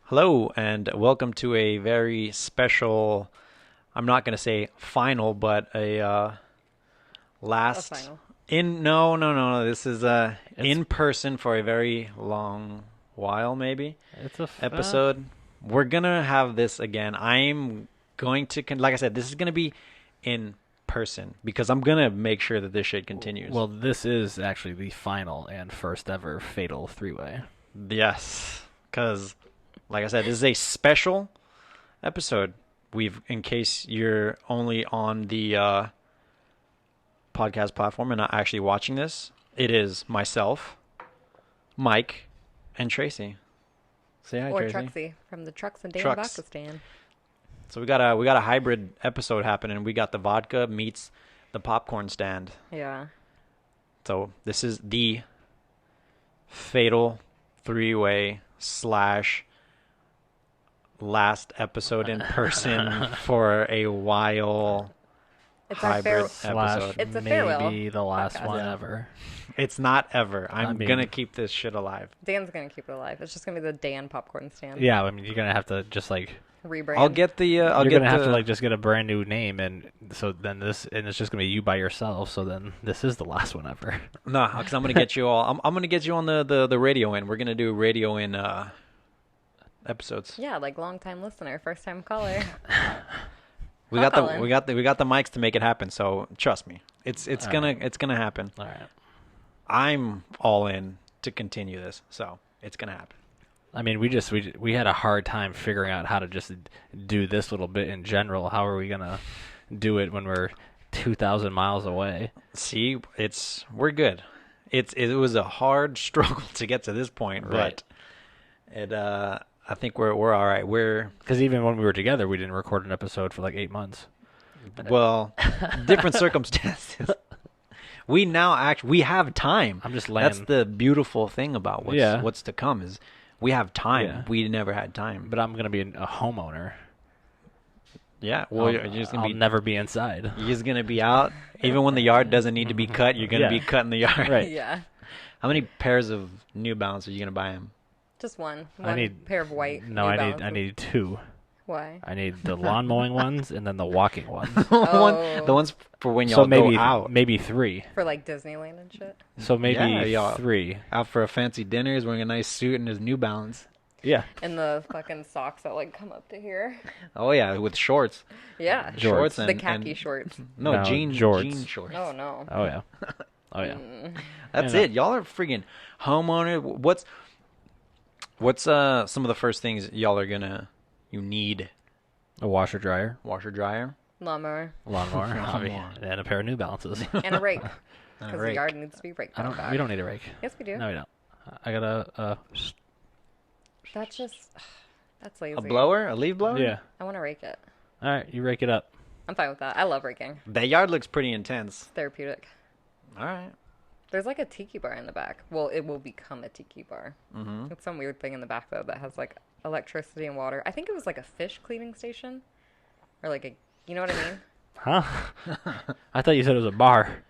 Hello, and welcome to a very special, I'm not going to say final, but a last Final. no. This is It's in person for a very long while, maybe it's a episode. We're going to have this again. I'm going to like I said, this is going to be in person because I'm going to make sure that this shit continues. well, this is actually the final and first ever fatal three-way. Yes, cuz like I said, this is a special episode. In case you're only on the podcast platform and not actually watching this, it is myself, Mike, and Tracy. Say hi, Or Tracy. Truxie from the Trucks and Dan Trucks. Vodka Stand. So we got a hybrid episode happening. We got the vodka meets the popcorn stand. Yeah. So this is the fatal three-way / last episode in person for a while. It's our Hybrid Slash It's a farewell maybe the last podcast. one Yeah. ever. It's not ever. I'm I mean- gonna keep this shit alive. Dan's gonna keep it alive. It's just gonna be the Dan Popcorn Stand. Yeah, I mean you're gonna have to just like Rebrand. I'll get the. I'll you're get gonna have the, to like just get a brand new name, and so then it's just gonna be you by yourself. So then this is the last one ever. No, because I'm gonna get you all. I'm gonna get you on the radio in. We're gonna do radio in episodes. Yeah, like long time listener, first time caller. We I'll got the call in. we got the mics to make it happen. So trust me, it's All gonna right. it's gonna happen. All right. I'm all in to continue this, so it's gonna happen. I mean, we had a hard time figuring out how to just do this little bit in general. How are we gonna do it when we're 2,000 miles away? See, we're good. It was a hard struggle to get to this point, Right. but I think we're all right. We're Because even when we were together, we didn't record an episode for like 8 months. well, different circumstances. We have time. I'm just That's laying, the beautiful thing about Yeah. what's to come is we have time. Yeah. We never had time. but I'm gonna be a homeowner. Yeah, well, you're just gonna I'll be never be inside. you're just gonna be out. Even when the yard doesn't need to be cut, you're gonna be Yeah. cutting the yard. Right. Yeah. How many pairs of New Balance are you gonna buy him? Just one. I One need- pair of white. No, New I Balances. need two. Why? I need the lawn mowing ones and then the walking ones. Oh. The ones for when So y'all maybe go out. maybe three. For like Disneyland and shit. So maybe Yeah, y'all- three. Out for a fancy dinner, he's wearing a nice suit and his New Balance. Yeah. And the fucking socks that like come up to here. Oh yeah, with shorts. Yeah. Shorts and The khaki and- shorts. No, No, jean jorts. shorts. Oh no. Oh yeah. Oh yeah. That's I know. it. Y'all are freaking homeowner. What's some of the first things y'all are you need? A washer dryer, Washer dryer. Lawnmower. lawnmower, Lawnmower. and a pair of New Balances. And a rake. A Because the rake. yard needs to be raked I out don't. back. We don't need a rake. Yes, we do. No, we don't. I got a. That's just. That's lazy. A blower? A leaf blower? Yeah. I want to rake it. All right, you rake it up. I'm fine with that. I love raking. That yard looks pretty intense. Therapeutic. All right. There's like a tiki bar in the back. Well, it will become a tiki bar. Mm-hmm. It's some weird thing in the back though that has like electricity and water. I think it was like a fish cleaning station, or like a, you know what I mean? Huh? I thought you said it was a bar.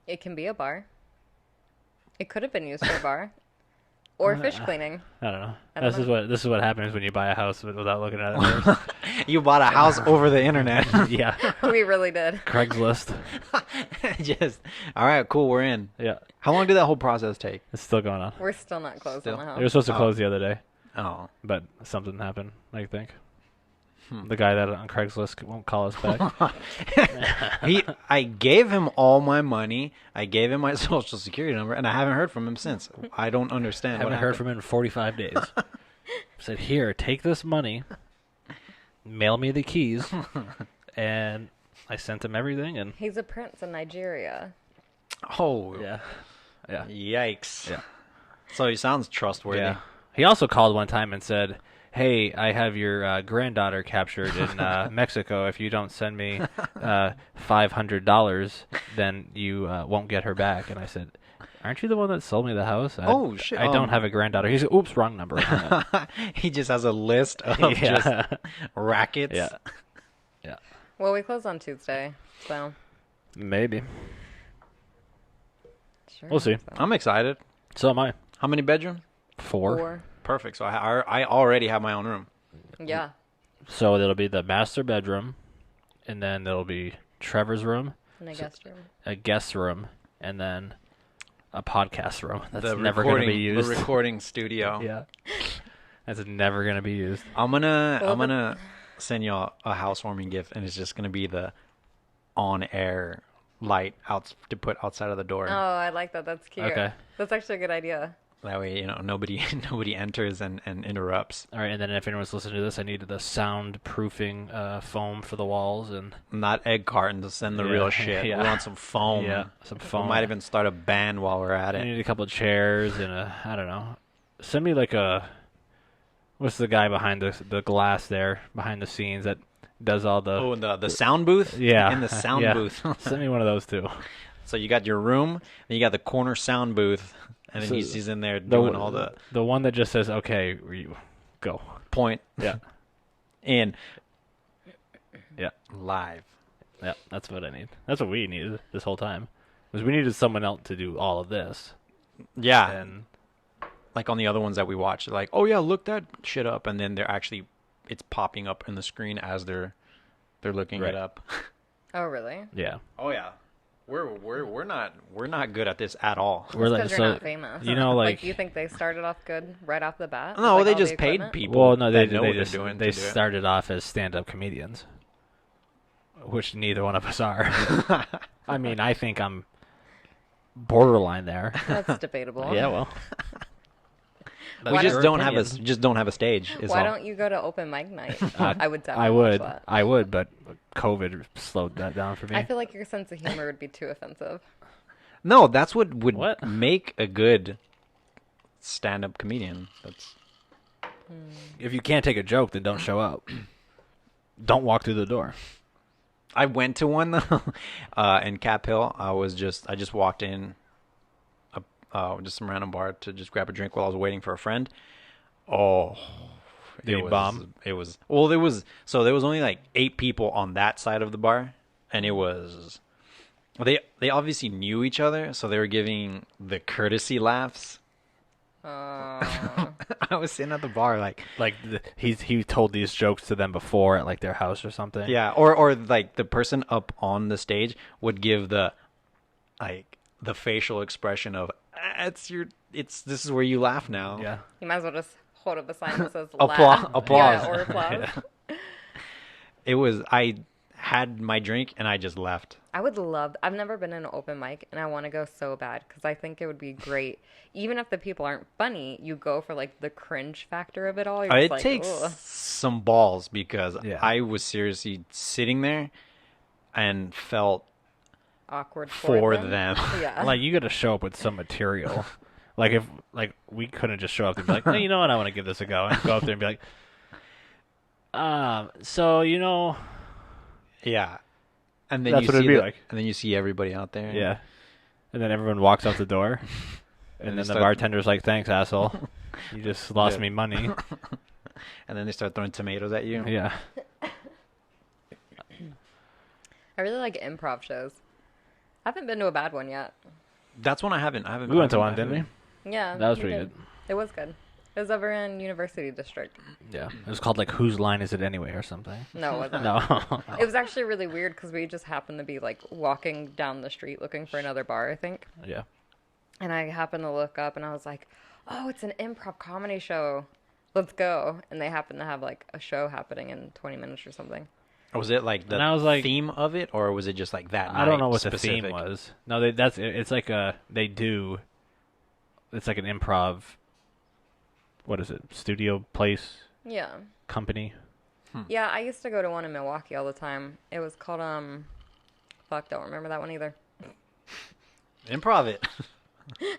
It can be a bar. It could have been used for a bar, or fish cleaning. I don't know. I don't This is what happens when you buy a house without looking at it first. You bought a house over the internet. Yeah. We really did. Craigslist. Just all right, cool. We're in. Yeah. How long did that whole process take? It's still going on. We're still not closed Still? on the They were house. supposed to Oh. close the other day, Oh, but something happened, I think. The guy that on Craigslist won't call us back. I gave him all my money. I gave him my social security number, and I haven't heard from him since. I don't understand. Haven't heard from him in 45 days. Said, here, take this money, mail me the keys, and I sent him everything, and He's a prince in Nigeria. Oh, yeah. yikes! Yeah. So he sounds trustworthy. Yeah. He also called one time and said, hey, I have your granddaughter captured in Mexico. If you don't send me $500, then you won't get her back. And I said, aren't you the one that sold me the house? Oh, shit. I don't have a granddaughter. He said, oops, wrong number. He just has a list of Yeah. just rackets. Yeah. Yeah. Well, we close on Tuesday, so Maybe. sure. We'll see. So. I'm excited. So am I. How many bedroom? 4. 4. Perfect. So I already have my own room. Yeah. So it'll be the master bedroom, and then there'll be Trevor's room, In a guest room. a guest room, and then a podcast room. That's The never going to be used. The recording studio. Yeah. That's never going to be used. I'm gonna Well, I'm gonna send you a housewarming gift, and it's just gonna be the on air light out to put outside of the door. Oh, I like that. That's cute. Okay. That's actually a good idea. That way, nobody nobody enters and interrupts. All right, and then if anyone's listening to this, I need the soundproofing foam for the walls and Not egg cartons. Send the Yeah, real shit. yeah. We want some foam. yeah, some We foam. might even start a band while we're at I it. need a couple of chairs and I don't know. Send me like what's the guy behind the glass there behind the scenes that does all the Oh, and the sound booth. yeah In the sound yeah. booth. Send me one of those too. So you got your room, then you got the corner sound booth, and then So he's in there doing all the one that just says okay, you go. point Yeah. in Yeah. live. Yeah, that's what I need. That's what we needed this whole time. Was we needed someone else to do all of this. Yeah, And like on the other ones that we watch, like, oh yeah, look that shit up, and then it's popping up in the screen as they're looking Right. it up. Oh, really? yeah. Oh yeah, we're not good at this at all. We're Because like you're so not famous. you know, like- you think they started off good right off the bat? No, Like, they all the just paid equipment? people. well, no, they that know they what they're just doing. they to do it. started off as stand-up comedians, which neither one of us are. I mean, I think I'm borderline there. That's debatable. Yeah, well, We Why just your don't have opinion. just don't have a stage. Is Why all. don't you go to open mic night? Uh, I would definitely I would, watch that. I would, but COVID slowed that down for me. I feel like your sense of humor would be too offensive. No, that's what would What? make a good stand-up comedian. That's If you can't take a joke, then don't show up. Don't walk through the door. I went to one though, in Cap Hill. I just walked in, just some random bar to just grab a drink while I was waiting for a friend. Oh, Did he bomb? There was only like 8 people on that side of the bar, and it was they obviously knew each other, so they were giving the courtesy laughs. I was sitting at the bar like. Like he told these jokes to them before at like their house or something. Yeah, or like the person up on the stage would give the facial expression of this is where you laugh now. Yeah. You might as well just hold up a sign that says Applause. laugh. Applause. Yeah, or applause. I had my drink and I just left. I would love. I've never been in an open mic, and I want to go so bad because I think it would be great. Even if the people aren't funny, you go for like the cringe factor of it all. You're It just like, takes "Ugh." some balls because Yeah. I was seriously sitting there and felt Awkward for them. them. Yeah. Like you got to show up with some material. Like if we couldn't just show up and be like, hey, you know what, I want to give this a go, and go up there and be like, so yeah. And then That's you what it'd see be the- like. and then you see everybody out there. yeah, and then everyone walks out the door, and they then the start- bartender's like, thanks, asshole, you just lost Yeah. me money. And then they start throwing tomatoes at you. Yeah. I really like improv shows. I haven't been to a bad one yet. That's one I haven't. We went to I one, haven't- didn't we? Yeah. That was we pretty did. good. It was good. It was over in University District. Yeah. It was called like Whose Line Is It Anyway or something. No, it wasn't. No. It was actually really weird because we just happened to be like walking down the street looking for another bar, I think. Yeah. And I happened to look up and I was like, oh, it's an improv comedy show. Let's go. And they happened to have like a show happening in 20 minutes or something. Was it like the And I was like- theme of it, or was it just like that? I don't know night what the specific? theme was. No, it's like it's like an improv. What is it? Studio place Yeah. company. Yeah, I used to go to one in Milwaukee all the time. It was called, don't remember that one either. Improv it.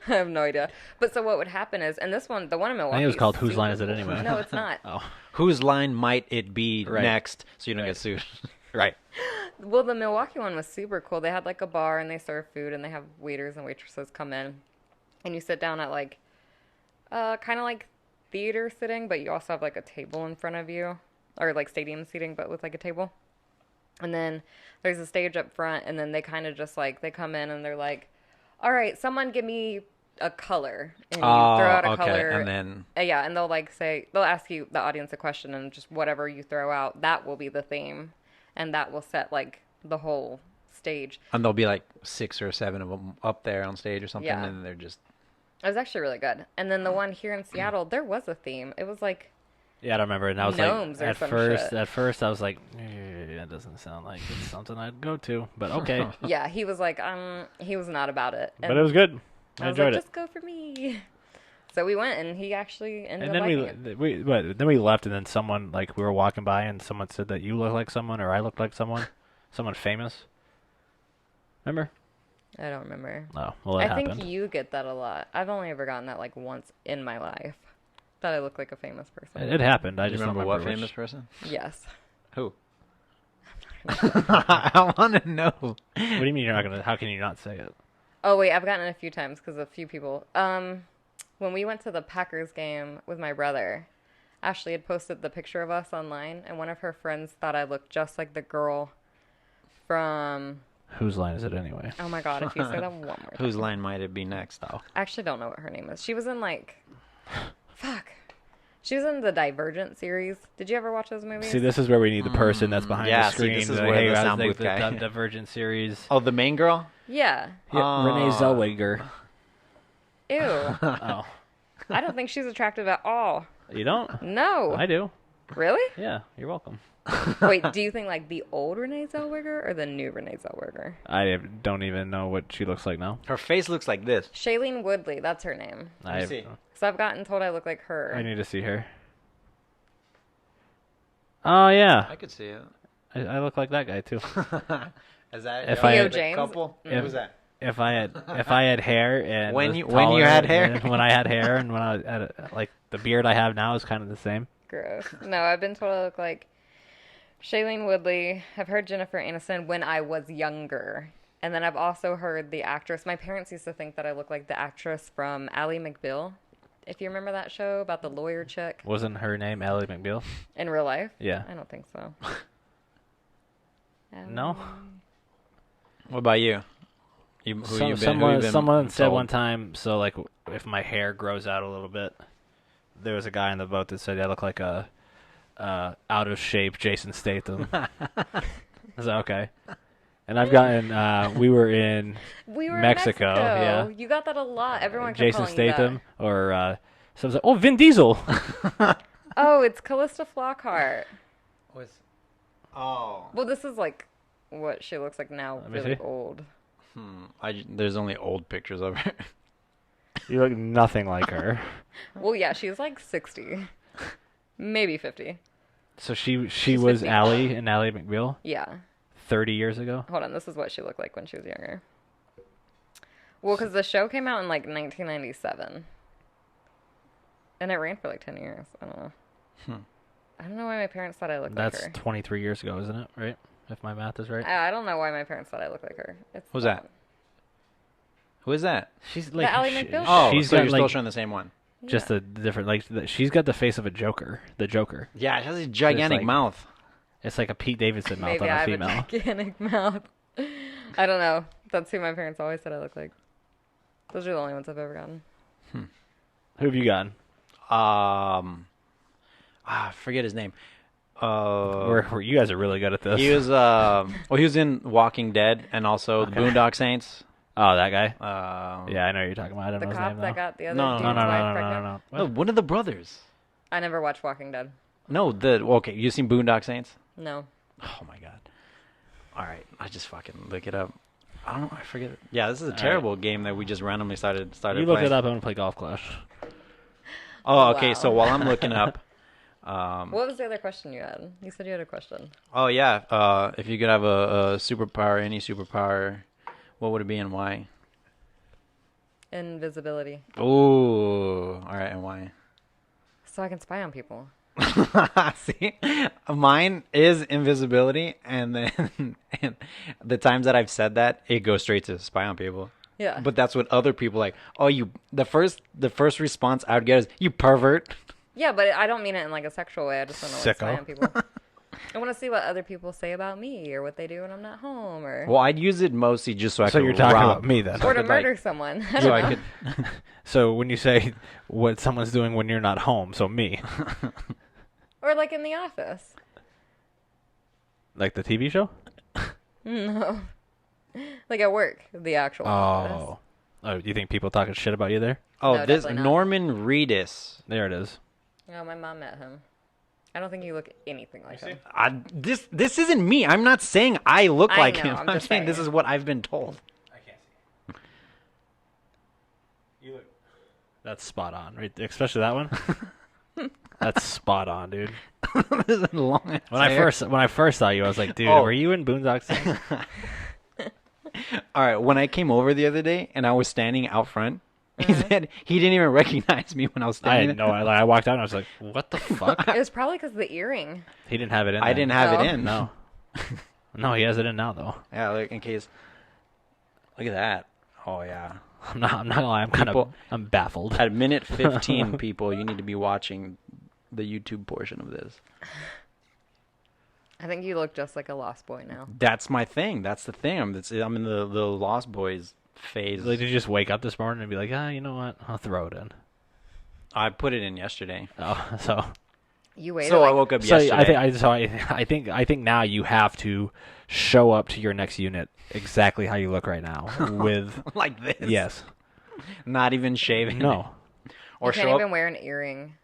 I have no idea. But so what would happen is, and this one, the one in Milwaukee. I think it was called is Whose Line Is super It Anyway? cool. No, it's not. Oh. Whose line might it be Right. next, so you don't get sued? Right. Well, the Milwaukee one was super cool. They had like a bar and they serve food and they have waiters and waitresses come in, and you sit down at like, kind of like theater sitting, but you also have like a table in front of you, or like stadium seating, but with like a table. And then there's a stage up front, and then they kind of just like they come in and they're like, all right, someone give me a color, and you throw out a okay. color, And then yeah, and they'll like say they'll ask you the audience a question, and just whatever you throw out, that will be the theme, and that will set like the whole stage. there'll be like 6 or 7 of them up there on stage or something, Yeah. and they're just It was actually really good. And then the one here in Seattle, there was a theme. It was like Yeah, I don't remember. And I was Gnomes like, or at some first, shit. I was like, that doesn't sound like it's something I'd go to. But okay. yeah, he was like he was not about it. And But it was good. I I was enjoyed like, it. just go for me. So we went, and he actually ended And up then liking it. then we left, and then someone like we were walking by, and someone said that you look like someone, or I look like someone famous. Remember? I don't remember. Oh, well, that I happened. think you get that a lot. I've only ever gotten that like once in my life. That I look like a famous person. It happened. I you just remember don't what which. famous person? Yes. Who? I want to know. What do you mean you're not gonna? How can you not say it? Oh wait, I've gotten it a few times because a few people. When we went to the Packers game with my brother, Ashley had posted the picture of us online, and one of her friends thought I looked just like the girl from. Whose line is it anyway? Oh my god! If you say that one more time. Whose line might it be next, though? I actually don't know what her name is. She was in like. Fuck. She was in the Divergent series. Did you ever watch those movies? See, this is where we need the person that's behind yeah, the see, screen. this is like, where hey, the guys, sound like booth the guy. Divergent series. Oh, the main girl? Yeah. Yeah, Renee Zellweger. Ew. Oh, I don't think she's attractive at all. you don't? No. I do. Really? Yeah, you're welcome. Wait, do you think like the old Renee Zellweger or the new Renee Zellweger? I don't even know what she looks like now. Her face looks like this. Shailene Woodley, that's her name. I see. So I've gotten told I look like her. I need to see her. Oh yeah, I could see it. I look like that guy too. Is that If I- Theo the James? couple? If- Who's that? If I had hair and When was you- when you taller had hair? and when I had hair and when I had like the beard I have now is kind of the same. Gross. No, I've been told I look like Shailene Woodley. I've heard Jennifer Aniston when I was younger. And then I've also heard the actress. My parents used to think that I looked like the actress from Ally McBeal. If you remember that show about the lawyer chick Wasn't her name Ally McBeal? in real life. Yeah. I don't think so. No. What about you? Who Some- you been, who someone you been someone said told? one time. So like, if my hair grows out a little bit, there was a guy on the boat that said I look like a out of shape Jason Statham. Is that okay? And I've gotten. We were in We were Mexico, in Mexico. yeah. You got that a lot. Everyone kept Jason calling you Statham, or someone's like, oh, Vin Diesel. that. Oh, it's Callista Flockhart. Oh. Well, this is like what she looks like now, me really see. old. There's only old pictures of her. You look nothing like her. Well, yeah, she's like 60. Maybe 50. So she She's was 50. Ally in Ally McBeal Yeah. 30 years ago. Hold on, this is what she looked like when she was younger. Well, because the show came out in like 1997. And it ran for like 10 years. I don't know. I don't know why my parents thought I looked That's like her. 23 years ago, isn't it? Right? If my math is right. I don't know why my parents thought I looked like her. Who's that? Who is that? She's like Ally McBeal Oh, she's so got you're still like showing the same one. just a different like she's got the face of a Joker. The Joker. Yeah, it has a gigantic like- mouth. It's like a Pete Davidson mouth Maybe on I a have female. a gigantic mouth. I don't know. That's who my parents always said I look like. Those are the only ones I've ever gotten. Who have you gotten? I forget his name. Where you guys are really good at this. He was he was in Walking Dead and also the Boondock Saints. Oh, that guy. Yeah, I know who you're talking about. I don't The know his cop name that though. got the other No, dude's No, no, no, wife no, no, pregnant. no, no, no. one of the brothers. I never watched Walking Dead. No, okay. You seen Boondock Saints? No. Oh my god. All right, I just fucking look it up. I don't know. I forget it. Yeah, this is a right. terrible game that we just randomly started You look playing. it up. I'm gonna play Golf Clash. Oh, okay. Wow. So while I'm looking up, What was the other question you had? You said you had a question. oh yeah, if you could have a superpower, any superpower, what would it be and why? Invisibility. Ooh, all right, and why? So I can spy on people. See, mine is invisibility, and then and the times that I've said that, it goes straight to spy on people. Yeah. But that's what other people like. Oh, the first response I would get is you pervert. Yeah, but I don't mean it in like a sexual way. I just don't know what spy Sicko. on people. I want to see what other people say about me or what they do when I'm not home or Well, I'd use it mostly just so I So could you're talking rob. about me then. or to could, like- murder someone. I So don't I know. could. So when you say what someone's doing when you're not home, so me, Or like in the office. like the TV show. No. Like at work, the actual office. Oh, do you think people talking shit about you there? Oh, No, this definitely not. Norman Reedus. There it is. No, my mom met him. I don't think you look anything like him. This isn't me. I'm not saying I look I like know, him. I'm I'm just saying this saying. is what I've been told. I can't see. You look. That's spot on, right? Especially that one. That's spot on, dude. This is long ass When I hair. first saw you, I was like, dude, Oh. were you in Boondock Saints? All right, when I came over the other day and I was standing out front, he said he didn't even recognize me when I was I standing had there. no. I walked out and I was like, what the fuck? It was probably because of the earring. He didn't have it in. I there. didn't have Oh. it in. No. No, he has it in now though. Yeah, look, in case. Look at that. Oh yeah. I'm not gonna lie. I'm baffled. At minute 15, people, you need to be watching the YouTube portion of this. I think you look just like a lost boy now. That's my thing. That's the thing. I'm in the Lost Boys phase. Like, did you just wake up this morning and be like, you know what? I'll throw it in. I put it in yesterday. Oh, so You waited So I like woke up so yesterday. I think now you have to show up to your next unit exactly how you look right now with like this. yes, Not even shaving. no. Or you can't show even up wear an earring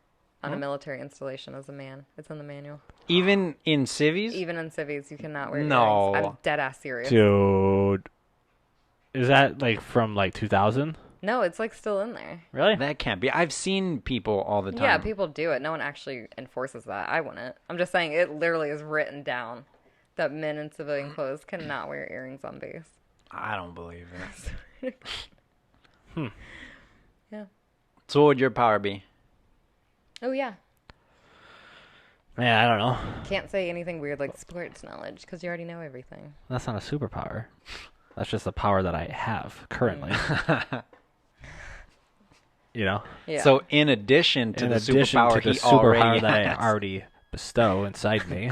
on a military installation as a man. It's in the manual. even in civvies. Even in civvies, you cannot wear No. earrings. I'm dead ass serious. Dude, is that like from like 2000? No, it's like still in there. Really? That can't be. I've seen people all the time. Yeah, people do it. No one actually enforces that. I wouldn't. I'm just saying it literally is written down that men in civilian clothes cannot wear earrings on base. I don't believe it. Yeah. So what would your power be? Oh yeah. Man, I don't know. Can't say anything weird like sports knowledge because you already know everything. That's not a superpower. That's just a power that I have currently. You know, Yeah. So in addition to in the addition superpower, to the he superpower already that I has. already bestow inside me,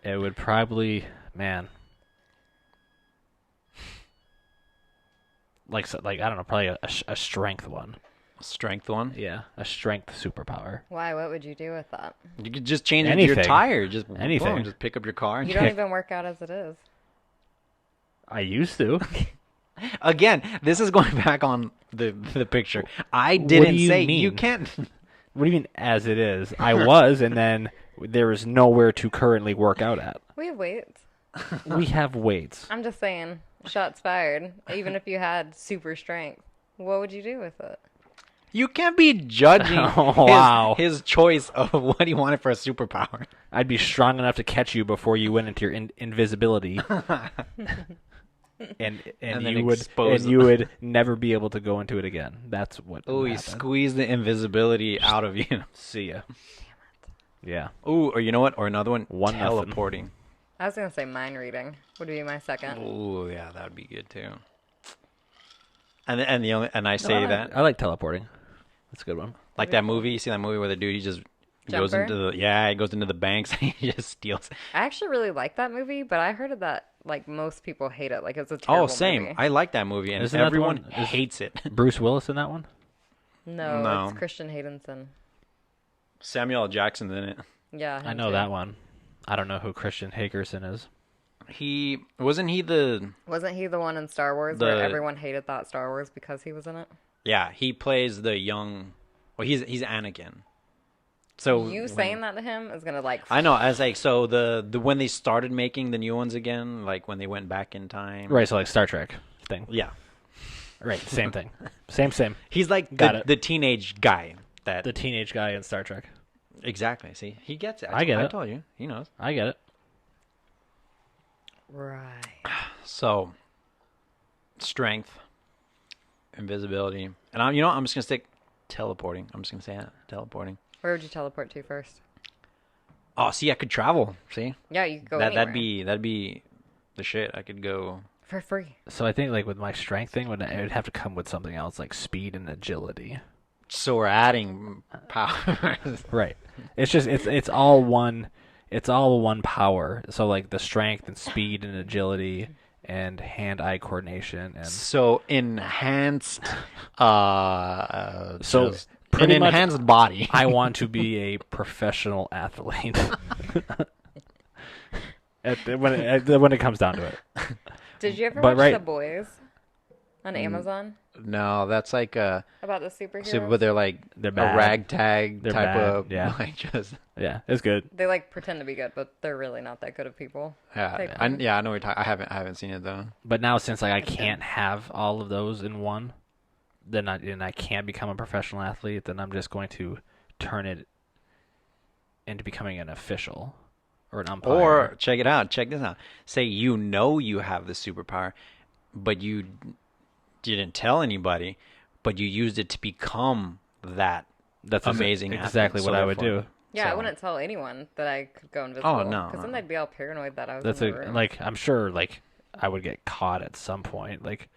it would probably, man, like I don't know, probably a strength one. Strength one. Yeah, a strength superpower. Why? What would you do with that? You could just change it to your Anything. tire. Just Anything. boom, just pick up your car. And You don't even work out as it is. I used to. Again, this is going back on the picture. I What didn't do you say you mean? can't. What do you mean, as it is? I was, and then there is nowhere to currently work out at. We have weights. We have weights. I'm just saying, shots fired. Even if you had super strength, what would you do with it? You can't be judging Oh, wow. his choice of what he wanted for a superpower. I'd be strong enough to catch you before you went into your invisibility. And then you would expose and you would never be able to go into it again. That's what. Oh, would he happen. squeezed the invisibility out of you. See ya. Yeah. Ooh, or you know what? Or another one, 1-0. teleporting. I was gonna say mind reading would be my second. Ooh, yeah, that would be good too. And I say that I like teleporting. That's a good one. like that movie. You see that movie where the dude he just goes Jumper? into he goes into the banks and he just steals. I actually really like that movie, but I heard that like most people hate it. Like it's a terrible Oh, same. movie. I like that movie, and Isn't that the everyone one- is- hates it. Bruce Willis in that one. No, No. it's Christian Haydenson. Samuel L. Jackson's in it. Yeah, I him know too. that one. I don't know who Christian Hagerson is. He wasn't he the Wasn't he the one in Star Wars where The- everyone hated that Star Wars because he was in it? yeah he plays the young. Well, he's Anakin. So You saying that to him is gonna like. I know. I was like, so the when they started making the new ones again, like when they went back in time. Right, so like Star Trek thing. Yeah. Right, same thing. Same. He's like Got it. the teenage guy that The teenage guy in Star Trek. exactly. See, he gets it. I get I it. told you, he knows. I get it. Right. So, strength, invisibility, and I'm just gonna stick teleporting. I'm just gonna say it, teleporting. Where would you teleport to first? Oh, see, I could travel. See, Yeah, you could go that'd anywhere. be the shit. I could go. for free. So I think like with my strength thing, it would have to come with something else like speed and agility. So we're adding powers. Right. It's just it's all one. it's all one power. So like the strength and speed and agility and hand-eye coordination and So enhanced, So just an pretty much enhanced body. I want to be a professional athlete. When it comes down to it. Did you ever But watch right- The Boys on Amazon No, that's like a about the superheroes? super, but they're like They're a bad. ragtag They're type bad, of yeah. like just Yeah, it's good. They like pretend to be good, but they're really not that good at people. yeah. Type I, thing. yeah, I know what you're talking. I haven't seen it though. But now since like I can't have all of those in one, then I can't become a professional athlete, then I'm just going to turn it into becoming an official or an umpire. Or check it out. Check this out. Say you know you have the superpower, but you didn't tell anybody, but you used it to become that. that's amazing exactly athlete, what so I would therefore- do. Yeah, I So- wouldn't tell anyone that I could go invisible. no, Because no. then they'd be all paranoid that I was That's in the room. like I'm sure like I would get caught at some point. Like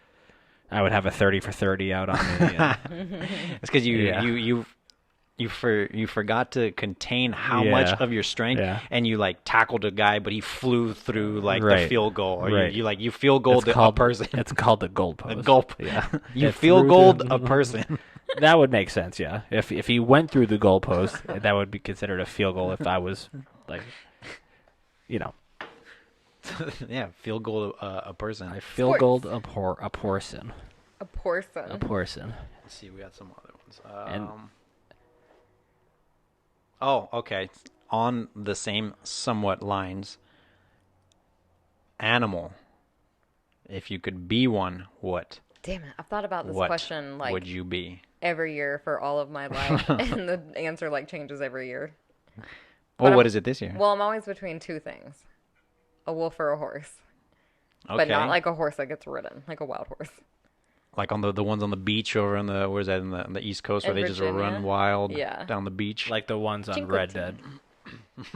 I would have a 30 for 30 out on me. And, It's because Yeah. you forgot to contain how Yeah. much of your strength, Yeah. and you like tackled a guy, but he flew through like the Right. field goal, or Right. you field goaled it's a called person. It's called the goalpost. A gulp. Yeah. You It field threw goaled the- a person. That would make sense, yeah. If he went through the goalpost, that would be considered a field goal. If I was like, you know, Yeah, field goal a person. I field Sports. goaled a person. A person. A person. Let's see, we got some other ones. And- Oh, okay. On the same somewhat lines. Animal. If you could be one, what? Damn it. I've thought about this What question like would you be? every year for all of my life. And the answer like changes every year. Well, I'm- what is it this year? Well, I'm always between two things. A wolf or a horse. Okay. But not like a horse that gets ridden, like a wild horse. Like on the ones on the beach over on the where's that on the East Coast where In they just Virginia? run wild Yeah. down the beach. Like the ones on Cinque Red Terre. Dead,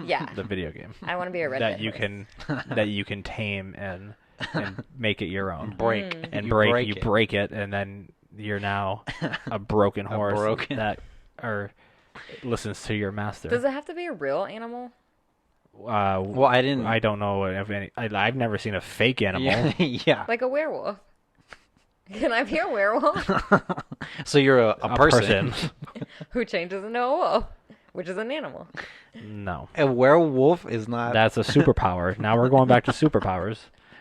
Yeah. the video game. I want to be a red that you can tame and make it your own. break And You break it, and then you're now a broken horse broken- that listens to your master. Does it have to be a real animal? Well, I didn't. I don't know of any. I've never seen a fake animal. Yeah, yeah. Like a werewolf? Can I be a werewolf So you're a person. who changes into a wolf, which is an animal? No, A werewolf is not. that's a superpower. Now we're going back to superpowers.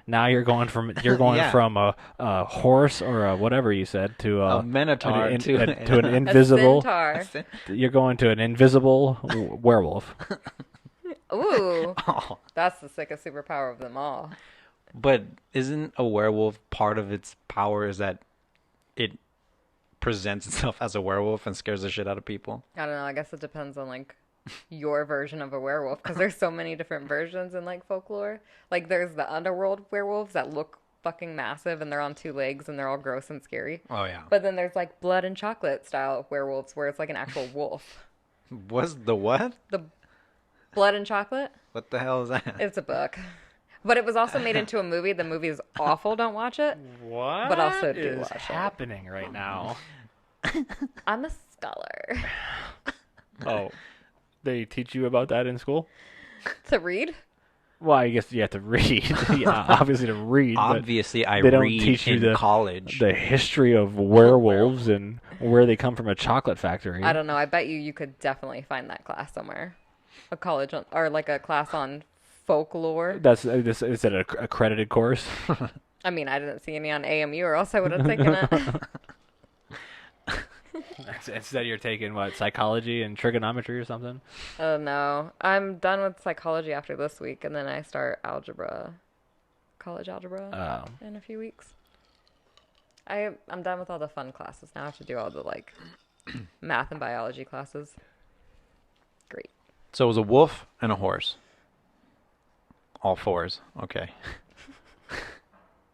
Now you're going from Yeah. from a horse or a whatever you said to a minotaur to an A invisible. centaur. You're going to an invisible werewolf. Ooh, Oh, that's the sickest superpower of them all. but isn't a werewolf part of its power is that it presents itself as a werewolf and scares the shit out of people? I don't know. I guess it depends on like your version of a werewolf because there's so many different versions in like folklore. Like there's the underworld werewolves that look fucking massive and they're on two legs and they're all gross and scary. Oh yeah. But then there's like blood and chocolate style werewolves where it's like an actual wolf. What's the what? The Blood and Chocolate? What the hell is that? It's a book. But it was also made into a movie. The movie is awful. Don't watch it. What? But also do is watch it. happening right now? I'm a scholar. Oh, they teach you about that in school? To read? Well, I guess you have to read. Yeah, obviously to read. but Obviously, I they don't read teach you in college. the history of werewolves and where they come from a chocolate factory. I don't know. I bet you could definitely find that class somewhere. A college on, or like a class on folklore. That's is it a accredited course? I mean, I didn't see any on AMU or else I would have taken it. Instead, you're taking what, psychology and trigonometry or something? Oh no. I'm done with psychology after this week and then I start algebra. College algebra in a few weeks. I'm done with all the fun classes. Now I have to do all the like math and biology classes. Great. So it was a wolf and a horse. All fours. Okay.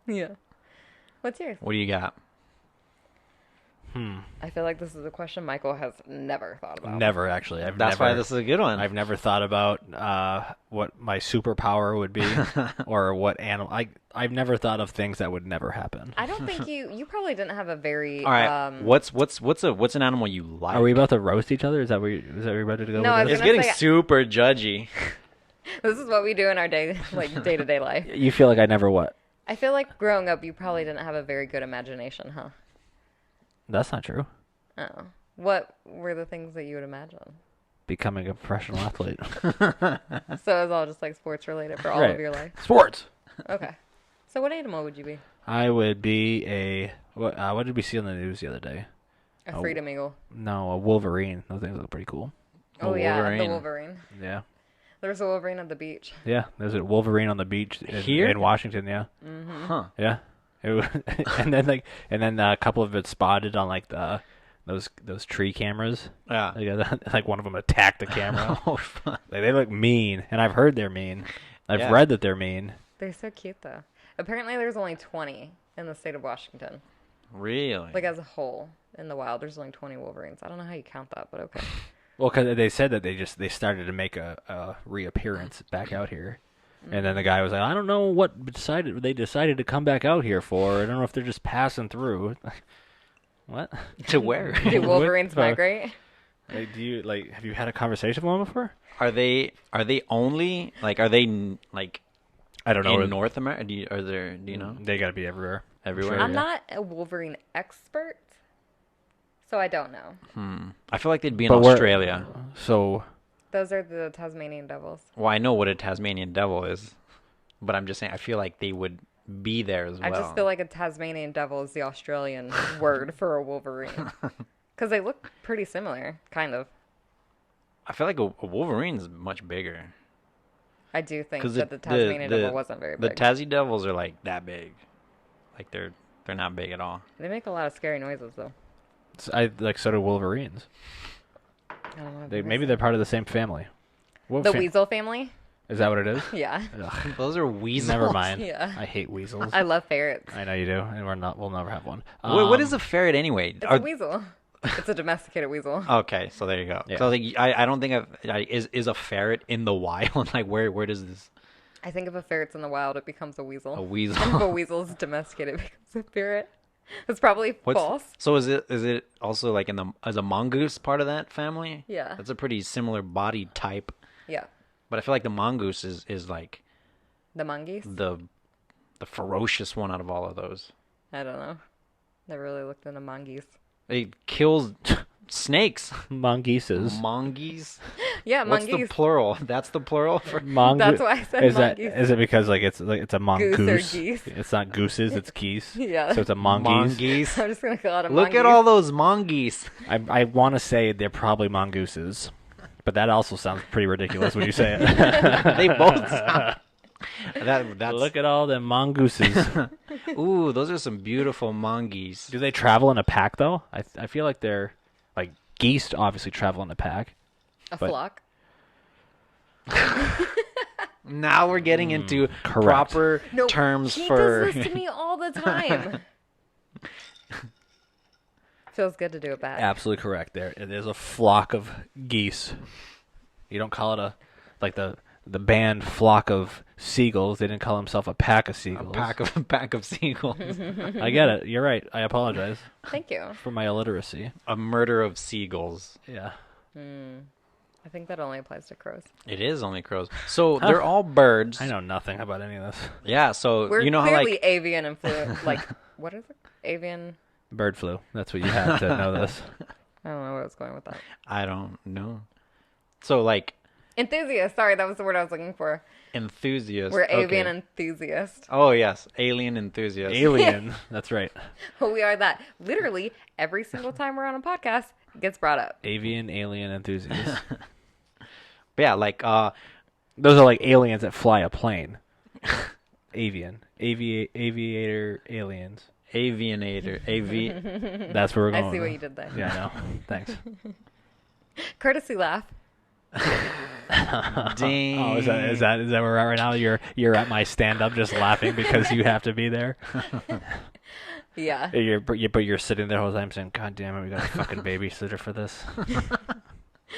Yeah. What's yours? What do you got? I feel like this is a question Michael has never thought about. Never actually. That's why this is a good one. I've never thought about what my superpower would be, or what animal. I've never thought of things that would never happen. I don't think you probably didn't have a very All right. What's an animal you like? Are we about to roast each other? Is that where you're about to go? No, I with was It's this? gonna getting say- super judgy. This is what we do in our day to day life. You feel like I never what? I feel like growing up, you probably didn't have a very good imagination, huh? That's not true. Oh. What were the things that you would imagine? Becoming a professional athlete. So it was all just like sports related for all Right. of your life? Sports. Okay. So what animal would you be? I would be a what did we see on the news the other day? A freedom eagle. No, a wolverine. Those things look pretty cool. Oh, yeah, the Wolverine. Wolverine. Yeah. There's a Wolverine at the beach. Yeah, there's a wolverine on the beach Here? in Washington. Yeah, Huh. yeah. And then a couple of it spotted on like those tree cameras. Yeah. Like one of them attacked the camera. Oh, fuck. Like, they look mean, and I've heard they're mean. I've Yeah. read that they're mean. They're so cute, though. Apparently, there's only 20 in the state of Washington. Really? Like, as a whole, in the wild, there's only 20 Wolverines. I don't know how you count that, but okay. Well, because they said that they started to make a reappearance back out here, and then the guy was like, I don't know what they decided to come back out here for. I don't know if they're just passing through. What? To where? Do Wolverines What? migrate? Like, have you had a conversation with one before? Are they only like are they like I don't know. in North America? Do you know They got to be everywhere. everywhere? Sure. I'm not a Wolverine expert, so I don't know. I feel like they'd be in But where- Australia. So Those are the Tasmanian devils. Well, I know what a Tasmanian devil is, but I'm just saying I feel like they would be there as well. I just feel like a Tasmanian devil is the Australian word for a Wolverine. Because they look pretty similar, kind of. I feel like a Wolverine's much bigger. I do think 'Cause that the Tasmanian devil wasn't very The big. Tassie devils are like that big. Like they're not big at all. They make a lot of scary noises, though. so do Wolverines. I don't know. Maybe they're part of the same family. What The weasel family? Is that what it is? Yeah. Ugh, Those are weasels. never mind. Yeah. I hate weasels. I love ferrets. I know you do, and we'll never have one. What is a ferret anyway? It's a weasel. It's a domesticated weasel. Okay, so there you go. Yeah. So like, I don't think is a ferret in the wild. Like where does this I think if a ferret's in the wild, it becomes a a weasel. And if weasel? a weasel's domesticated, it becomes a ferret. That's probably false. So is it also like as a mongoose part of that family? Yeah. That's a pretty similar body type, Yeah. but I feel like the mongoose is like The mongoose? the ferocious one out of all of those. I don't know. Never really looked into mongoose. It kills snakes. mongooses? Yeah, Mongoose. What's mongoose. the plural? That's the plural for. That's why I said is mongoose. Is it because it's a mongoose? Goose or geese? It's not gooses, it's geese. Yeah. So it's a mongoose. Mongoose. I'm just gonna call it a Look mongoose. at all those mongoose. I want to say they're probably mongooses, but that also sounds pretty ridiculous when you say it. They both sound. That's Look at all them mongooses. Ooh, those are some beautiful mongoose. Do they travel in a pack though? I feel like they're like geese. Obviously travel in a pack. A but- flock. Now we're getting into correct. proper No, terms he for. does this to me all the time. Feels good to do it back. Absolutely correct. It is a flock of geese. You don't call it like the band flock of seagulls. They didn't call themselves a pack of seagulls. pack of seagulls. I get it. You're right. I apologize Thank you. for my illiteracy. A murder of seagulls. Yeah. I think that only applies to crows. It is only crows. So they're all birds. I know nothing about any of this. Yeah. So We're you know how clearly like avian influence. Like, what is it? Avian. Bird flu. That's what you had to know this. I don't know where I was going with that. I don't know. So like Enthusiast. Sorry, that was the word I was looking for. enthusiast. We're avian okay. enthusiast. Oh yes, alien enthusiast. Alien. That's right. We are that. Literally, every single time we're on a podcast, it gets brought up. Avian alien enthusiast. But yeah, like Those are like aliens that fly a plane. Avian. Aviator aliens. avianator. Avi. That's where we're going. I see what with you did there. it. Yeah, I know. Thanks. Courtesy laugh. Ding. Oh, is that where we're at right now? You're at my stand up just laughing because you have to be there. Yeah. But you're sitting there all the time saying, "God damn it, we got a fucking babysitter for this."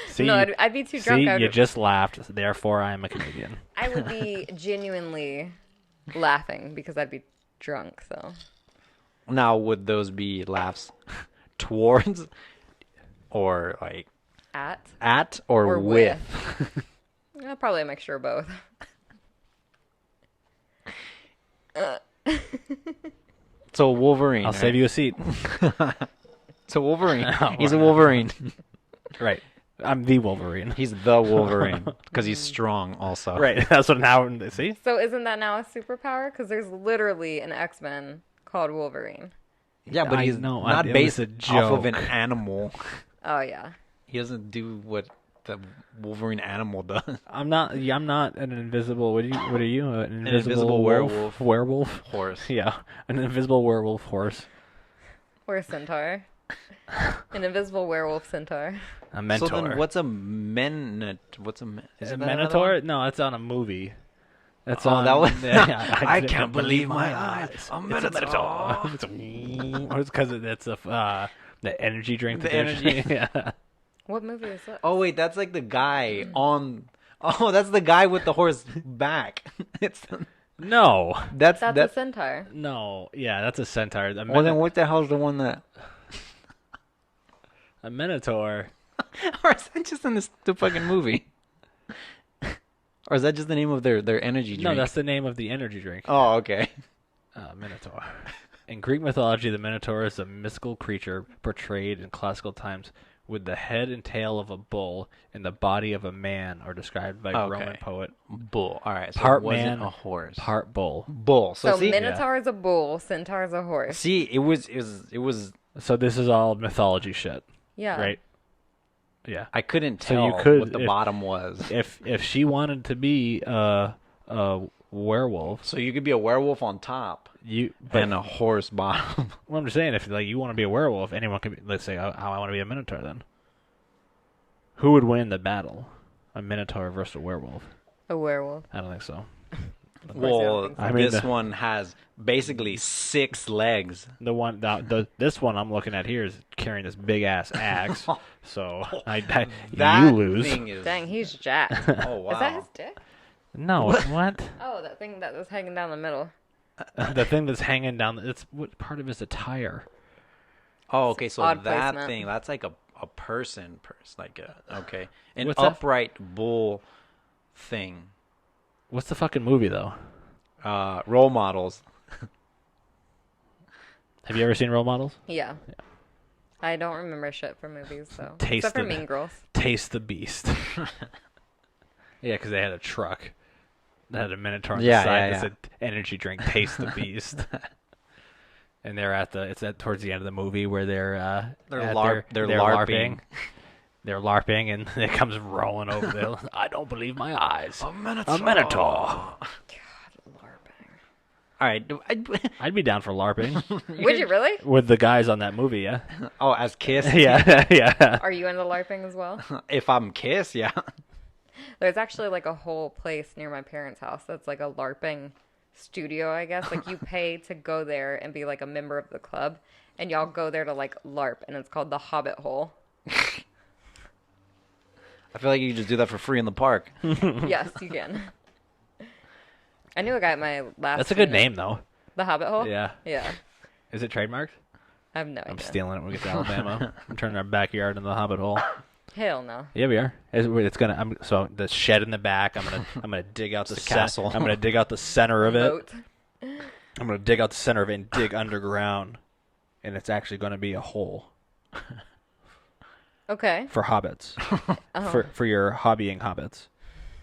See, No, I'd be too drunk. see, I would, you just laughed. Therefore, I am a comedian. I would be genuinely laughing because I'd be drunk. So Now, would those be laughs towards, or like at at, or or with? probably a mixture of both. So Wolverine. I'll right? save you a seat. So Wolverine. Oh, He's a wow. Wolverine. Right. I'm the Wolverine. He's the Wolverine because he's strong. Also. Right. That's what now. See. So isn't that now a superpower? Because there's literally an X-Men called Wolverine. Yeah, but I he's know, not it based was a off of an joke. animal. Oh yeah. He doesn't do what the Wolverine animal does. I'm not. Yeah, I'm not an invisible. What are you? An invisible wolf? werewolf. Werewolf. Horse. Yeah, an invisible werewolf horse. Or a centaur. An invisible werewolf centaur. A mentor. So then, what's a men? What's a men? Is it that another Minotaur? one? No, it's on a movie. That's Oh, on. that was. Yeah, I can't believe my eyes. A It's Minotaur. It's because it's the energy drink. The that they're- energy. Yeah. What movie is that? Oh wait, that's like the guy on. Oh, that's the guy with the horse back. It's No. That's a that's. centaur. No. Yeah, that's a centaur. Well, then what the hell's the one that? A minotaur. Or is that just in the fucking movie? Or is that just the name of their energy drink? No, that's the name of the energy drink. Oh, okay. Minotaur. In Greek mythology, the Minotaur is a mystical creature portrayed in classical times with the head and tail of a bull and the body of a man, or described by Okay. Roman poet. Bull. All right. So Part it wasn't man, a horse. Part bull. Bull. So, So see, Minotaur is a bull, centaur is a horse. see, it was. So this is all mythology shit, Yeah. right? Yeah. I couldn't So tell you could- what the if- bottom was. If she wanted to be a werewolf, So you could be a werewolf on top but and a horse bottom. what I'm just saying, if like you want to be a werewolf, anyone can be. Let's say, I want to be a minotaur. Then, who would win the battle? A minotaur versus a werewolf? A werewolf. I don't think so. course I don't Well, think so. I mean, this the- one has basically 6 legs. The one, this one I'm looking at here is carrying this big ass axe. So That you lose. thing is. Dang, he's jacked. Oh wow. Is that his dick? No, what? Oh, that thing that was hanging down the middle. The thing that's hanging down. It's what part of it is a tire. Oh, okay. So Odd that placement. thing, that's like a person, like okay, an What's that? upright bull thing. What's the fucking movie though? Role models. Have you ever seen Role Models? Yeah. I don't remember shit from movies, so Taste except for it. Mean Girls. Taste the Beast. Yeah, because they had a truck that had a minotaur on Yeah, the side yeah, that yeah. said "Energy Drink, Taste the Beast." And they're it's towards the end of the movie where they're They're LARPing. LARPing. They're LARPing, and it comes rolling over the hill. I don't believe my eyes. A minotaur. A minotaur. LARPing. All right. I'd be down for LARPing Would you really? with the guys on that movie. Yeah, Oh, as Kiss. yeah, yeah. Are you into LARPing as well? If I'm Kiss, yeah. There's actually like a whole place near my parents' house that's like a LARPing studio, I guess. Like you pay to go there and be like a member of the club, and y'all go there to like LARP, and it's called the Hobbit Hole. I feel like you could just do that for free in the park. Yes, you can. I knew a guy at my last. That's a good unit. name, though. The Hobbit Hole. Yeah. Yeah. Is it trademarked? I have no I'm idea. stealing it when we get to Alabama. I'm turning our backyard into the Hobbit hole. Hell no. Yeah, we are. It's gonna. So the shed in the back. I'm gonna dig out the It's a castle. I'm gonna dig out the center of it. Boat. I'm gonna dig out the center of it and dig underground, and it's actually gonna be a hole Okay. for hobbits, Oh. for your hobbying hobbits.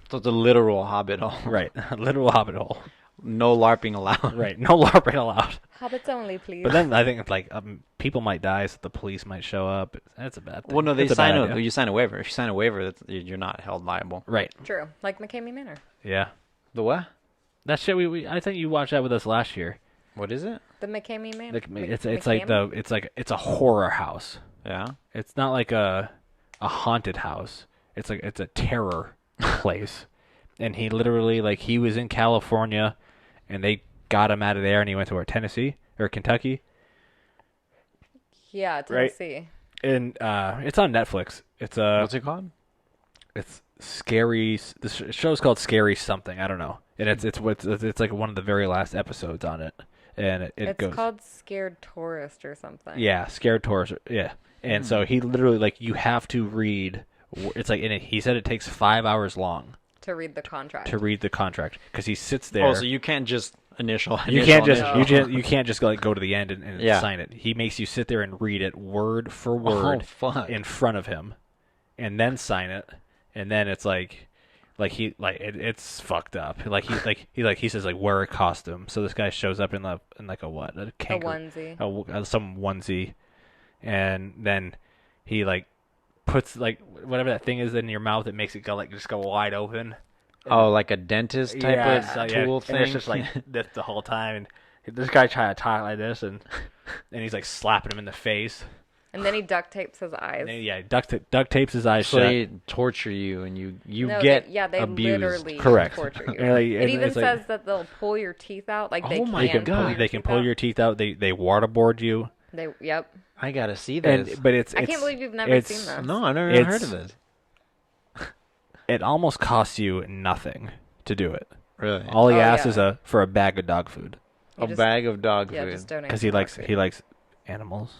So it's a literal hobbit hole. Right, a literal hobbit hole. No LARPing allowed. Right, no LARPing allowed. Hobbits only, please. But then I think it's like people might die, so the police might show up. That's a bad thing. Well, no, they It's a bad sign idea. you sign a waiver. If you sign a waiver, you're not held liable. Right. True. Like McCamey Manor. Yeah. The what? That shit. I think you watched that with us last year. What is it? The McCamey Manor. It's a horror house. Yeah. It's not like a haunted house. It's a terror place. And he literally he was in California, and they got him out of there, and he went to Tennessee or Kentucky. Yeah, Tennessee. And it's on Netflix. It's What's it called? it's scary. The show's called Scary Something. I don't know. And it's like one of the very last episodes on it. And it It's goes. called Scared Tourist or something. Yeah, Scared Tourist. Yeah, and so he literally you have to read. It's like he said it takes 5 hours long To read the contract. to read the contract because he sits there. Oh, so you can't just initial. You can't just initial. you can't just like go to the end and Yeah. sign it. He makes you sit there and read it word for Oh word fuck! in front of him, and then sign it. And then it's it's fucked up. He says like wear a costume. So this guy shows up in like a what a A kangaroo, onesie. some onesie, and then he like puts like whatever that thing is in your mouth that makes it go like just go wide open. Oh, like a dentist type of tool thing. And it's just like this the whole time. And this guy trying to talk like this, and he's like slapping him in the face. And then he duct tapes his eyes. And then, yeah, duct tapes his eyes so shut. they torture you, and you No, get they abused. literally Correct. torture you. And, like, It and even it's like- says that they'll pull your teeth out. Like they Oh my can God. They can pull your teeth out. They waterboard you. Yep. I gotta see this. But it's I can't believe you've never it's- seen this. No, I've never even heard It's- of this. It almost costs you nothing to do it. Really? All he Oh, asks yeah. is for a bag of dog food You A just- bag of dog Yeah, food. just donate. because some dog food. he likes animals.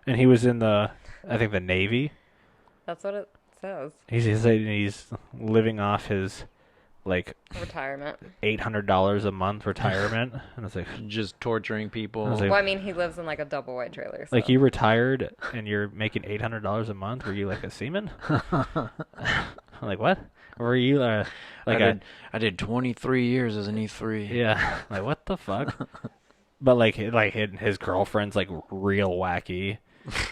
And he was in the Navy. That's what it says. He's living off his like Retirement. $800 a month retirement, and it's like Just torturing people. I was like- Well, I mean, he lives in like a double wide trailer. So. you retired and you're making $800 a month. Were you like a seaman? Like what? Or were you I did 23 years as an E3. yeah? Like what the fuck? But his girlfriend's like real wacky.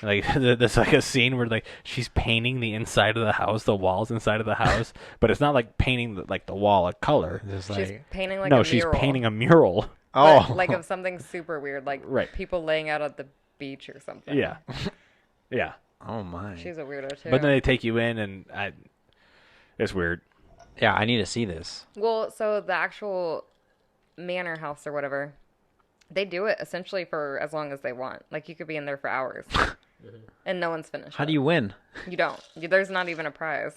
Like there's like a scene where like she's painting the inside of the house, the walls inside of the house, but it's not like painting the wall a color. Just she's like, painting like No, a she's mural. painting a mural. But, oh, like of something super weird, like Right. people laying out at the beach or something. Yeah, yeah. oh my. She's a weirdo too. But then they take you in, and it's weird. Yeah, I need to see this. Well, so the actual manor house or whatever, they do it essentially for as long as they want. Like you could be in there for hours, and no one's finished. How do it. you win? You don't. There's not even a prize.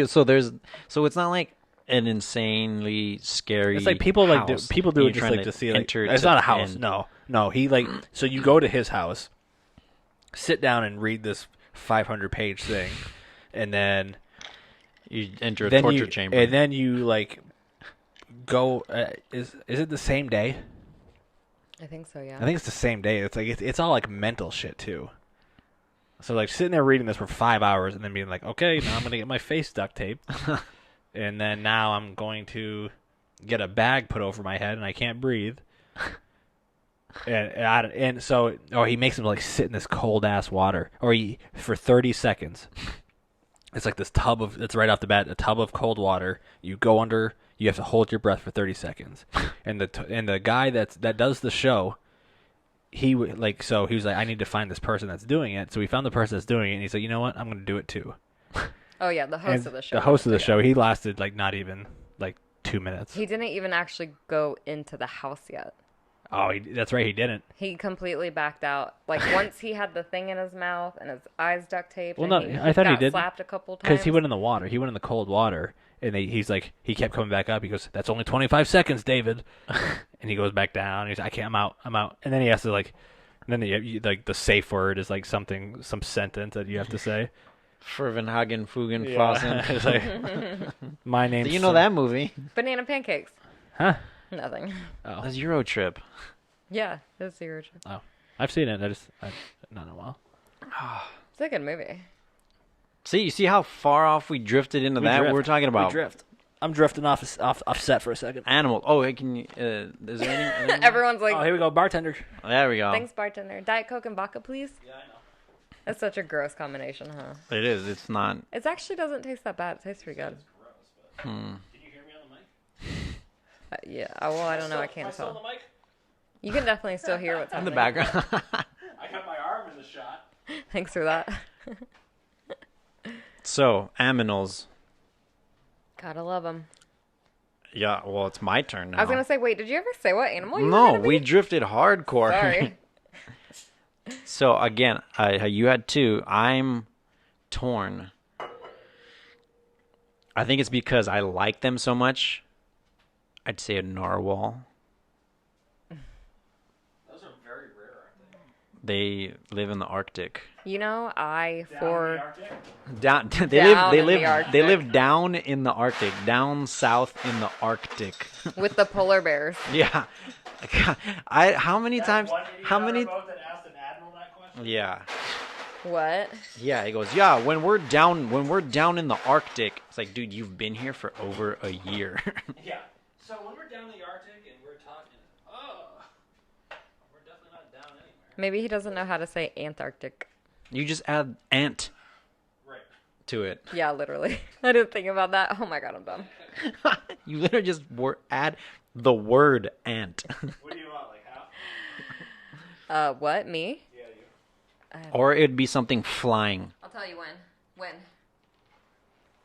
So it's not like an insanely scary. It's like people house people and do you're it just trying like to see like enter it's to not a the house. end. No. He like so you go to his house, sit down and read this 500-page thing, and then You enter a then torture you chamber. and then you like go. Is it the same day? I think so. Yeah. I think it's the same day. It's like it's all like mental shit too. So like sitting there reading this for 5 hours and then being like, okay, now I'm gonna get my face duct taped, and then now I'm going to get a bag put over my head and I can't breathe. And so he makes him like sit in this cold ass water, or he for 30 seconds. It's like this tub of it's right off the bat a tub of cold water. You go under. You have to hold your breath for 30 seconds, and the guy that does the show, he was like I need to find this person that's doing it. So we found the person that's doing it, and he's like, you know what, I'm going to do it too. Oh yeah, the host And of the show. The host of the show, he lasted like not even like 2 minutes. He didn't even actually go into the house yet. Oh, that's right, he didn't. He completely backed out. Like once he had the thing in his mouth and his eyes duct taped. Well, and no, I thought he got did slapped a couple times. because he went in the water. He went in the cold water, and he's like he kept coming back up. He goes, "That's only 25 seconds, David," and he goes back down. He's like, "I can't. I'm out." And then he has to like. And then like the safe word is like some sentence that you have to say. Fervenhagen, Fugen, Yeah. Flossen. It's like, my name's Do you know that movie? Banana pancakes. Huh? Nothing. Oh, That's Euro Trip. Yeah, it's the original. oh, I've seen it. Not in a while. It's a good movie. See, you see how far off we drifted into that? drift. We're talking about drift. I'm drifting off set for a second. animals. Oh, hey, can you? Is there any? Everyone's like, Oh, here we go, bartender. There we go. thanks, bartender. Diet Coke and vodka, please. Yeah, I know. That's such a gross combination, huh? It is. It's not. It actually doesn't taste that bad. It tastes pretty good. Can you hear me on the mic? Yeah. Well, I don't know. I can't Still on tell. the mic? You can definitely still hear what's In the happening. background. I got my arm in the shot. Thanks for that. So, aminals. Gotta love them. Yeah, well, it's my turn now. I was gonna say, wait, did you ever say what animal you were No, gonna we be? drifted hardcore. Sorry. So again, you had two. I'm torn. I think it's because I like them so much. I'd say a narwhal. Those are very rare, aren't They live in the Arctic. You know, Down they Down live in the Arctic. they live down in the Arctic, down south in the Arctic. with the polar bears. Yeah. How many times Yeah. What? Yeah, he goes, "Yeah, when we're down in the Arctic." It's like, "Dude, you've been here for over a year." Yeah. So when we're down in the Arctic and we're talking, we're definitely not down anywhere. Maybe he doesn't know how to say Antarctic. You just add ant Right. to it. Yeah, literally. I didn't think about that. Oh my god, I'm dumb. You literally just add the word ant. What do you want, like half? What? Me? Yeah, you. Or it'd be something flying. I'll tell you when. When?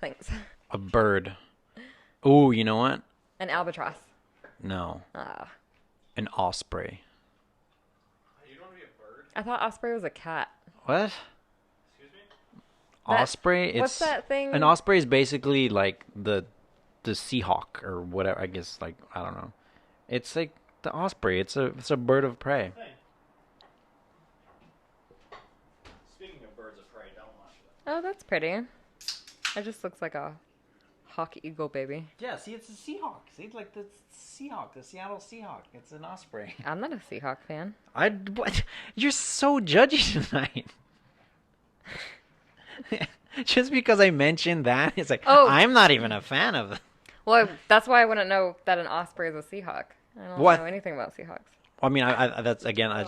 Thanks. A bird. Ooh, you know what? An albatross. No. Ah. An osprey. You don't want to be a bird? I thought osprey was a cat. What? Excuse me? That- Osprey? It's what's that thing? An osprey is basically like the seahawk or whatever. I guess, like, I don't know. It's like the osprey. It's a bird of prey. Thing. Speaking of birds of prey, don't watch that. Oh, that's pretty. It just looks like a hawk eagle baby. Yeah, see, it's a seahawk. See, like the seahawk, the Seattle Seahawk. It's an osprey. I'm not a Seahawk fan. What? You're so judgy tonight. Just because I mentioned that, it's like, Oh. I'm not even a fan of it. Well, that's why I wouldn't know that an osprey is a Seahawk. I don't What? know anything about Seahawks. I mean, I that's again, I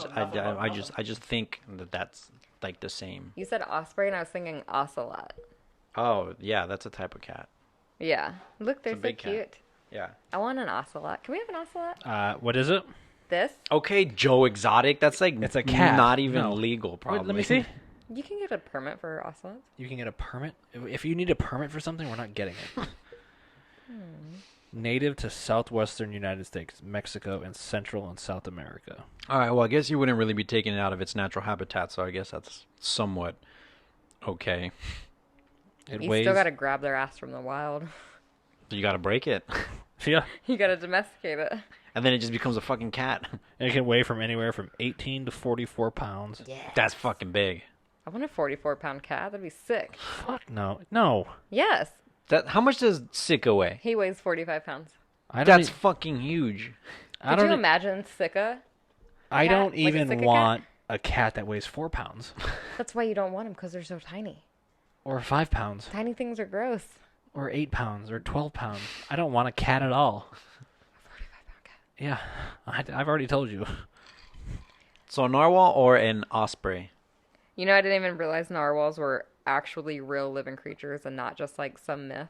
just think that that's like the same. You said osprey, and I was thinking ocelot. Oh, yeah, that's a type of cat. Yeah. Look, they're a so big cat. cute. Yeah. I want an ocelot. Can we have an ocelot? What is it? This? Okay, Joe Exotic. That's like It's a cat. not even No. legal. Probably. Wait, let me see. You can get a permit for ocelots. You can get a permit. If you need a permit for something, we're not getting it. Native to southwestern United States, Mexico, and Central and South America. All right. Well, I guess you wouldn't really be taking it out of its natural habitat, so I guess that's somewhat okay. It You weighs. still gotta grab their ass from the wild. You got to break it, Yeah, You gotta domesticate it. and then it just becomes a fucking cat. it can weigh from anywhere from 18 to 44 pounds. Yeah. That's fucking big. I want a 44-pound cat. That'd be sick. Fuck no, no. Yes. How much does Sika weigh? He weighs 45 pounds. I don't. That's fucking huge. I Could don't. you imagine Sika? I cat? don't Like a even Sika want a cat that weighs 4 pounds That's why you don't want them, because they're so tiny. or 5 pounds Tiny things are gross. or 8 pounds or 12 pounds. I don't want a cat at all. 45-pound cat. Yeah, I've already told you. So a narwhal or an osprey? You know, I didn't even realize narwhals were actually real living creatures and not just like some myth.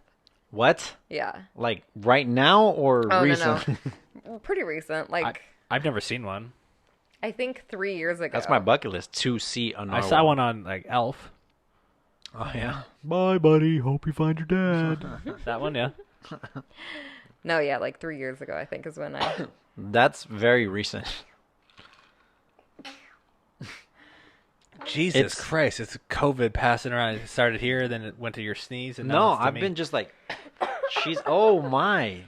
What? Yeah. Like right now or Oh, recent? no. Well, pretty recent. Like, I've never seen one. I think 3 years ago. That's my bucket list, to see a narwhal. I saw one on like Elf. Oh yeah. Bye, buddy. Hope you find your dad. That one, yeah. No, yeah, like 3 years ago, I think is when I. That's very recent. Jesus It's- Christ! It's COVID passing around. It started here, then it went to your sneeze, and No, now it's to I've me. been just like, she's. Oh my.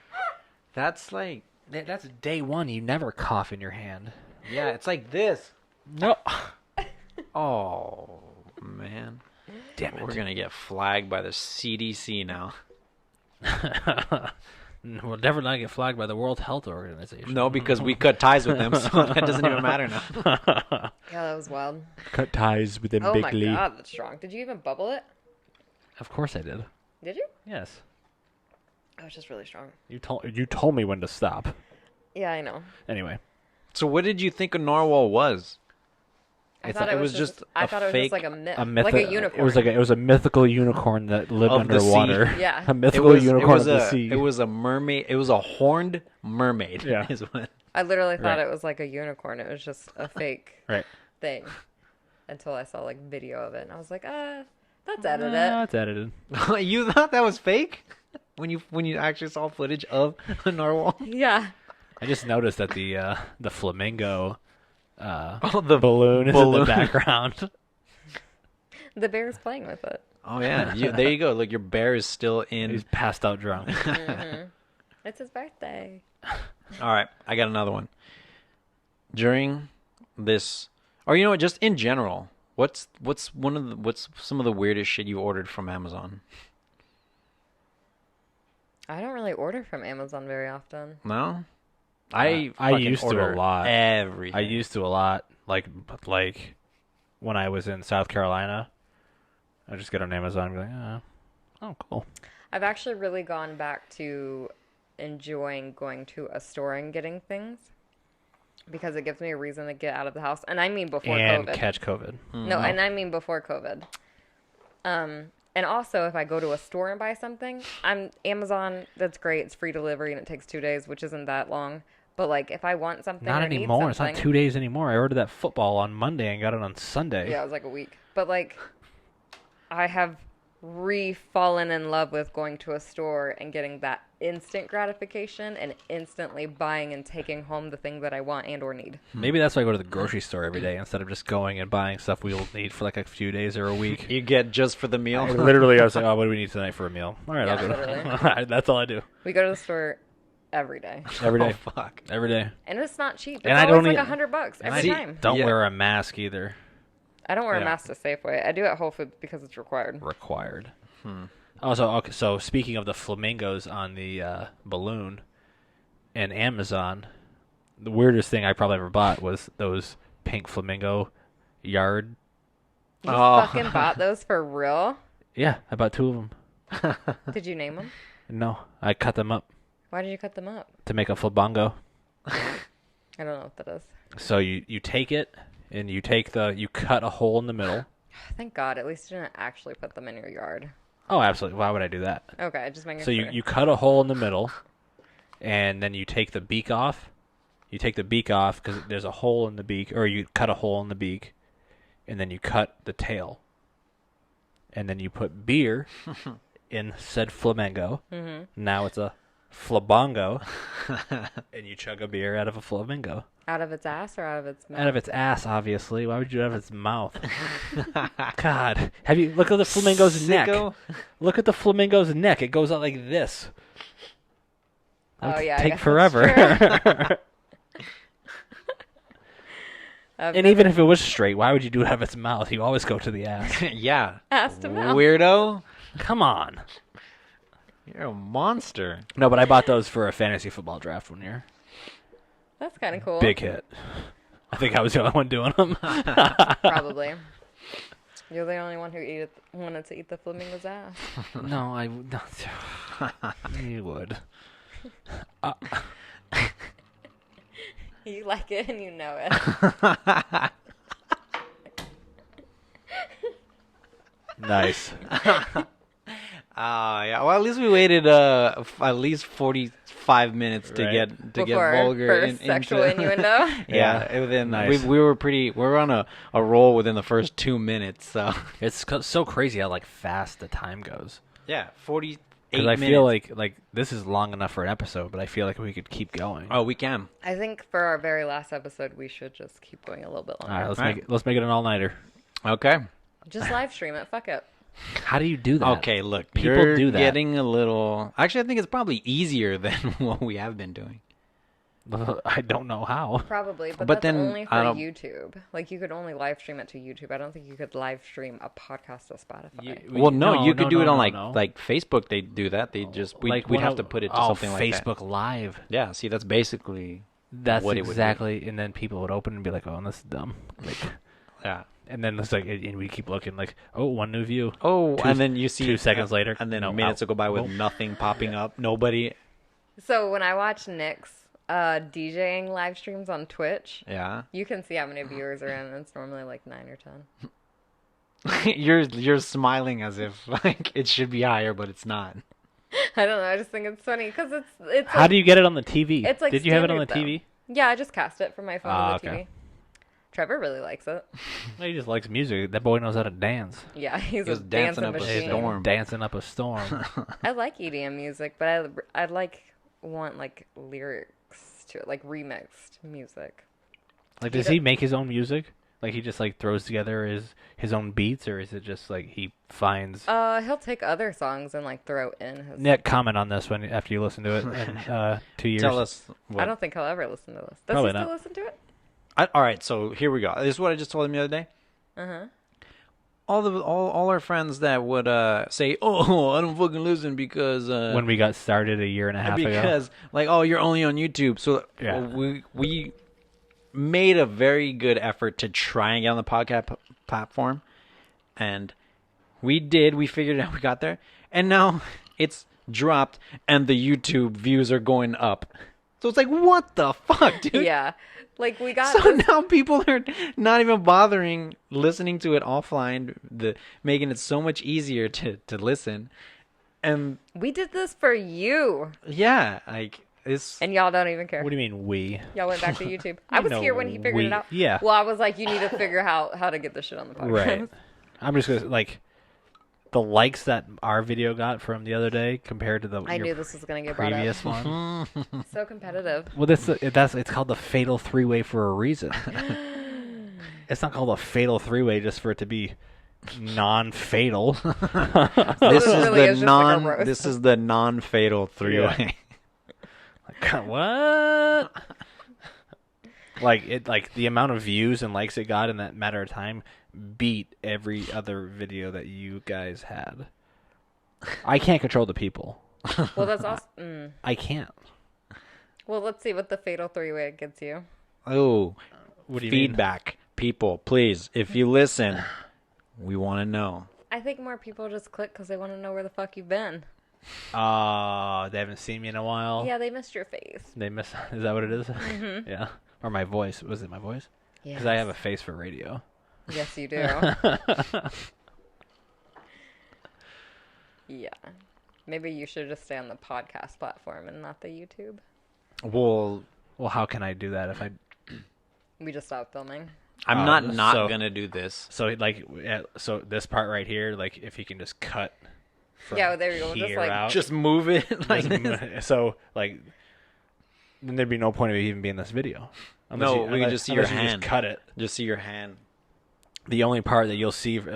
That's like, That's day one. You never cough in your hand. yeah, it's like this. No. Oh man. Damn it. We're gonna get flagged by the CDC now. We'll never not get flagged by the World Health Organization. No, because we cut ties with them, so that doesn't even matter now. Yeah, that was wild. Cut ties with them Oh my god, that's strong. Did you even bubble it? Of course I did. Did you? Yes. Oh, it's just really strong. You told me when to stop. Yeah, I know. Anyway. So what did you think a narwhal was? I thought it was just I a thought it was fake- just like a myth. A myth- like a unicorn. It was a mythical unicorn that lived Of the sea. underwater. Yeah. A mythical unicorn of the a, sea. It was a mermaid. It was a horned mermaid. Yeah. Is what. I literally thought Right. it was like a unicorn. It was just a fake Right. thing. Until I saw like video of it, and I was like, that's edited. It's edited. You thought that was fake when you actually saw footage of a narwhal? Yeah. I just noticed that the flamingo Oh, the balloon is in balloon. the background. The bear's playing with it. Oh yeah, there you go. Look, your bear is still in. He's passed out drunk. It's his birthday. All right, I got another one. During this, or you know what, just in general, What's what's some of the weirdest shit you ordered from Amazon? I don't really order from Amazon very often. No, I fucking used to order a lot. Everything. I used to a lot. Like when I was in South Carolina, I just get on Amazon and be like, oh, cool. I've actually really gone back to enjoying going to a store and getting things because it gives me a reason to get out of the house. And I mean before And COVID. catch COVID. No, and I mean before COVID. And also, if I go to a store and buy something, Amazon, that's great. It's free delivery and it takes 2 days, which isn't that long. But, like, if I want something Not or need anymore. It's not something- 2 days anymore. I ordered that football on Monday and got it on Sunday. Yeah, it was like a week. But, like, I have fallen in love with going to a store and getting that instant gratification and instantly buying and taking home the thing that I want and or need. Maybe that's why I go to the grocery store every day instead of just going and buying stuff we will need for like a few days or a week. You get just for the meal. Literally, I was like, oh, what do we need tonight for a meal? All right, Yeah, I'll go. literally. That's all I do. We go to the store every day. Every day. Oh, fuck. Every day. And it's not cheap. It's And I always don't like eat- $100 And every I time. don't Yeah. wear a mask either. I don't wear a Yeah. mask to Safeway. I do at Whole Foods because it's required. Required. Also, okay, so speaking of the flamingos on the balloon and Amazon, the weirdest thing I probably ever bought was those pink flamingo yard. You Oh. fucking bought those for real? Yeah, I bought 2 of them. Did you name them? No, I cut them up Why did you cut them up? to make a flamingo. I don't know what that is. So you take it and you cut a hole in the middle. Thank God. At least you didn't actually put them in your yard. Oh, absolutely. Why would I do that? Okay, just making So sure. you cut a hole in the middle, and then you take the beak off. You take the beak off because there's a hole in the beak, or you cut a hole in the beak, and then you cut the tail. And then you put beer in said flamingo. Mm-hmm. Now it's a flabongo, and you chug a beer out of a flamingo. Out of its ass or out of its mouth? Out of its ass, obviously. Why would you have its mouth? God, look at the flamingo's neck? Sicko. Look at the flamingo's neck. It goes out like this. Oh, That'd yeah. I take guess that's forever. I've And even if it was straight, why would you do it out of its mouth? You always go to the ass. Yeah. ass to mouth. Weirdo. Come on. You're a monster. No, but I bought those for a fantasy football draft one year. That's kind of cool. Big hit. I think I was the only one doing them. Probably. You're the only one who wanted to eat the flamingo's ass. No, I would not. You would. You like it and you know it. Nice. Yeah. Well, at least we waited at least 45 minutes to Right. get Before vulgar first sexual into. innuendo. Yeah. Within Nice. we were on a roll within the first 2 minutes. So It's so crazy how fast the time goes. yeah, 48 Because minutes. I feel like this is long enough for an episode, but I feel like we could keep going. Oh, we can. I think for our very last episode, we should just keep going a little bit longer. All right, let's Alright. make it. Let's make it an all-nighter. Okay. Just live stream it. Fuck it. How do you do that? Okay, look, People you're do that. getting a little. Actually, I think it's probably easier than what we have been doing. I don't know how. Probably, but But that's then, only for I don't- YouTube. Like, you could only live stream it to YouTube. I don't think you could live stream a podcast to Spotify. Well, no, you could do it on no. like Facebook. They do that. They just we'd one have of- to put it to oh, something like that. Facebook Live. Yeah, see, that's basically That's what it would be. exactly. And then people would open and be like, "Oh, this is dumb." Like, yeah. and then it's like, and we keep looking like, "Oh, one new view." Oh, Two- and then you see 2 seconds later, and then no, minutes out. will go by with Nope. nothing popping up. Nobody. So when I watch Nick's DJing live streams on Twitch, Yeah. you can see how many viewers are in. It's normally like 9 or 10. you're smiling as if like it should be higher, but it's not. I don't know. I just think it's funny because it's. How do you get it on the TV? It's like Did you have it on the standard, TV? Yeah, I just cast it from my phone Ah, to the okay. TV. Trevor really likes it. No, he just likes music. That boy knows how to dance. Yeah, he's He was a dancing dancing up a machine. storm. Dancing up a storm. I like EDM music, but I want like lyrics to it, like remixed music. Like, does he make his own music? Like, he just throws together his own beats, or is it just like he finds? He'll take other songs and like throw in his. Nick, comment on this after you listen to it in 2 years. Tell us. What. I don't think he'll ever listen to this. Does Probably he still not. listen to it? All right, so here we go. This is what I just told him the other day. Uh huh. all our friends that would say, "Oh, I don't fucking listen because when we got started a year and a half ago. because like, oh, you're only on YouTube." So Yeah. we made a very good effort to try and get on the podcast platform, and we did. We figured it out. We got there, and now it's dropped, and the YouTube views are going up. So it's like, what the fuck, dude? Yeah. Like we got So this- now people are not even bothering listening to it offline, making it so much easier to listen. And we did this for you, yeah, like it's and y'all don't even care. What do you mean we? Y'all went back to YouTube. I was know here when he figured we- it out. yeah. Well, I was like, you need to figure out how to get this shit on the podcast. Right. I'm just gonna like the likes that our video got from the other day compared to the I your knew this was gonna get brought up. previous one. So competitive. Well, that's it's called the fatal three-way for a reason. It's not called a fatal three-way just for it to be non-fatal. this this is really is the just like a non roast. this is the non-fatal three-way. God, what? Like the amount of views and likes it got in that matter of time beat every other video that you guys had. I can't control the people. Well, that's awesome. I can't. Well, let's see what the fatal three-way gets you. Oh, What do you mean? feedback, people, please. If you listen, we want to know. I think more people just click because they want to know where the fuck you've been. They haven't seen me in a while. Yeah, they missed your face. They miss. Is that what it is? Mm-hmm. Yeah. Or my voice. Was it my voice? Yes. Because I have a face for radio. Yes, you do. Yeah. Maybe you should just stay on the podcast platform and not the YouTube. Well, Well, how can I do that if I? We just stopped filming. I'm Oh, not so- gonna do this. So like, so this part right here, like, if you can just cut. From Yeah, well, there you go. Just, here like, out, Just move it like this. so like, then there'd be no point of it even being this video. No, we can just see your unless you hand. Just cut it. Just see your hand. The only part that you'll see of me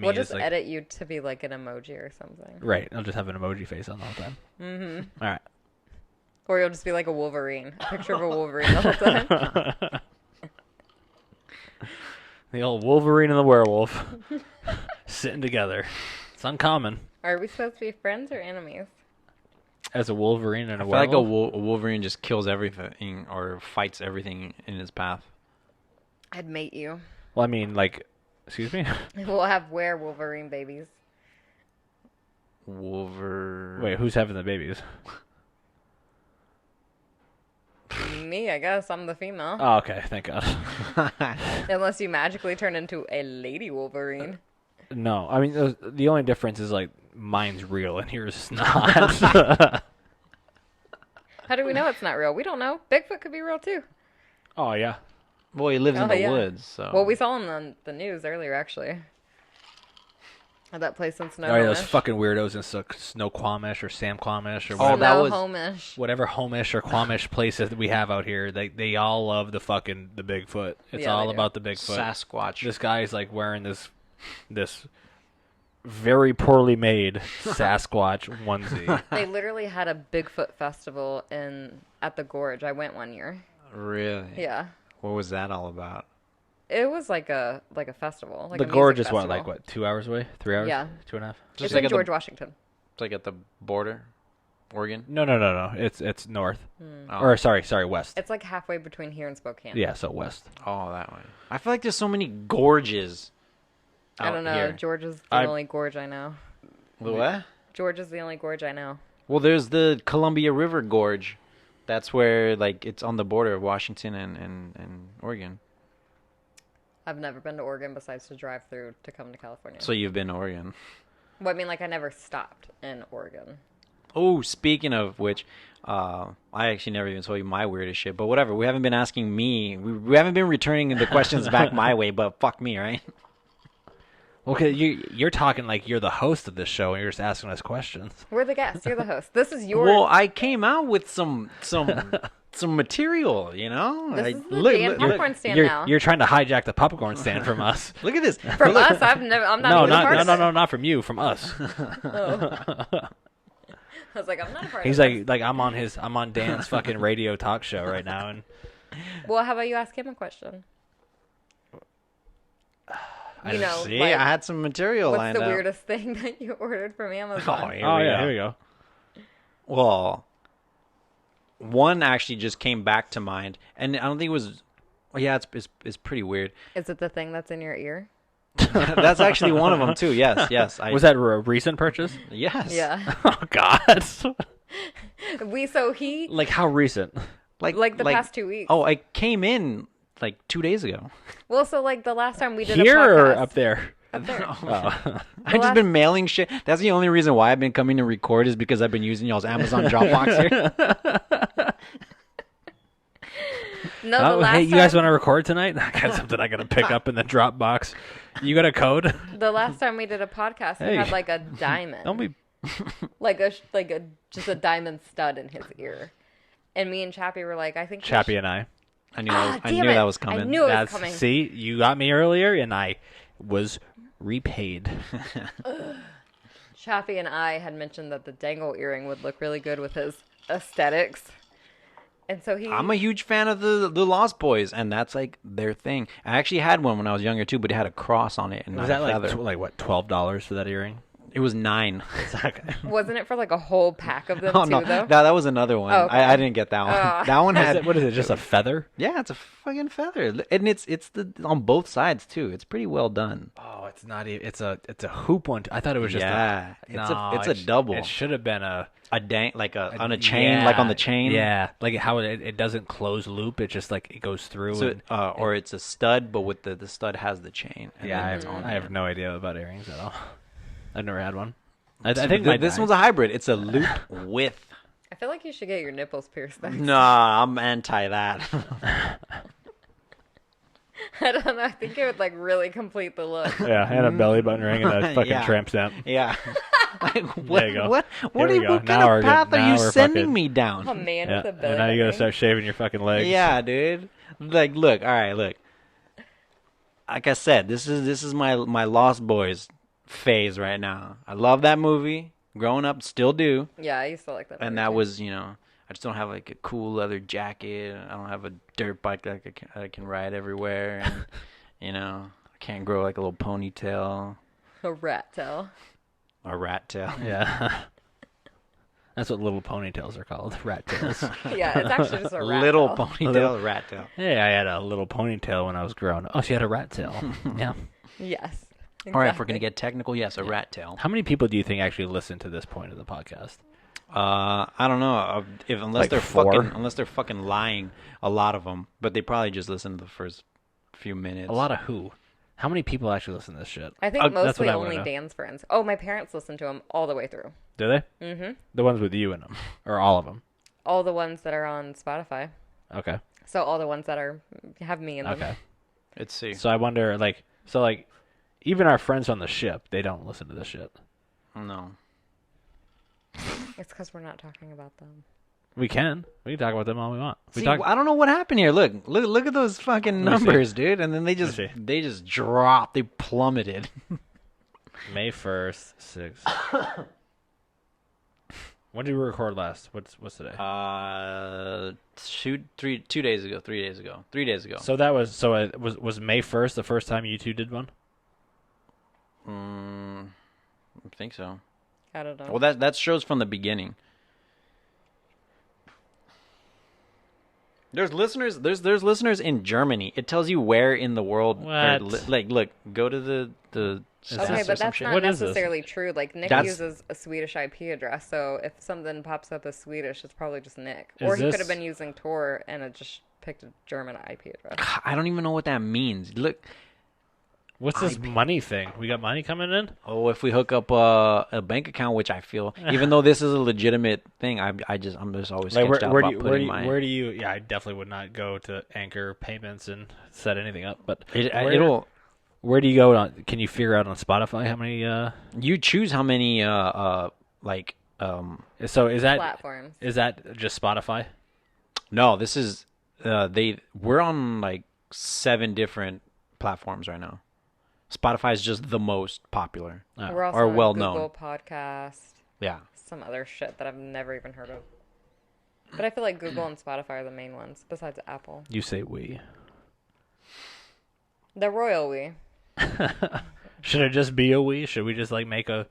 We'll is just like, edit you to be like an emoji or something. right. I'll just have an emoji face on the whole time. Mm-hmm. All right. Or you'll just be like a Wolverine. A picture of a Wolverine the whole time. The old Wolverine and the werewolf sitting together. It's uncommon Are we supposed to be friends or enemies? as a Wolverine and a I feel like werewolf. a Wolverine just kills everything or fights everything in his path. I'd mate you. Well, I mean, like, excuse me. We'll have Wolverine babies. Wait, who's having the babies? Me, I guess. I'm the female. Oh, okay. Thank God. Unless you magically turn into a lady Wolverine. No, I mean the only difference is like mine's real and yours is not. How do we know it's not real? We don't know. Bigfoot could be real too. Oh yeah. Well, he lives in Oh, the yeah. woods, so. Well, we saw him on the news earlier, actually. At that place in Snow. Oh, yeah, those fucking weirdos in Snoqualmie or Sam Quamish or Oh, whatever, that was- Homish. whatever Homish or Quamish places that we have out here. They all love the Bigfoot. It's Yeah, all they do. about the Bigfoot. Sasquatch. This guy's like wearing this very poorly made Sasquatch onesie. They literally had a Bigfoot festival at the Gorge. I went one year. Really? Yeah. What was that all about? It was like a festival. Like The a gorge music is what, festival. like what, 2 hours away? 3 hours? Yeah. 2.5? It's Just in like at the- George Washington. It's like at the border, Oregon. No. It's north. Oh. Or sorry, west. It's like halfway between here and Spokane. Yeah, so west. Oh, that way. I feel like there's so many gorges. I out don't know. Here. George is the I- only gorge I know. The what? George is the only gorge I know. Well, there's the Columbia River Gorge. That's where, like, it's on the border of Washington and Oregon. I've never been to Oregon besides to drive through to come to California. So you've been to Oregon. Well, I mean, like, I never stopped in Oregon. Oh, speaking of which, I actually never even told you my weirdest shit. But whatever, we haven't been asking me. We haven't been returning the questions back my way. But fuck me, right? Okay, you're talking like you're the host of this show and you're just asking us questions. We're the guests. You're the host. This is your... Well, I came out with some material, you know. This I, is the damn popcorn stand now. You're trying to hijack the popcorn stand from us. Look at this. From us, I'm not No, even a part of it. not from you, from us. I was like, I'm not a part He's of it. like I'm on Dan's fucking radio talk show right now, and Well, how about you ask him a question? You know, See, like, I had some material what's lined the up. weirdest thing that you ordered from Amazon? Oh, here Oh we yeah, go. here we go. Well, one actually just came back to mind, and I don't think it was. Well, yeah, it's pretty weird. Is it the thing that's in your ear? That's actually one of them too. Yes, yes. Was that a recent purchase? Yes. Yeah. Oh God. So he Like how recent? like the past 2 weeks. Oh, I came in like 2 days ago. Well, so like the last time we did Here a podcast or up there? up there. Oh. I've just last- been mailing shit. That's the only reason why I've been coming to record is because I've been using y'all's Amazon Dropbox here. No, the Oh, last hey, you guys time, want to record tonight? I got something I gotta pick up in the Dropbox. You got a code? the last time we did a podcast, Hey. he had like a diamond, Don't be. like a just a diamond stud in his ear, and me and Chappie were like, I think we Chappie and I. I knew, I damn knew it. that was coming. I knew it was That's coming. see, you got me earlier, and I was repaid. Chappie and I had mentioned that the dangle earring would look really good with his aesthetics, and so he. I'm a huge fan of the Lost Boys, and that's like their thing. I actually had one when I was younger too, but it had a cross on it and Was not that a like feather. like what, $12 for that earring? It was 9. Wasn't it for like a whole pack of them Oh too, no, though? that was another one. Oh, okay. I didn't get that one. That one had What is it? Just a feather? yeah, it's a fucking feather, and it's the on both sides too. It's pretty well done. Oh, it's not even. It's a hoop one. I thought it was just Yeah, a. it's a double. It should have been a A dang like on a chain, like on the chain. Yeah, like how it doesn't close loop. It just like it goes through. So, and, or it's a stud, but with the stud has the chain. And yeah, then I it's have, on I have there. no idea about earrings at all. I've never had one. I So think this one's a hybrid. It's a loop with. I feel like you should get your nipples pierced. Next. Nah, I'm anti that. I don't know. I think it would like really complete the look. yeah, and a belly button ring and a fucking Yeah. tramp stamp. Yeah. Like, what, you go. what Here we go. what Now kind we're of good. path are Now you we're sending fucking- me A down? man Yeah, with a belly and now you gotta button start shaving your fucking legs. Yeah, dude. Like, look, all right, look. Like I said, this is my Lost Boys phase right now. I love that movie. Growing up, still do. ring. Yeah, I used to like that. And movie, that too. was, I just don't have like a cool leather jacket. I don't have a dirt bike that I can ride everywhere. And, I can't grow like a little ponytail a rat tail. or rat tail. Yeah. That's what little ponytails are called, rat tails. Yeah, it's actually just a rat Little tail. ponytail, rat tail. Hey, I had a little ponytail when I was growing up. Oh, she had a rat tail. Yeah. Yes. All right, if we're exactly. gonna get technical, yes, a rat tail. How many people do you think actually listen to this point of the podcast? I don't know if Like 4? unless they're fucking lying. A lot of them, but they probably just listen to the first few minutes. A lot of who? How many people actually listen to this shit? I think that's mostly what I wanna only know. Dan's friends. Oh, my parents listen to him all the way through. Do they? Mm-hmm. The ones with you in them, or all of them? All the ones that are on Spotify. Okay. So all the ones that have me in them. Okay. Let's see. So I wonder, even our friends on the ship, they don't listen to this shit. No. It's because we're not talking about them. We can talk about them all we want. We See, talk. I don't know what happened here. Look at those fucking Let me see. numbers, dude. And then they see. just dropped. They plummeted. May 1st, 6. When did we record last? What's today? 2 days ago, 3 days ago, 3 days ago. So was May 1st the first time you two did one? I think so. I don't know. Well, that shows from the beginning. There's listeners. There's listeners in Germany. It tells you where in the world. What? Look, go to the Okay, stats or but some that's shit. not What is this? necessarily true. Like Nick That's- uses a Swedish IP address, so if something pops up as Swedish, it's probably just Nick. Is Or he could this- have been using Tor and it just picked a German IP address. I don't even know what that means. Look, What's this money thing? We got money coming in? if we hook up a bank account, which I feel, even though this is a legitimate thing, I'm just always Like sketched out where do about you, putting my. where do you? Yeah, I definitely would not go to Anchor Payments and set anything up. But It'll. Where do you go on? Can you figure out on Spotify how many? You choose how many So is that Platforms. just Spotify? No, this is we're on like 7 different platforms right now. Spotify is just the most popular. We're also or on well Google known. Podcast, Yeah. some other shit that I've never even heard of. But I feel like Google and Spotify are the main ones, besides Apple. You say we. The royal we. Should it just be a we? Should we just like make a?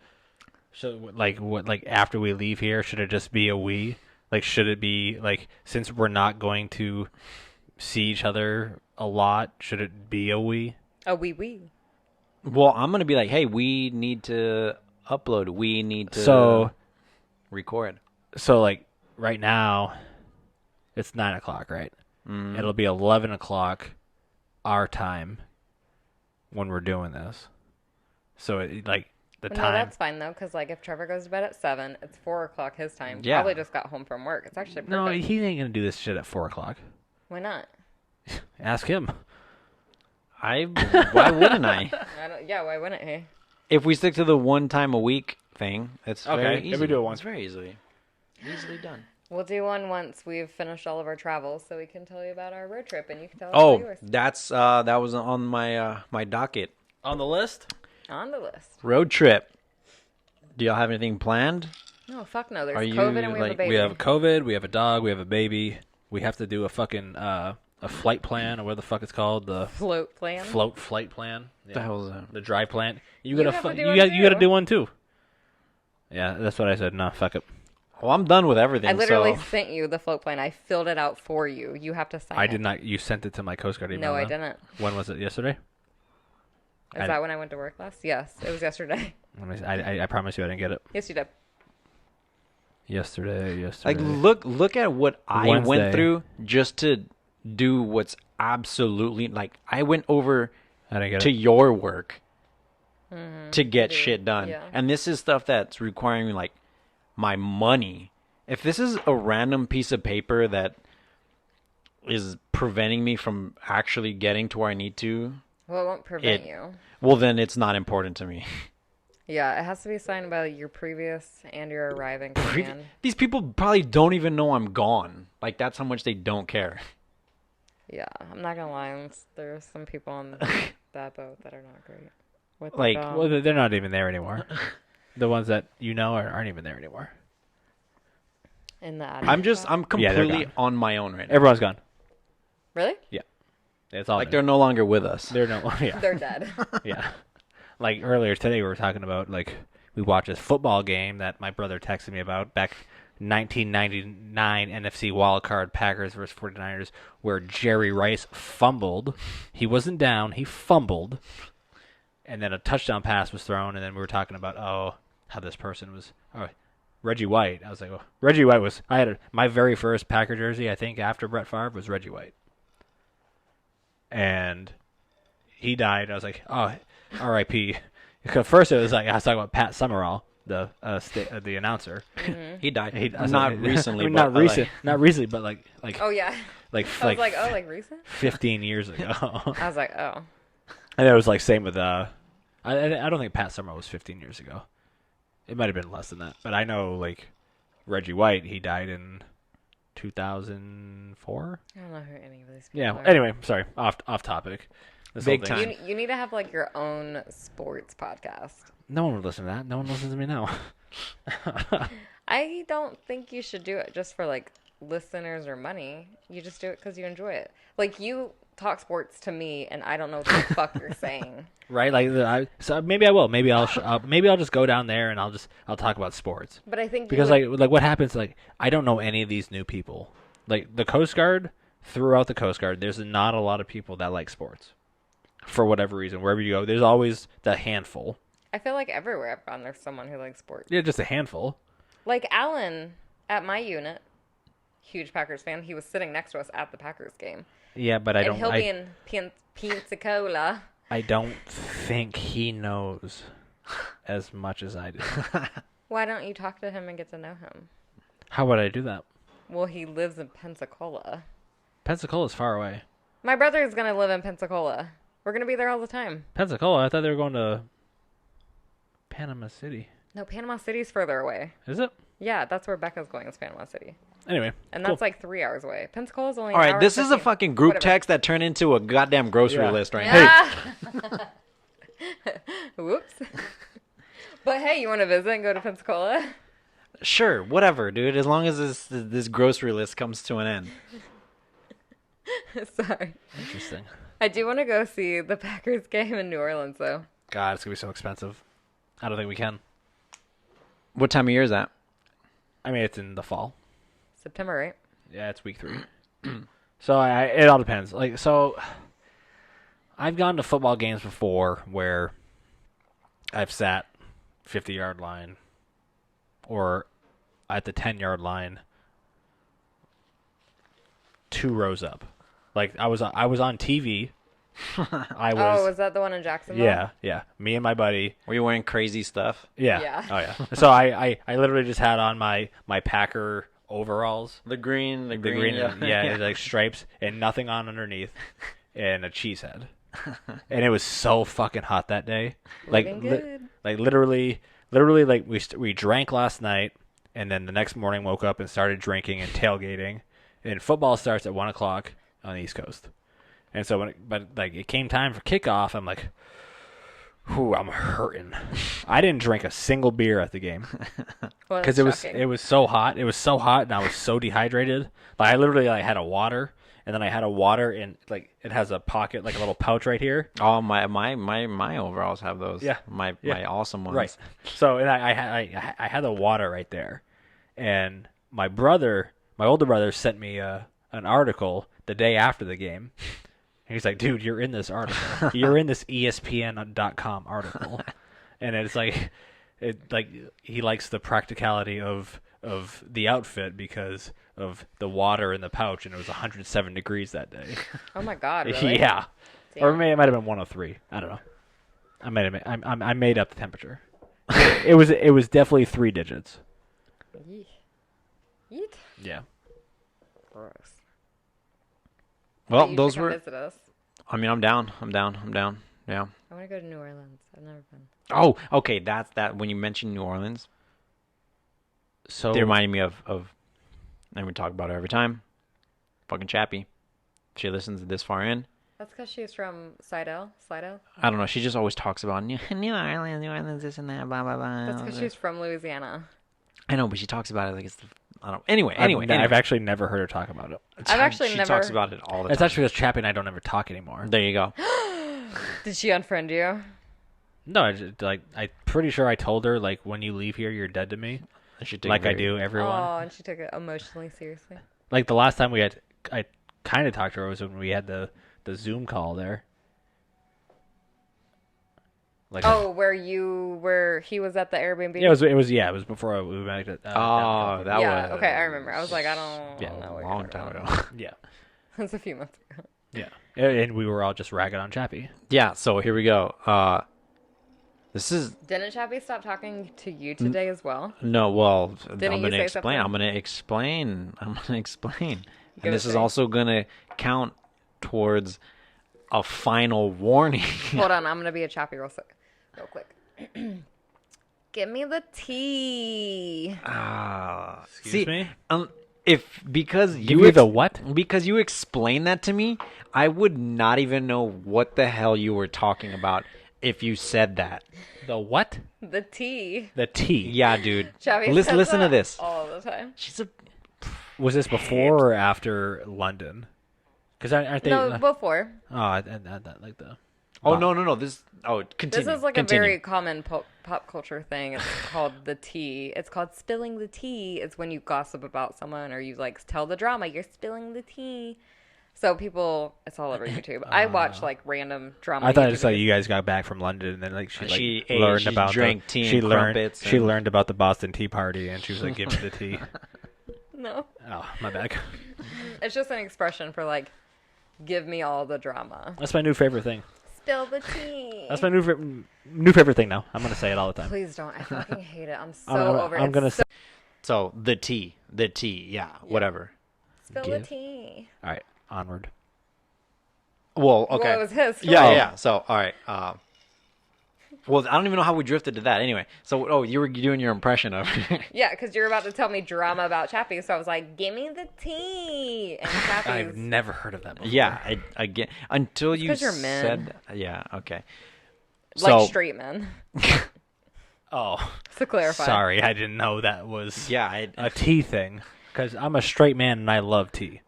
Should like what like after we leave here? Should it just be a we? Like should it be like since we're not going to see each other a lot? Should it be a we? Oh, wee. Well, I'm gonna be like, hey, we need to upload. We need to So record. so like right now, it's 9 o'clock, right? Mm. It'll be 11 o'clock our time when we're doing this. So like the No, time. that's fine though, because like if Trevor goes to bed at 7, it's 4 o'clock his time. Yeah. Probably just got home from work. It's actually perfect. No, he ain't gonna do this shit at 4 o'clock. Why not? Ask him. Why wouldn't I? Yeah, why wouldn't he? If we stick to the 1 time a week thing, it's Okay, very if we easy. do it once. It's very easily done. We'll do one once we've finished all of our travels, so we can tell you about our road trip, and you can tell us Oh, about yours. that was on my my docket. On the list? On the list. Road trip. Do y'all have anything planned? No, fuck no. There's Are you, COVID and we have a like, baby. We have COVID, we have a dog, we have a baby. We have to do a fucking a flight plan or what the fuck it's called, the float plan. flight plan. What the hell is that? The dry plan. You You gotta have to do you one got you gotta too. do one too. Yeah, that's what I said. No, fuck it. Well, I'm done with everything. I literally so sent you the float plan. I filled it out for you. You have to sign it. I did not. You sent it to my Coast Guard email. No, I though. didn't. When was it? Yesterday? Is I- that when I went to work last? Yes, it was yesterday. I promise you I didn't get it. Yes, you did. Yesterday. like look at what I Wednesday. went through just to do what's absolutely like I went over I didn't get to it. your work to get Dude, shit done. yeah. And this is stuff that's requiring like my money. If this is a random piece of paper that is preventing me from actually getting to where I need to, Well, it won't prevent you. well then it's not important to me. Yeah, it has to be signed by your previous and your arriving command. These people probably don't even know I'm gone. Like that's how much they don't care. Yeah, I'm not gonna lie. There's some people on that boat that are not great. With the Like, dog. Well, they're not even there anymore. The ones that you know aren't even there anymore. in the I'm Yeah, they're completely gone. on my own right now. Everyone's gone. Really? It's all Like new. they're no longer with us. They're no. Yeah. They're dead. Yeah. Like earlier today, we were talking about like we watched this football game that my brother texted me about back 1999 NFC wildcard Packers versus 49ers, where Jerry Rice fumbled. He wasn't down. He fumbled, and then a touchdown pass was thrown. And then we were talking about how this person was Reggie White. I was like, Reggie White was. I had my very first Packer jersey. I think after Brett Favre was Reggie White, and he died. I was like, oh. R.I.P. Because first it was like I was talking about Pat Summerall, the announcer. He died. I was Not like- recently, I mean, but not recent, not recently, but like Oh yeah. like I was like, oh, like recent? 15 years ago. I was like, oh. And it was like same with I don't think Pat Summerall was 15 years ago. It might have been less than that, but I know like Reggie White, he died in 2004. I don't know who any of these people Yeah. are. Anyway, sorry, off topic. This whole Big thing- time. You need to have like your own sports podcast. No one would listen to that. No one listens to me now. I don't think you should do it just for like listeners or money. You just do it because you enjoy it. Like you talk sports to me, and I don't know what the fuck you're saying. Right, like so maybe I will. Maybe I'll just go down there and I'll talk about sports But I think because you would, like what happens like I don't know any of these new people. Like the Coast Guard, throughout the Coast Guard, there's not a lot of people that like sports for whatever reason. Wherever you go, there's always the handful. I feel like everywhere I've gone, there's someone who likes sports. Yeah, just a handful. Like Alan at my unit, huge Packers fan. He was sitting next to us at the Packers game, Yeah, but I and he'll don't. be in Pensacola. I don't think he knows as much as I do. Why don't you talk to him and get to know him? How would I do that? Well, he lives in Pensacola. Pensacola's far away. My brother is gonna live in Pensacola. We're gonna be there all the time. Pensacola? I thought they were going to Panama City. No, Panama City's further away. Is it? Yeah, that's where Becca's going, is Panama City. Anyway, And cool. that's like 3 hours away. Pensacola's only All an right, hour this and is a 15. fucking group Whatever. text that turned into a goddamn grocery Yeah. list right now. Ah! Whoops. But hey, you want to visit and go to Pensacola? Sure, whatever, dude. As long as this grocery list comes to an end. Sorry. Interesting. I do want to go see the Packers game in New Orleans, though. God, it's gonna be so expensive. I don't think we can. What time of year is that? I mean, it's in the fall. September, right? Yeah, it's week 3. So it all depends. Like, so I've gone to football games before where I've sat 50-yard line or at the 10-yard line, 2 rows up. Like I was on TV. I was. Oh, was that the one in Jacksonville? Yeah. Me and my buddy. Were you wearing crazy stuff? Yeah. Yeah. Oh yeah. So I literally just had on my Packer overalls. The green, The green, yeah, like stripes and nothing on underneath, and a cheese head. And it was so fucking hot that day. Like, Looking good. like literally, like we drank last night, and then the next morning woke up and started drinking and tailgating. And football starts at 1:00 on the East Coast. And so but it came time for kickoff, I'm like, whew, I'm hurting. I didn't drink a single beer at the game. Well, Because that's it shocking. was so hot. It was so hot, and I was so dehydrated. Like I literally had a water, and then I had a water, and like it has a pocket, like a little pouch right here. Oh, my overalls have those. Yeah. My Yeah. awesome ones. Right. So and I had the water right there, and my older brother, sent me an article the day after the game. And he's like, dude, you're in this article. You're in this ESPN.com article, and it's like. He likes the practicality of the outfit because of the water in the pouch, and it was 107 degrees that day. Oh my God, really? Yeah, Damn. or it might have been 103. I don't know. I made up the temperature. it was definitely 3 digits. Yeet. Yeet. Yeah. Gross. Well, You those should come were. visit us. I mean, I'm down. Yeah. I want to go to New Orleans. I've never been. Oh, okay. That's that. When you mentioned New Orleans, So they reminded me of, and we talk about her every time. Fucking Chappie. She listens this far in. That's because she's from Slidell. Slidell? I don't know. She just always talks about New Orleans, this and that, blah blah blah. That's because she's from Louisiana. I know, but she talks about it like it's. I don't. Anyway. I've actually never heard her talk about it. I've actually she never- talks about it all the It's time. actually because Chappie and I don't ever talk anymore. There you go. Did she unfriend you? No, I'm pretty sure I told her like when you leave here, you're dead to me, She take like I very- do everyone. Oh, and she took it emotionally seriously. Like the last time I kind of talked to her was when we had the Zoom call there. Like, Oh, where he was at the Airbnb? yeah, it was before we went to. Oh, that yeah, was. okay, I remember. I was like, I don't Yeah, know a what you're long talking time about. ago. yeah, That's a few months ago. yeah, and we were all just ragging on Chappie. Yeah. So here we go. This is Didn't Chappie stop talking to you today as well? no. Well, Didn't I'm you gonna say explain. something? I'm gonna explain. And gonna this is say? also gonna count towards a final warning. Hold on, I'm gonna be a Chappie real quick. Give me the tea. Excuse me? If because Give you the what? Because you explained that to me, I would not even know what the hell you were talking about if you said that. The what? The tea. The tea. Yeah, dude. Chappie Listen, says listen to that this. all the time. She's a Was this before or after London? Because aren't they? No, before. Like the. Oh no. This continue. This is like continue. a very common pop culture thing. It's called the tea. It's called spilling the tea. It's when you gossip about someone or you like tell the drama. You're spilling the tea. So people, it's all over YouTube. I watch like random drama. I thought YouTube it's like videos. you guys got back from London and then like She ate, learned she about drank the, tea she and learned crumpets she and- learned about the Boston Tea Party and she was like, "Give me the tea." No, Oh, my bad. it's just an expression for like, give me all the drama. That's my new favorite thing. Spill the tea. That's my new favorite thing now. I'm gonna say it all the time. Please don't. I fucking hate it. I'm so I'm over it. I'm gonna It's say. So the tea. Yeah, whatever. Spill the give. tea. All right, onward. Well, okay. Well, it was his. Yeah, story. yeah. So, all right. Well, I don't even know how we drifted to that. Anyway, so you were doing your impression of. Yeah, because you're about to tell me drama about Chappie, so I was like, "Give me the tea." And Chappie's I've never heard of that before. Yeah, again until you 'cause you're men. said. Yeah. Okay. like So straight men. Oh, To clarify, sorry, I didn't know that was yeah, a tea thing. Because I'm a straight man and I love tea.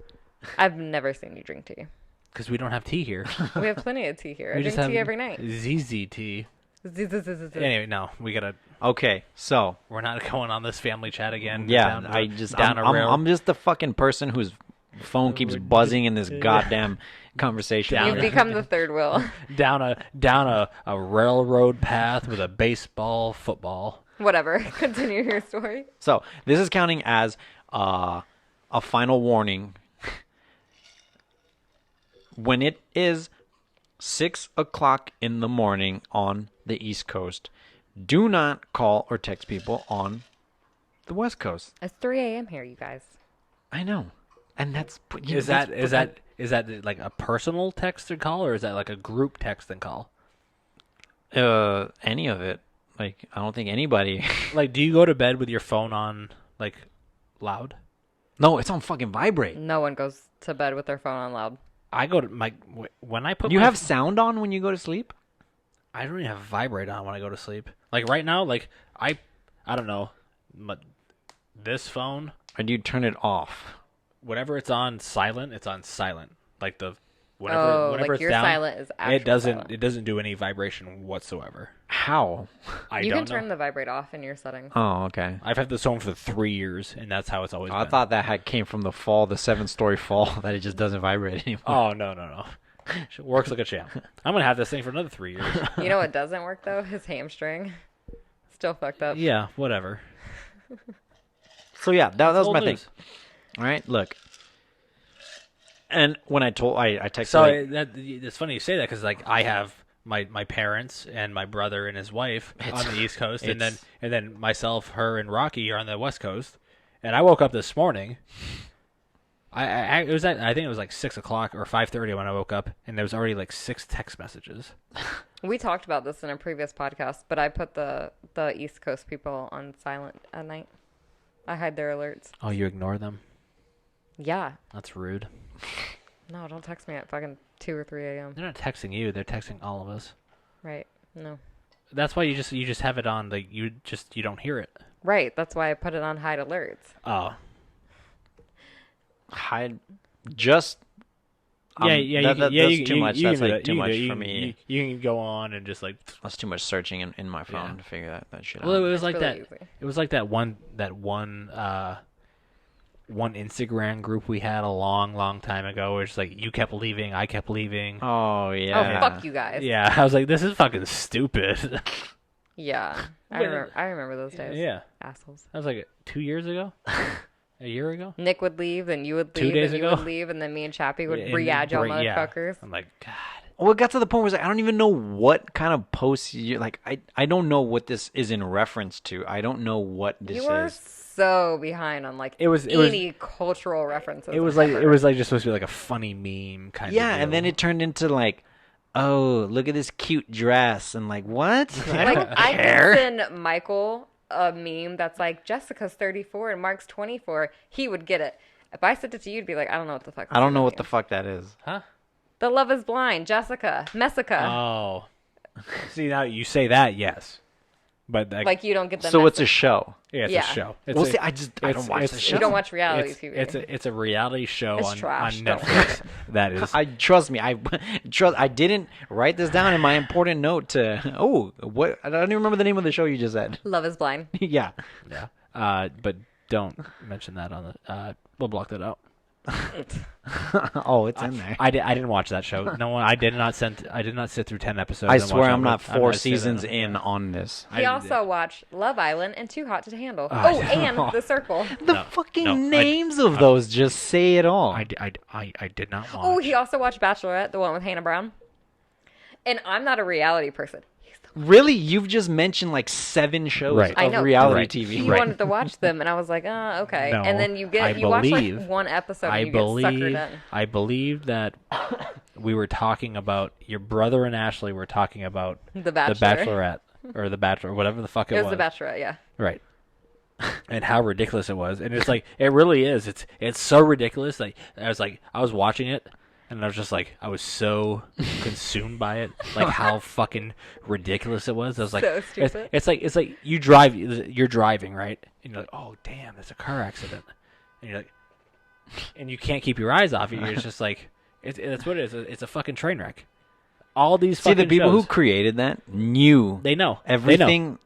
I've never seen you drink tea. because we don't have tea here. We have plenty of tea here. I We drink just have tea every night. ZZ tea. Anyway, no, we gotta. Okay, so We're not going on this family chat again. yeah, down a rail. I'm just the fucking person whose phone keeps buzzing in this goddamn conversation. Down You've become the third wheel. down a railroad path with a baseball football. Whatever. Continue your story. So this is counting as a final warning. When it is 6:00 in the morning on the East Coast, do not call or text people on the West Coast. It's 3 a.m. here, you guys. I know, and that's Is that like a personal text and call, or is that like a group text and call? any of it? Like, I don't think anybody. Like, do you go to bed with your phone on like loud? No, it's on fucking vibrate. No one goes to bed with their phone on loud. I go to when I put You my have sound on when you go to sleep? I don't even have vibrate on when I go to sleep. Like right now, like I don't know, but this phone, Or do you turn it off? whenever it's on silent, it's on silent. Like the Oh, whenever like it's your down, silent is actually silent. it doesn't do any vibration whatsoever. How? I You don't can turn know. the vibrate off in your settings. Oh, okay. I've had this phone for 3 years, and that's how it's always I been. thought that came from the fall, the 7-story fall, that it just doesn't vibrate anymore. Oh no. It works like a champ. I'm gonna have this thing for another 3 years. You know what doesn't work though? His hamstring. Still fucked up. Yeah, whatever. So yeah, that was Old my news. thing. All right, look. And when I texted, So like, it's funny you say that because like I have my parents and my brother and his wife on the East Coast, and then myself, her, and Rocky are on the West Coast. And I woke up this morning. I think it was like 6:00 or 5:30 when I woke up, and there was already like 6 text messages. We talked about this in a previous podcast, but I put the East Coast people on silent at night. I hide their alerts. Oh, you ignore them? Yeah. That's rude. No, don't text me at fucking 2 or 3 a.m. They're not texting you; they're texting all of us. Right. No. That's why you just have it on. Like you don't hear it. Right. That's why I put it on hide alerts. Oh. hide just. That's too much. That's like too much for me. me. You can go on and just like. That's too much searching in my phone Yeah. to figure that shit Well, out. it was like really that. easy. It was like that one one Instagram group we had a long time ago, where it's like you kept leaving, I kept leaving. Oh yeah. Oh, fuck you guys. Yeah, I was like, this is fucking stupid. Yeah. I remember those days. Yeah, Assholes. that was like 2 years ago, a year ago. Nick would leave, then you would 2 leave, days and you ago? would leave, and then me and Chappie would And re-add y'all yeah. motherfuckers. I'm like, God. Well, it got to the point where I don't even know what kind of posts you like. I don't know what this is in reference to. I don't know what this You are is. so behind on like It was any cultural references. It was like just supposed to be like a funny meme kind of. Yeah, and then it turned into like, oh, look at this cute dress, and like, what? I like don't I care. can send Michael a meme that's like Jessica's 34 and Mark's 24. He would get it. If I sent it to you, you'd be like, I don't know what the fuck. I don't know what the fuck that is. Huh? The Love Is Blind, Jessica, Messica. Oh, see now you say that, yes, but like you don't get the. So it's a message. show. yeah, it's yeah. a show. It's Well, a- see, I don't watch the show. You don't watch reality it's, TV. It's a reality show It's on trash, don't Netflix that is. I trust me. I didn't write this down in my important note to. Oh, what? I don't even remember the name of the show you just said. Love Is Blind. Yeah. Yeah. But don't mention that on the. We'll block that out. Oh, it's in there. I didn't watch that show. No one. I did not sit through 10 episodes. I and swear watch I'm all not of it. 4 sitting seasons there. in on this. He also watched Love Island and Too Hot to Handle. Oh, Oh, and The Circle. The No, fucking no, names of those just say it all. I did not watch. Oh, he also watched Bachelorette, the one with Hannah Brown. And I'm not a reality person. Really? You've just mentioned like 7 shows Right. I of know. reality Right. TV. He Right. wanted to watch them, and I was like, okay. No, and then you I watch believe- like one episode, and I you get suckered believe. in. I believe that we were talking about your brother and Ashley were talking about The Bachelor. Bachelorette or the Bachelor, whatever the fuck It was The Bachelorette, yeah. Right. And how ridiculous it was. And it's like it really is. It's so ridiculous. Like I was watching it and I was just like I was so consumed by it. Like how fucking ridiculous it was. I was like So stupid. it's like you're driving, right? And you're like, "Oh, damn, there's a car accident." And you're like and you can't keep your eyes off it. You're just like That's what it is. It's a fucking train wreck. All these See, fucking the people who shows, created that knew they know everything,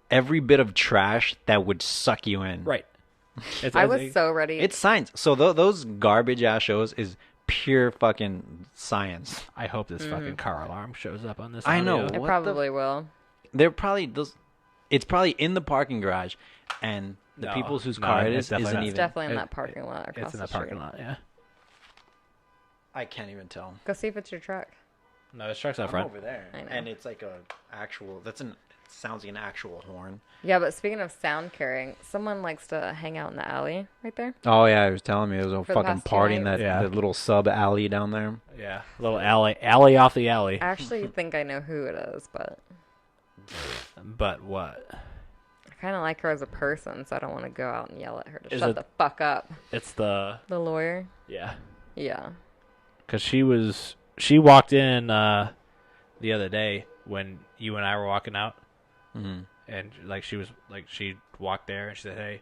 every bit of trash that would suck you in. right. I was so ready. It's science. So those garbage ass shows is pure fucking science. I hope this fucking car alarm shows up on this. I know. audio. it what probably will. They're probably those. It's probably in the parking garage, and the No, people whose no, car it it's is definitely isn't not. even. It's definitely in it- that parking lot across It's in the the parking street. lot. Yeah. I can't even tell. Go see if it's your truck. No, this truck's out I'm front. over there, I know. and it's like a actual. It sounds like an actual horn. Yeah, but speaking of sound carrying, someone likes to hang out in the alley right there. Oh yeah, he was telling me there was a For the fucking past 2 party in nights. that Yeah. that little sub alley down there. Yeah, little alley off the alley. I actually think I know who it is, but But what? I kind of like her as a person, so I don't want to go out and yell at her to Is shut it- the fuck up. It's the The lawyer? yeah, Yeah. because she walked in the other day when you and I were walking out, Mm-hmm. and she walked there and she said, "Hey,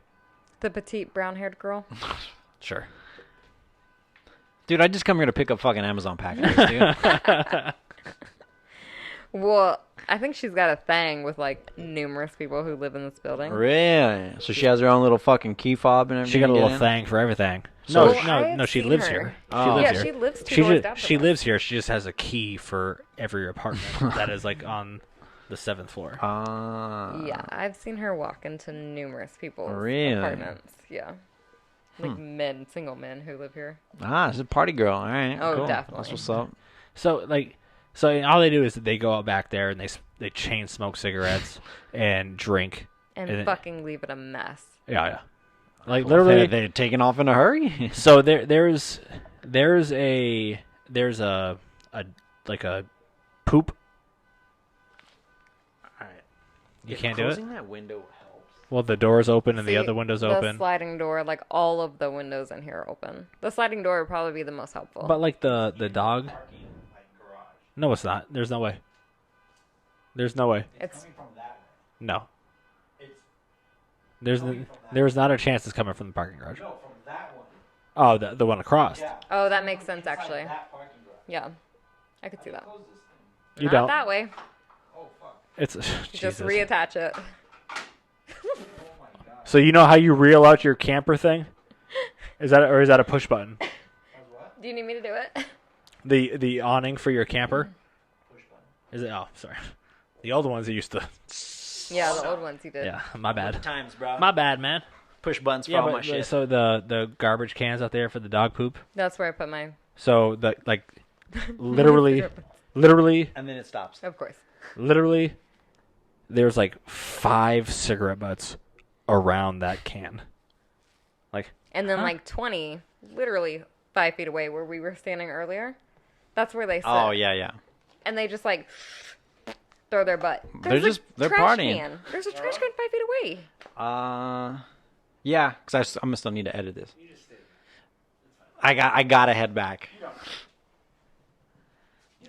The petite brown-haired girl. sure." Dude, I just come here to pick up fucking Amazon packages, dude. Well, I think she's got a thing with like numerous people who live in this building. Really? So she has her own little fucking key fob and everything. She got a to get little in? thing for everything. So- No, Well, I no, have no. She seen lives Oh. here. her. She lives Yeah, here. she lives two She doors just down from she us. lives here. She just has a key for every apartment that is like on the 7th floor. Ah. Yeah, I've seen her walk into numerous people's Really? apartments. Yeah. Like single men who live here. Ah, she's a party girl. All right. Oh, cool. definitely. That's what's up. So all they do is they go out back there and they chain smoke cigarettes and drink. And And it- fucking leave it a mess. Yeah. Like literally, They're taking off in a hurry. so there's a like a poop. All right. You can't do it. Closing that window helps. Well, the door's open and the See, other window's the open. sliding door, like all of the windows in here are open. The sliding door would probably be the most helpful. But like the dog. No, it's not. There's no way. There's no way. it's No. There's not a chance it's coming from the parking garage. No, from that one. Oh, the one across. oh, that makes sense actually. Yeah, I could see that. You Not don't. that way. It's Just Jesus. reattach it. So you know how you reel out your camper thing? Is that a push button? Do you need me to do it? The awning for your camper? Is it? Oh, sorry. The old ones that used to. Yeah, the old ones you did. Yeah, my bad. Times, bro. My bad, man. Push buttons for Yeah, all my but shit. so the garbage cans out there for the dog poop. That's where I put my. So the literally, and then it stops. Of course. literally, there's like 5 cigarette butts around that can. Like, And then like 20, literally 5 feet away where we were standing earlier. That's where they sit. Oh yeah, yeah. And they just like throw their butt. They're trash partying. can. There's a trash can 5 feet away. Yeah, because I'm gonna still need to edit this. I gotta head back.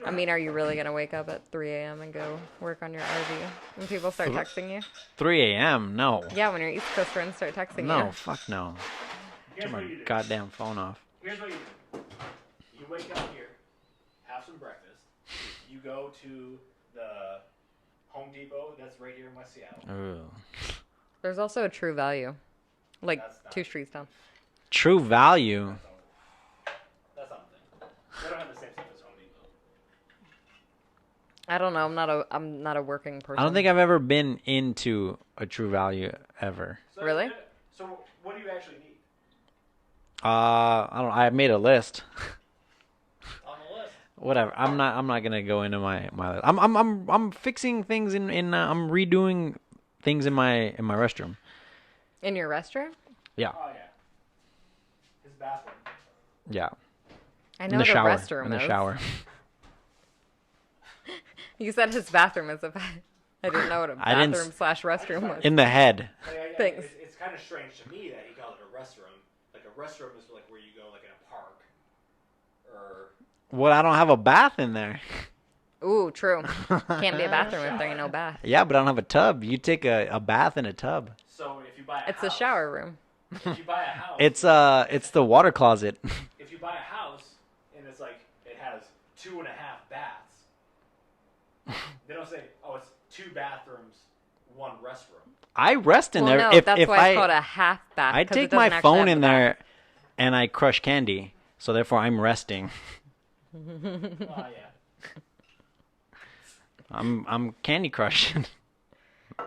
I mean, are you really going to wake up at 3 a.m. and go work on your RV when people start texting you? 3 a.m. No. Yeah, when your East Coast friends start texting No, you. fuck no. here's Turn what my you do. goddamn phone off. Here's what you do. You wake up here, have some breakfast. You go to the Home Depot that's right here in West Seattle. Ugh. There's also a True Value, like That's not- 2 streets down. True Value. That's not the thing. They don't have the same stuff as Home Depot. I don't know. I'm not a working person. I don't think I've ever been into a True Value ever. So, Really? So what do you actually need I don't. I made a list. on the list? Whatever. I'm not gonna go into my list. I'm fixing things in. I'm redoing things in my restroom. In your restroom? Yeah. Oh yeah. His bathroom. Yeah. I In know the what shower. a restroom In the is. shower. You said his bathroom is a. I didn't know what a I didn't s- bathroom slash restroom was. In the head. Thanks. It's kind of strange to me that he called it a restroom. Like a restroom is like where you go like in a park. Or Well, I don't have a bath in there. Ooh, true. Can't be a bathroom if there ain't no bath. Yeah, but I don't have a tub. You take a bath in a tub. so if you buy a It's a house, shower room. If you buy a house, It's the water closet. if you buy a house and it's like 2.5 baths. They don't say, oh, it's 2 bathrooms, 1 restroom. I rest in Well, there. no, that's why it's called a half bath. I 'cause it take doesn't my actually phone have in the bath. there, and I crush candy. So therefore, I'm resting. Oh, yeah. I'm Candy Crushing.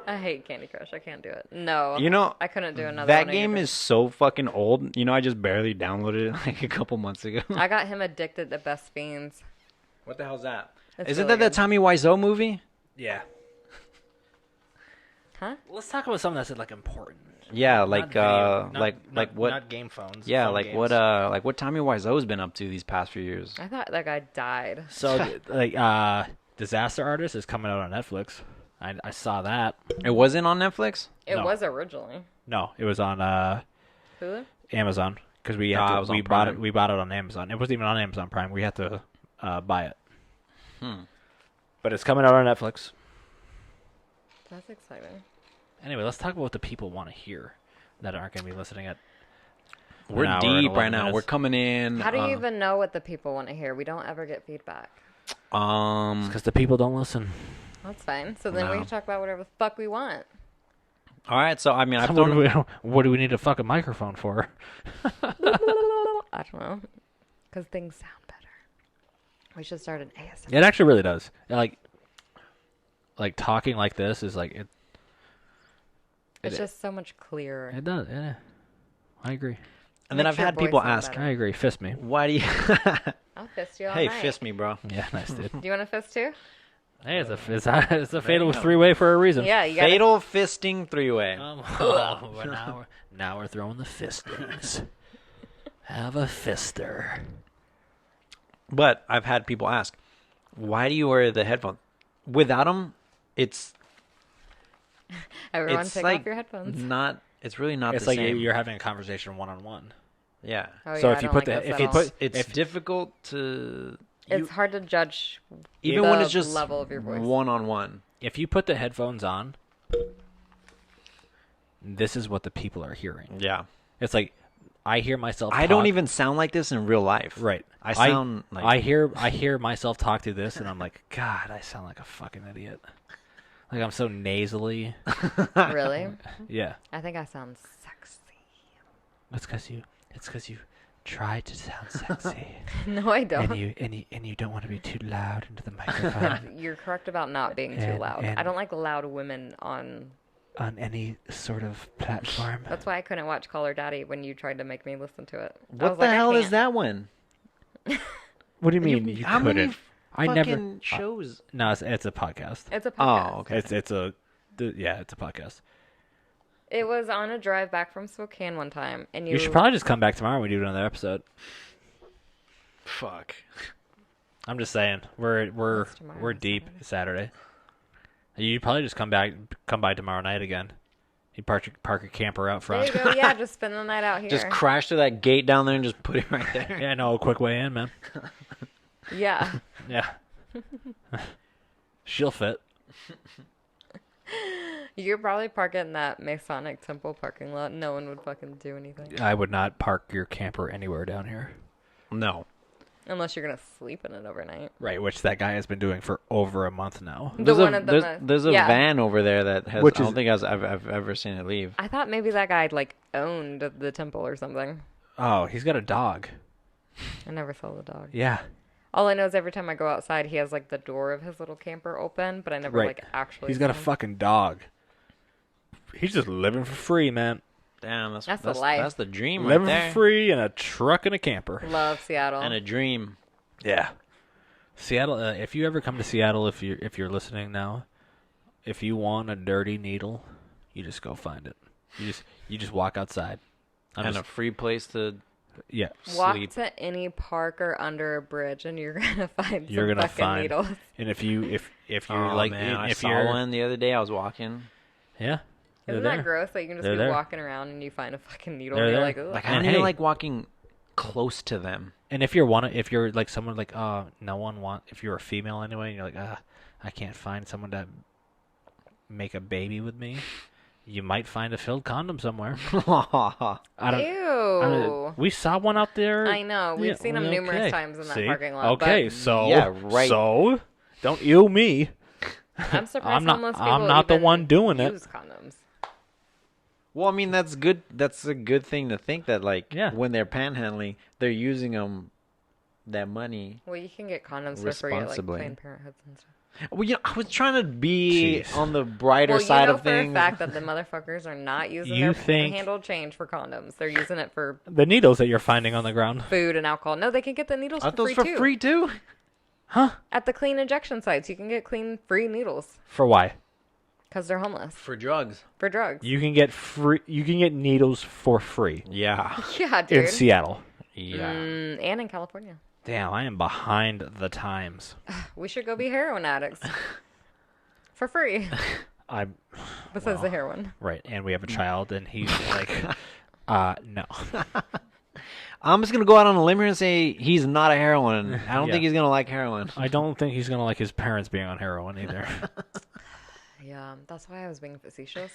I hate Candy Crush. I can't do it. No. You know, I couldn't do another that one game either. is so fucking old. You know, I just barely downloaded it like a couple months ago. I got him addicted to Best Fiends. What the hell's that? It's Isn't really that the good. Tommy Wiseau movie? Yeah. Huh? Let's talk about something that's like important. Yeah, Not like video- not- like not- what? Not game phones. Yeah, phone like games. what Tommy Wiseau's been up to these past few years. I thought that guy died. So like Disaster Artist is coming out on Netflix. I saw that. It wasn't on Netflix. It No. was originally. No, it was on Hulu? Amazon because we it had was to, we on bought Prime. it. We bought it on Amazon. It wasn't even on Amazon Prime. We had to buy it. But it's coming out on Netflix. That's exciting. Anyway, let's talk about what the people want to hear that aren't going to be listening at. We're an hour and deep 11 right now. minutes. We're coming in. How do you even know what the people want to hear? We don't ever get feedback. Because the people don't listen. That's fine. So then we No. can talk about whatever the fuck we want. All right, so I mean, I've What do we need a fucking microphone for? I don't know. Because things sound better. We should start an ASMR. It actually really does. Like talking like this is like it. It's just so much clearer. It does. Yeah, I agree. and then Makes I've your had voice people sound ask, better. I agree. Fist me. "Why do you?" I'll fist you all Hey, night. fist me, bro. Yeah, nice dude. Do you want to fist too? Hey, it's a fatal you go. 3-way for a reason. Yeah, you got Fatal fisting 3-way. Now we're throwing the fistings. Have a fister. But I've had people ask, "Why do you wear the headphones?" Without them, it's Everyone it's take like off your headphones. not. It's really not It's the like same. you're having a conversation one-on-one. Yeah. Oh, So yeah, if I you don't put like the- this if at you all. put- It's if- difficult to It's hard to judge even the when it's just level of your voice. one-on-one. If you put the headphones on, this is what the people are hearing. Yeah. It's like I hear myself. I don't talk- even sound like this in real life. Right. I sound like I hear myself talk to this, and I'm like, God, I sound like a fucking idiot. Like I'm so nasally. Really? Yeah. I think I sound sexy. It's because you try to sound sexy, No, I don't. and you don't want to be too loud into the microphone You're correct about not being too And- loud. and- I don't like loud women on. on any sort of platform. That's why I couldn't watch Call Her Daddy when you tried to make me listen to it. I what was the like, I hell is can't. that one? What do you mean you How couldn't? many I fucking never. shows? No, it's a podcast. It's a podcast. Oh, okay. It's a podcast. It was on a drive back from Spokane one time, and You should probably just come back tomorrow and we do another episode. Fuck. I'm just saying we're What's tomorrow? we're deep Saturday. You probably just come by tomorrow night again. You park your camper out There front. you go. Yeah, just spend the night out here. Just crash through that gate down there and just put it right there. Yeah, no, a quick way in, man. Yeah. Yeah. She'll fit. You could probably park it in that Masonic Temple parking lot. No one would fucking do anything. I would not park your camper anywhere down here. No. Unless you're going to sleep in it overnight. Right, which that guy has been doing for over a month now. The There's one a at the there's a yeah. van over there that has. Which I don't is- think I've ever seen it leave. I thought maybe that guy like owned the temple or something. Oh, he's got a dog. I never saw the dog. Yeah. All I know is every time I go outside, he has like the door of his little camper open, but I never Right. like actually. He's got a see him. fucking dog. He's just living for free, man. Damn, That's the life. That's the dream Living right there. for free in a truck and a camper. Love Seattle. And a dream. Yeah. Seattle. If you ever come to Seattle, if you're listening now, if you want a dirty needle, you just go find it. You just walk outside. And a free place to Yeah. Walk sleep. to any park or under a bridge, and you're gonna find You're some gonna fucking find. needles. And if you're Oh, like, man, I if saw you're, one the other day. I was walking. yeah. they're Isn't there. that gross? That you can just They're be there. walking around and you find a fucking needle, They're and you're there. like, ugh. Like I And don't even hey. like walking close to them. And if you're like someone like, oh, no one want. If you're a female anyway, and you're like, I can't find someone to make a baby with me. you might find a filled condom somewhere. Ew. I don't, we saw one out there. I know. We've seen them numerous okay. times in that See? parking lot. Okay, But so Yeah, right. So don't you me. I'm surprised I'm not- homeless people I'm not the even one doing it. use condoms. Well, I mean, that's good. That's a good thing to think that, like, Yeah. when they're panhandling, they're using that money. Well, you can get condoms for free at like Responsibly. Planned Parenthoods and stuff. Well, I was trying to be Jeez. on the brighter Well, side you know of for things. a fact that the motherfuckers are not using You their think- handled change for condoms. They're using it for The needles that you're finding on the ground. food and alcohol. No, they can get the needles Aren't for those free for too. free too? Huh? At the clean injection sites, you can get clean free needles For why? because they're homeless For drugs. for drugs. You can get free. You can get needles for free Yeah. Yeah, in dude. Seattle. Yeah. And in California. Damn, I am behind the times. We should go be heroin addicts for free. I'm Besides the heroin. right, and we have a child, and he's like, no. I'm just gonna go out on a limb here and say he's not a heroin. I don't Yeah. think he's gonna like heroin. I don't think he's gonna like his parents being on heroin either. Yeah, that's why I was being facetious.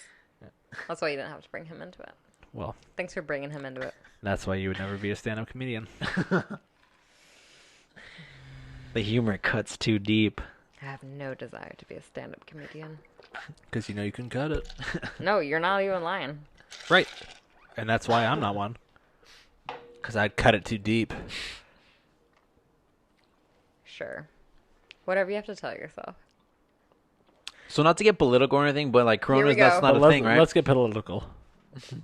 That's why you didn't have to bring him into it. Well, Thanks for bringing him into it. that's why you would never be a stand-up comedian. The humor cuts too deep. I have no desire to be a stand-up comedian. Because you know you can cut it. No, you're not even lying. Right. And that's why I'm not one. Because I'd cut it too deep. Sure. Whatever you have to tell yourself. So not to get political or anything, but like Here we Corona's go. that's not a let's, thing, right? let's get political.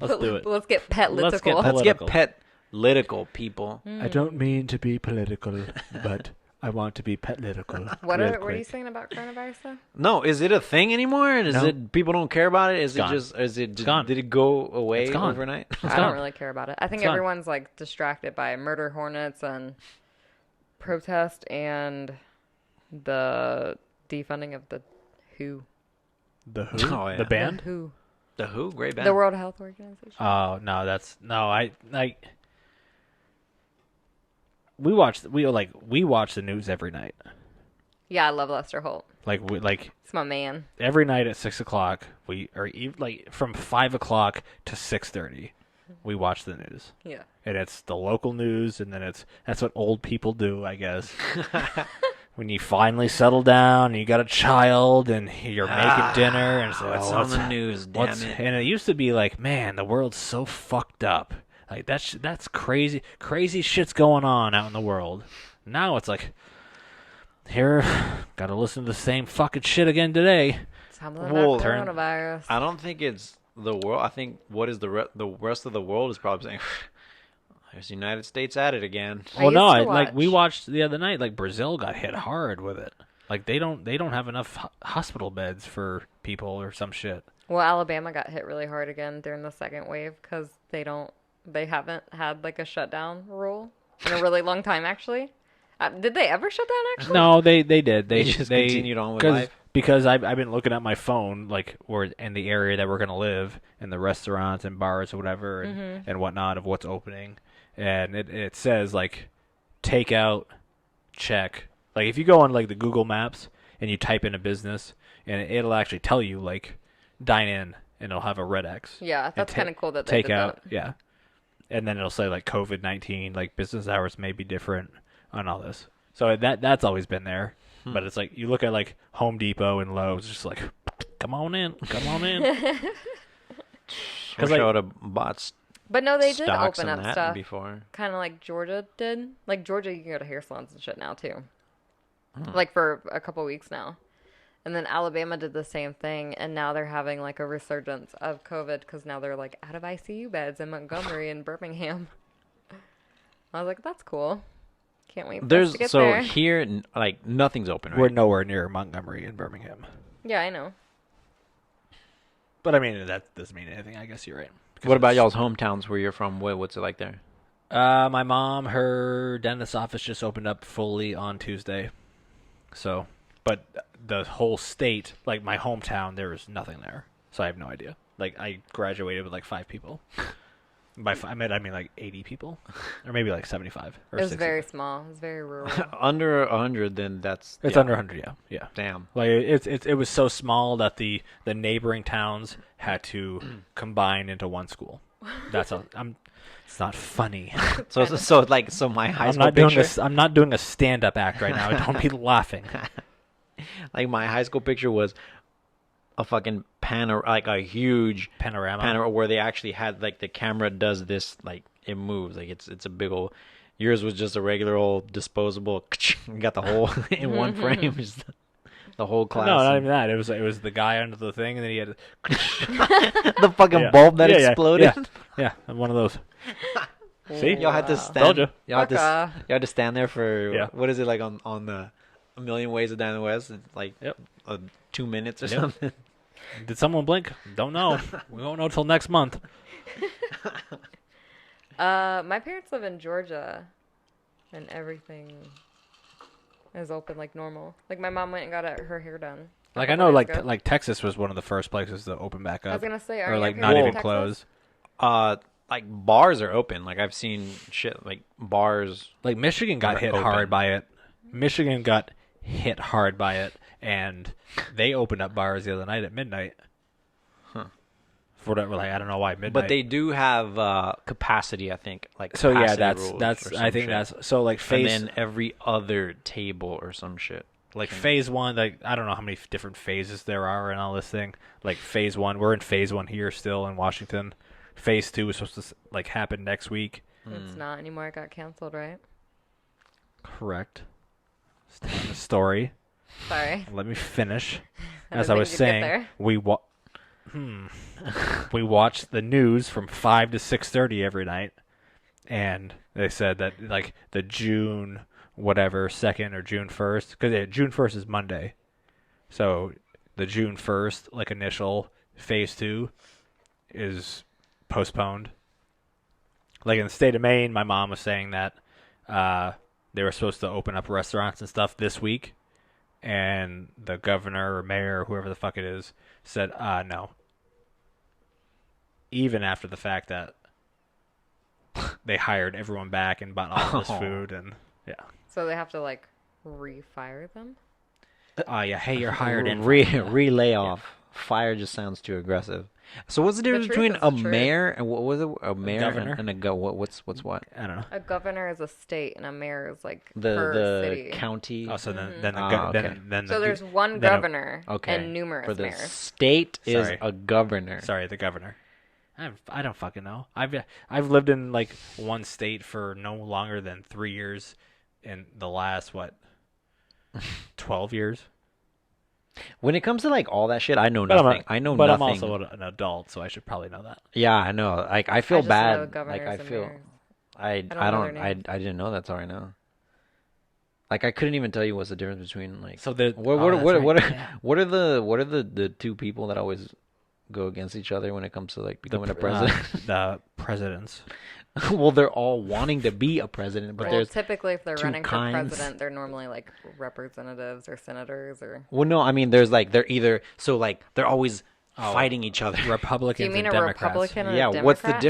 Let's do it. Let's get pet Let's get litical. pet- Let's get political. political, people. I don't mean to be political, but I want to be political. What are you saying about coronavirus though? No, is it a thing anymore? Is No. it people don't care about it? Is gone. it just is it gone. did it go away It's gone. overnight? It's I gone. don't really care about it. I think It's gone. everyone's like distracted by murder hornets and protest and the defunding of the WHO. The Who? Oh, yeah. The band? The WHO. The Who? Great band. The World Health Organization. Oh no, that's no. I like. We watch the news every night. Yeah, I love Lester Holt. Like It's my man. every night at 6:00. We or even like from 5:00 to 6:30. We watch the news, Yeah. and it's the local news, and then that's what old people do, I guess. When you finally settle down, and you got a child, and you're making dinner, and so What's on the news? Damn it! And it used to be like, man, the world's so fucked up. Like that's crazy. Crazy shit's going on out in the world. Now it's like, here, gotta listen to the same fucking shit again today. Something Well, about coronavirus. I don't think it's the world. I think what is the rest of the world is probably saying, "There's the United States at it again." I Well, no, used to like we watch. watched the other night. Like Brazil got hit hard with it. Like they don't have enough hospital beds for people or some shit. Well, Alabama got hit really hard again during the second wave because they haven't had like a shutdown rule in a really long time. Actually, did they ever shut down? Actually, No, they did. They just continued on with 'cause- life? Because I've been looking at my phone, like we're in the area that we're gonna live, in the restaurants and bars or whatever and whatnot of what's opening, and it says like takeout, check. Like if you go on like the Google Maps and you type in a business, and it'll actually tell you like dine in, and it'll have a red X. Yeah, that's And kind of cool that they take did out, that. yeah, and then it'll say like COVID-19, like business hours may be different on all this. So that's always been there. But it's like you look at like Home Depot and Lowe's, it's just like, come on in. I Because wish I would have bought But no, they did stocks open in up that stuff, before. kind of like Georgia did. Like Georgia, you can go to hair salons and shit now too. Like for a couple weeks now. And then Alabama did the same thing, and now they're having like a resurgence of COVID because now they're like out of ICU beds in Montgomery and Birmingham. I was like, that's cool. Can't wait for us There's to get so there. here like nothing's open, right? we're nowhere near Montgomery and Birmingham. Yeah, I know. But I mean, that doesn't mean anything. I guess you're right. Because What about it's- y'all's hometowns where you're from? What's it like there? My mom, her dentist's office just opened up fully on Tuesday. So, but the whole state, like my hometown, there was nothing there. So I have no idea. Like I graduated with like 5 people. I mean like 80 people, or maybe like 75 or It was 60. very small. It was very rural. Under 100, then that's It's yeah. under 100. Yeah. Damn. Like it was so small that the neighboring towns had to combine into one school. That's all. It's not funny. So my high school picture, I'm not doing a stand-up act right now. Don't be laughing. like my high school picture was a fucking like a huge Panorama. where they actually had like the camera does this, like it moves, like it's a big old. Yours was just a regular old disposable. You got the whole in one frame. Just the whole class. No, not even that. It was the guy under the thing, and then he had the fucking bulb that Yeah, exploded. Yeah, one of those. See, Y'all had to Wow. stand. Told you. Y'all had to. Fuck You had to stand there for Yeah. what is it like on the A Million Ways to Die in the West? It's like Yep. 2 minutes or Yep. something. Did someone blink? Don't know. We won't know till next month. My parents live in Georgia, and everything is open like normal. Like my mom went and got her hair done. a Like I couple know, days like ago. like Texas was one of the first places to open back I was up, gonna say, are or your like parents not in even Texas? closed. Like bars are open. Like I've seen shit like bars. Like Michigan got They're hit open. hard by it. Michigan got hit hard by it, and they opened up bars the other night at midnight. Huh. For whatever, like I don't know why midnight. But they do have capacity, I think. Like so yeah, capacity rules that's or I some think shit. that's so like And phase then every other table or some shit. like phase one. Like I don't know how many different phases there are in all this thing. Like phase one, we're in phase one here still in Washington. Phase two is supposed to like happen next week. It's not anymore. It got canceled, right? Correct. Telling the story. Sorry. Let me finish. I As didn't I was think you'd get saying, there. we watched the news from 5 to 6:30 every night, and they said that like the June whatever 2nd or June 1st, because June 1st is Monday, so the June 1st like initial phase 2 is postponed. Like in the state of Maine, my mom was saying that they were supposed to open up restaurants and stuff this week, and the governor or mayor or whoever the fuck it is said no. Even after the fact that they hired everyone back and bought all this Oh. food and yeah. So they have to like refire them. Yeah, hey, you're hired in. Re layoff. Fire just sounds too aggressive. So what's the difference truth between is a the truth. mayor and what was it? A mayor governor? and what's what? I don't know. A governor is a state, and a mayor is like The per city. county. Oh, so then the Ah, okay. then So the, there's one then a- governor Okay. and numerous For the mayors. state is Sorry. a governor. Sorry, the governor. I don't fucking know. I've lived in like one state for no longer than 3 years in the last 12 years. When it comes to like all that shit, I know But nothing. I know but nothing. I'm also an adult, so I should probably know that. Yeah, I know. Like I feel I just know bad. governors Like I and feel. mayors. I don't I know don't. their I names. didn't know that's all right now. Like I couldn't even tell you what's the difference between like. So the What oh, what that's what right, what are, yeah. what are the two people that always go against each other when it comes to like becoming a president? The presidents. Well, they're all wanting to be a president, but Well, there's typically, if they're two running for kinds. president, they're normally like representatives or senators or. well, no, I mean there's like they're either so like they're always fighting each other. Republicans Do you mean and a Democrats. Republican and Yeah, a what's the Democrat?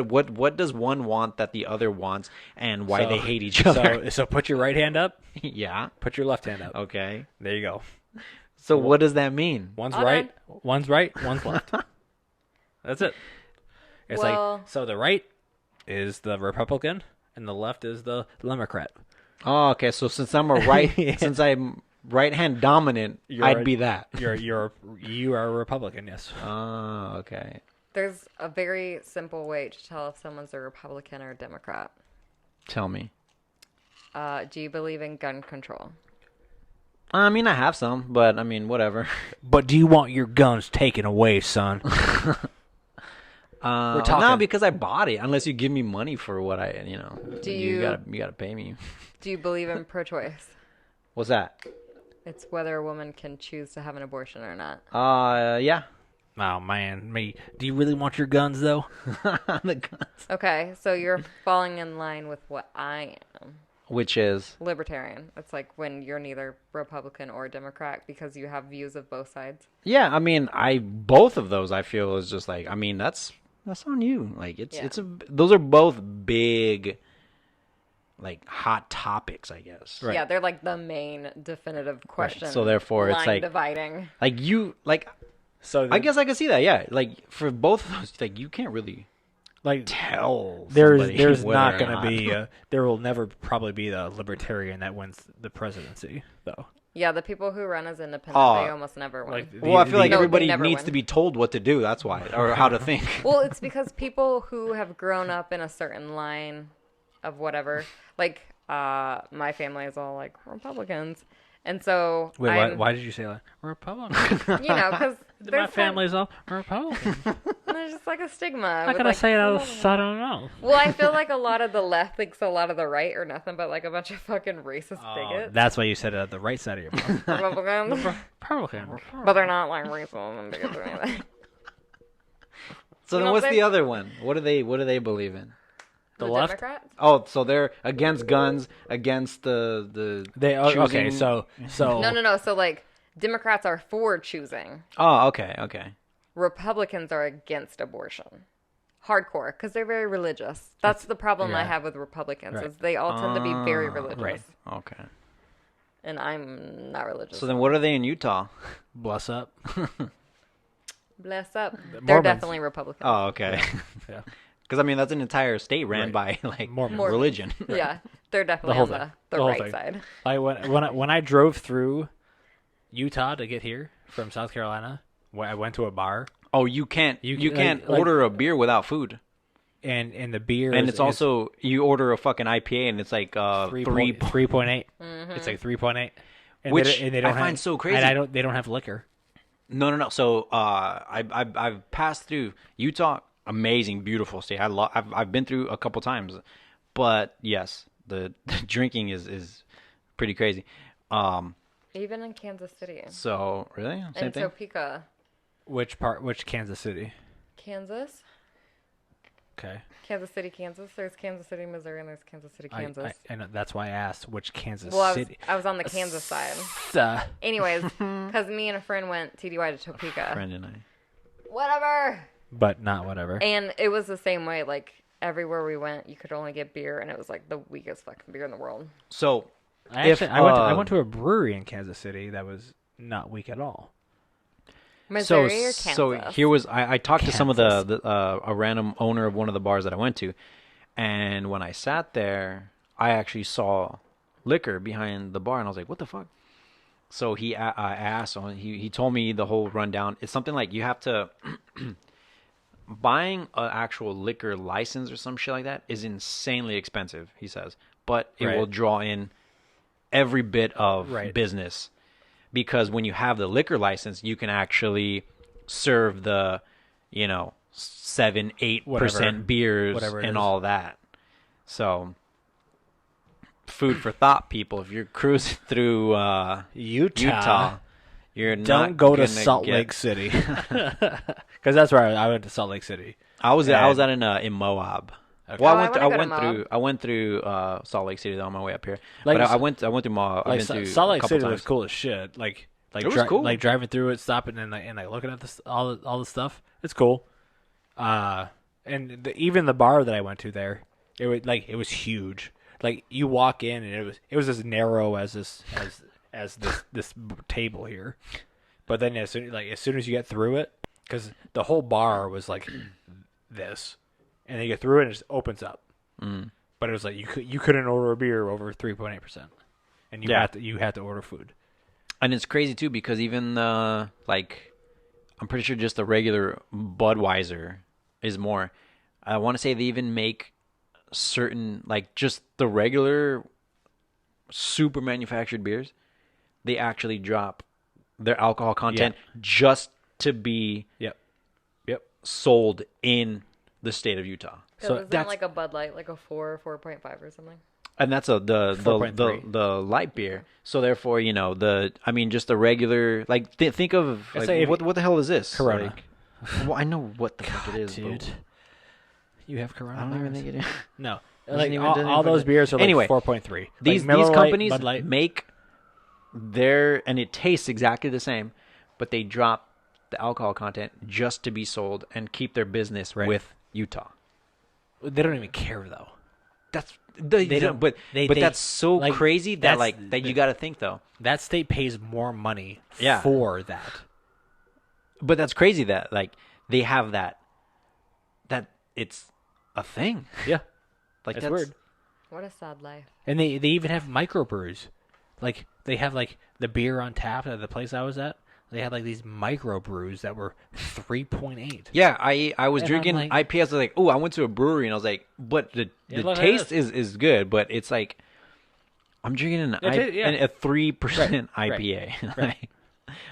difference? What does one want that the other wants, and why So- they hate each other? So put your right hand up. Yeah. Put your left hand up. Okay. There you go. So what does that mean? One's Hold right, one's left. That's it. It's Well- like so the right is the Republican and the left is the Democrat. Oh, okay. So since I'm a right, since I'm right hand dominant, You're I'd a- be that. You are a Republican, yes. Oh, okay. There's a very simple way to tell if someone's a Republican or a Democrat. Tell me. Do you believe in gun control? I mean, I have some, but I mean, whatever. But do you want your guns taken away, son? We're talking- No, because I bought it. Unless you give me money for what I, you know. Do you you- gotta pay me. Do you believe in pro-choice? What's that? It's whether a woman can choose to have an abortion or not. Yeah. Oh man, me. Do you really want your guns though? The guns. Okay, so you're falling in line with what I am. Which is Libertarian. It's like when you're neither Republican or Democrat because you have views of both sides. yeah. I mean, both of those I feel is just like I mean that's that's on you. Like Yeah. those are both big, like hot topics, I guess. Right. Yeah, they're like the main definitive question. So therefore, it's line like dividing. So I guess I can see that. Yeah, like for both of those, like you can't really like tell. there's somebody whether not or going to not. be there will never probably be the libertarian that wins the presidency though. Yeah, the people who run as independent, Oh, they almost never win. Like Well, I feel like No, they everybody never needs win. to be told what to do. That's why, or how to think. Well, it's because people who have grown up in a certain line of whatever, like my family is all like Republicans, and so Wait, I'm, why did you say like Republican? you know, because My family's all Republican. there's just like a stigma. How with, can I like, say it? I don't know. Well, I feel like a lot of the left thinks a lot of the right are nothing but like a bunch of fucking racist bigots. That's why you said it at the right side of your mouth. Republicans, Republican. but they're not like racist and bigots or anything. So You then, know what's what the I'm other one? What do they believe in? The The left? Democrats? Oh, so they're against guns, against the They okay. choosing- So No. So like Democrats are for choosing. Oh, okay. Republicans are against abortion. Hardcore, because they're very religious. That's the problem I yeah. have with Republicans, Right. is they all tend to be very religious. right. Okay. And I'm not religious. So then, what are they in Utah? bless up. Bless up. They're Mormons. definitely Republicans. Oh, okay. Yeah. Because I mean, that's an entire state ran Right. by like Mormons. religion. Yeah, they're definitely whole on thing. the The whole right thing. side. When I drove through Utah to get here from South Carolina, I went to a bar Oh, you can't You- can't like- order a beer without food, and the beer and is, it's also you order a fucking IPA and it's like 3.8. Mm-hmm. It's like 3.8. And Which they don't I find have, so crazy. And they don't have liquor. No. So I've passed through Utah, amazing, beautiful state. I've been through a couple times, but yes, the drinking is pretty crazy. Even in Kansas City. So really, same And thing. Topeka, Which part? Which Kansas City? Kansas. Okay. Kansas City, Kansas. There's Kansas City, Missouri, and there's Kansas City, Kansas. I know, that's why I asked which Kansas well, City. I was on the Kansas side. Uh, Anyways, because me and a friend went TDY to Topeka. Friend and I. Whatever. but not whatever. And it was the same way. Like, everywhere we went, you could only get beer, and it was like the weakest fucking beer in the world. So I if, I went to a brewery in Kansas City that was not weak at all. Missouri or Kansas? So here was I talked to some of Kansas. a random owner of one of the bars that I went to, and when I sat there, I actually saw liquor behind the bar, and I was like, "What the fuck?" So I asked, he told me the whole rundown. It's something like you have to buying an actual liquor license or some shit like that is insanely expensive. He says, but it Right. will draw in every bit of Right. business. Because when you have the liquor license, you can actually serve the, 7-8% Whatever. beers Whatever it and is. all that. So, food for thought, people. If you're cruising through Utah, you're Don't not go to gonna Salt get- Lake City. Because that's where I went to Salt Lake City. I was at And- in Moab. Okay. Well, Oh, I I wanna go to went Moab. through Salt Lake City on my way up here. Like, But I went through Moab. I've Like been through Salt a Lake couple City times. was cool as shit. Like It was cool. like driving through it, stopping and like looking at this all the stuff. It's cool. And even the bar that I went to there, it was huge. Like you walk in and it was as narrow as this table here. But then as soon as you get through it, because the whole bar was like this, and then you get through it and it just opens up. Mm. But it was like you couldn't order a beer over 3.8%, and Yeah. you had to order food. And it's crazy too because even I'm pretty sure just the regular Budweiser is more. I want to say they even make certain just the regular super manufactured beers. They actually drop their alcohol content just to be Yep. sold in the state of Utah. So So isn't that's like a Bud Light, like a 4, 4.5 or something? and that's the 4.3. light beer. So therefore, just the regular think of Let's say if- what the hell is this? Corona. Like, well, I know what the fuck it is, dude. but You have Corona. I don't even think it is. No, Doesn't like even- all, doesn't all even- those beers are like Anyway, 4.3. These like Miller Lite, companies Bud Light. make and it tastes exactly the same, but they drop the alcohol content just to be sold and keep their business Right. with Utah. They don't even care though. That's They they don't- but they- but they- that's so like, crazy that that's like that the- you got to think though. That state pays more money Yeah. for that. But that's crazy that like they have that it's a thing. Yeah, Like that's that's weird. What a sad life. And they even have microbrews. Like they have like the beer on tap at the place I was at. They had like these microbrews that were 3.8. Yeah, I was And drinking I'm like- IPAs. I was like, oh, I went to a brewery and I was like, but the look like taste this. is good, but it's like I'm drinking a 3% Right, IPA. right.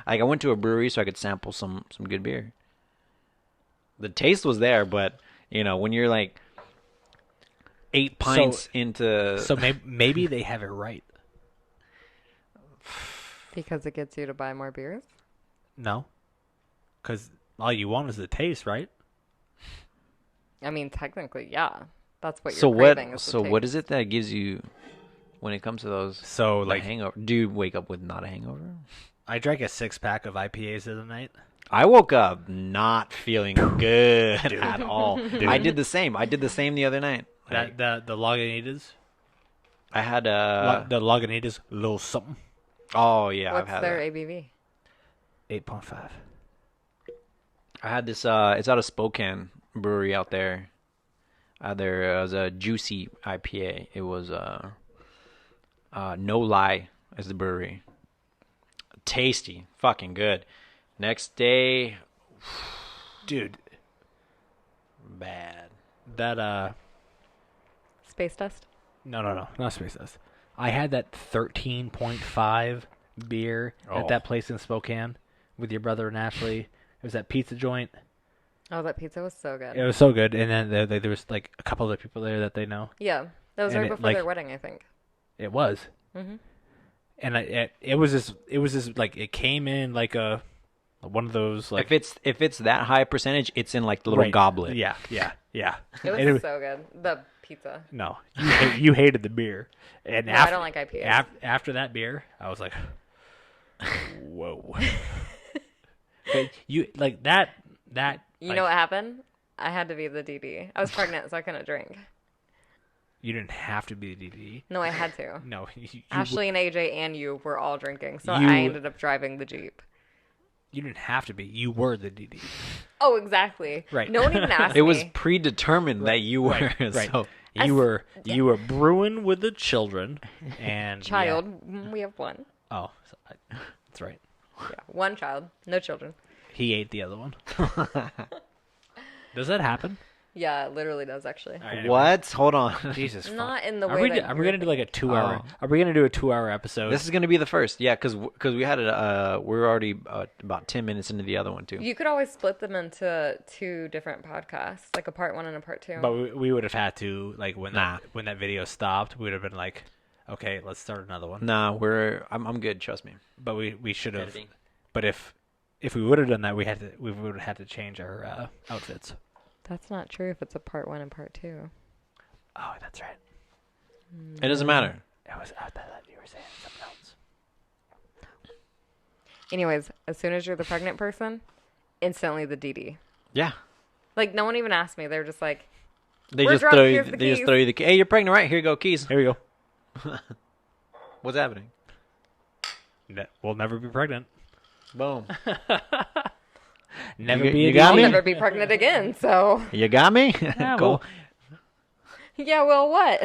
Like I went to a brewery so I could sample some good beer. The taste was there, but you know when you're like 8 pints into So maybe they have it right. Because it gets you to buy more beers? No, because all you want is the taste, right? I mean, technically, yeah. That's what you're so craving. what is the so what taste. is it that gives you when it comes to those So like like hangover? Do you wake up with not a hangover? I drank a 6-pack of IPAs the other night. I woke up not feeling good at all. I did the same. I did the same the other night. Like, That the Lagunitas, I had the Lagunitas, little something, oh yeah, What's I've had their that. ABV? 8.5. I had this. It's out of Spokane Brewery out there. There was a juicy IPA. It was No Lie is the brewery. Tasty, fucking good. Next day, Dude, bad. that Space Dust? no, not Space Dust. I had that 13.5 beer Oh. at that place in Spokane with your brother and Ashley. It was that pizza joint. Oh, that pizza was so good. It was so good. And then there was like a couple other people there that they know. Yeah. That was And right it, before their like- wedding, I think. It was. Mm-hmm. And it was just like it came in like one of those like If it's that high percentage, it's in like the little right. goblet. Yeah. It was And so good. The pizza. no, you hated the beer. And No, after, I don't like IPAs. After that beer, I was like, whoa. But you like that You like, know what happened? I had to be the DD. I was pregnant, so I couldn't drink. you didn't have to be the DD. No, I had to. No, you Ashley and AJ and you were all drinking, so You- I ended up driving the Jeep. you didn't have to be. You were the DD. Oh, exactly. Right. No one even asked It was me. predetermined that you were. Right. So You were brewing with the children and Child. We have one. Yeah. Oh, that's right. Yeah, one child. No children. He ate the other one. Does that happen? Yeah, it literally does, actually. All right, anyway. what? Hold on. Jesus. fuck. Not in the Are way we, that are we you're gonna do like a 2-hour? Oh. Are we gonna do a 2-hour episode? This is gonna be the first. Yeah, because we had it. We're already about 10 minutes into the other one too. You could always split them into 2 different podcasts, like a part 1 and a part 2. But we would have had to like when Nah. when that video stopped, we would have been like, okay, let's start another one. Nah, I'm good. Trust me. But we should have. Editing. But if we would have done that, we would have had to change our outfits. That's not true if it's a part 1 and part 2. Oh, that's right. It doesn't matter. I thought you were saying something else. Anyways, as soon as you're the pregnant person, instantly the DD. Yeah. Like, no one even asked me. They were just like, They We're just drunk, throw you. here's the They just keys. throw you the. Hey, you're pregnant, right? Here you go, keys. Here we go. What's happening? We'll never be pregnant. Boom. Never You- be. you a got I'll me? DD. never be pregnant again, so. You got me. Yeah, cool. well, Yeah, well, what?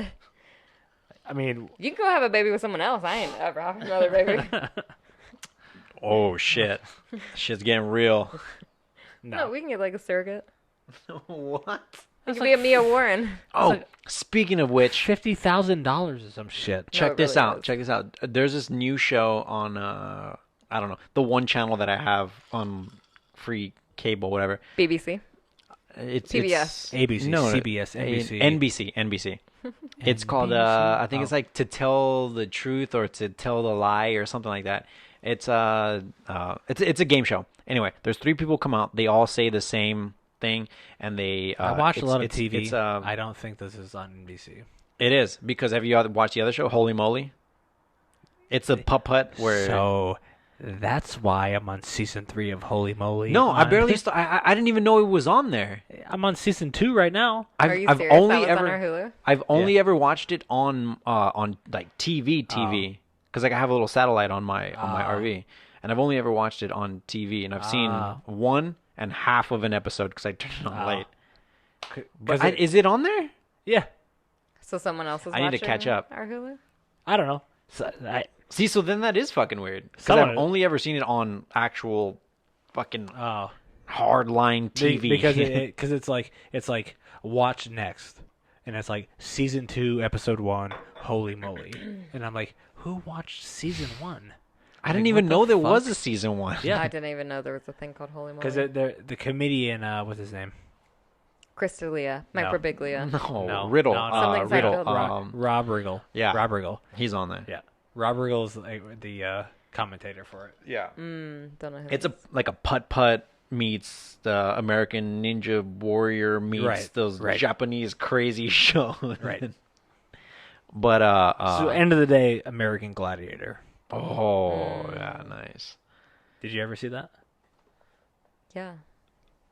I mean, You can go have a baby with someone else. I ain't ever having another baby. Oh shit. Shit's getting real. No, we can get like a surrogate. What? It could be a Mia Warren. Oh, speaking of which, $50,000 or some shit. check it this really out. is. Check this out. There's this new show on I don't know, the one channel that I have on free cable, whatever. BBC. It's CBS. ABC, no, CBS, NBC. NBC. It's called I think it's like To Tell the Truth or To Tell the Lie or something like that. It's a game show. Anyway, there's 3 people come out. They all say the same thing, and they. I watch a it's- lot of it's- TV. It's, I don't think this is on NBC. it is because have you watched the other show, Holy Moly? It's a putt where So That's why I'm on season 3 of Holy Moly. No, I on- barely. I didn't even know it was on there. I'm on season 2 right now. Are you I've serious? only That was ever on our Hulu? I've only ever watched it on like TV because like I have a little satellite on my RV, and I've only ever watched it on TV, and I've seen one and half of an episode because I turned it on late. But is it on there? Yeah, So someone else is I need to watching catch up. our Hulu? I don't know. So, See, so then that is fucking weird because Someone- I've only ever seen it on actual fucking oh, hardline TV. because it's like watch next, and it's like season 2 episode 1. Holy moly! And I'm like, who watched season 1? I didn't Like, even what the know there fuck? was a season 1. Yeah, I didn't even know there was a thing called Holy because Moly. the comedian, what's his name? Crystalia, Mike No. Birbiglia. No, No, Riddle. no, no. Something Riddle. Seinfeld. Rob Riggle. yeah. Rob Riggle. He's on there. Yeah, Rob Riggle is like the commentator for it. Yeah. Don't know who It's that like a putt meets the American Ninja Warrior meets Right, those right. Japanese crazy shows. Right. But So end of the day, American Gladiator. oh yeah, nice. Did you ever see that? Yeah.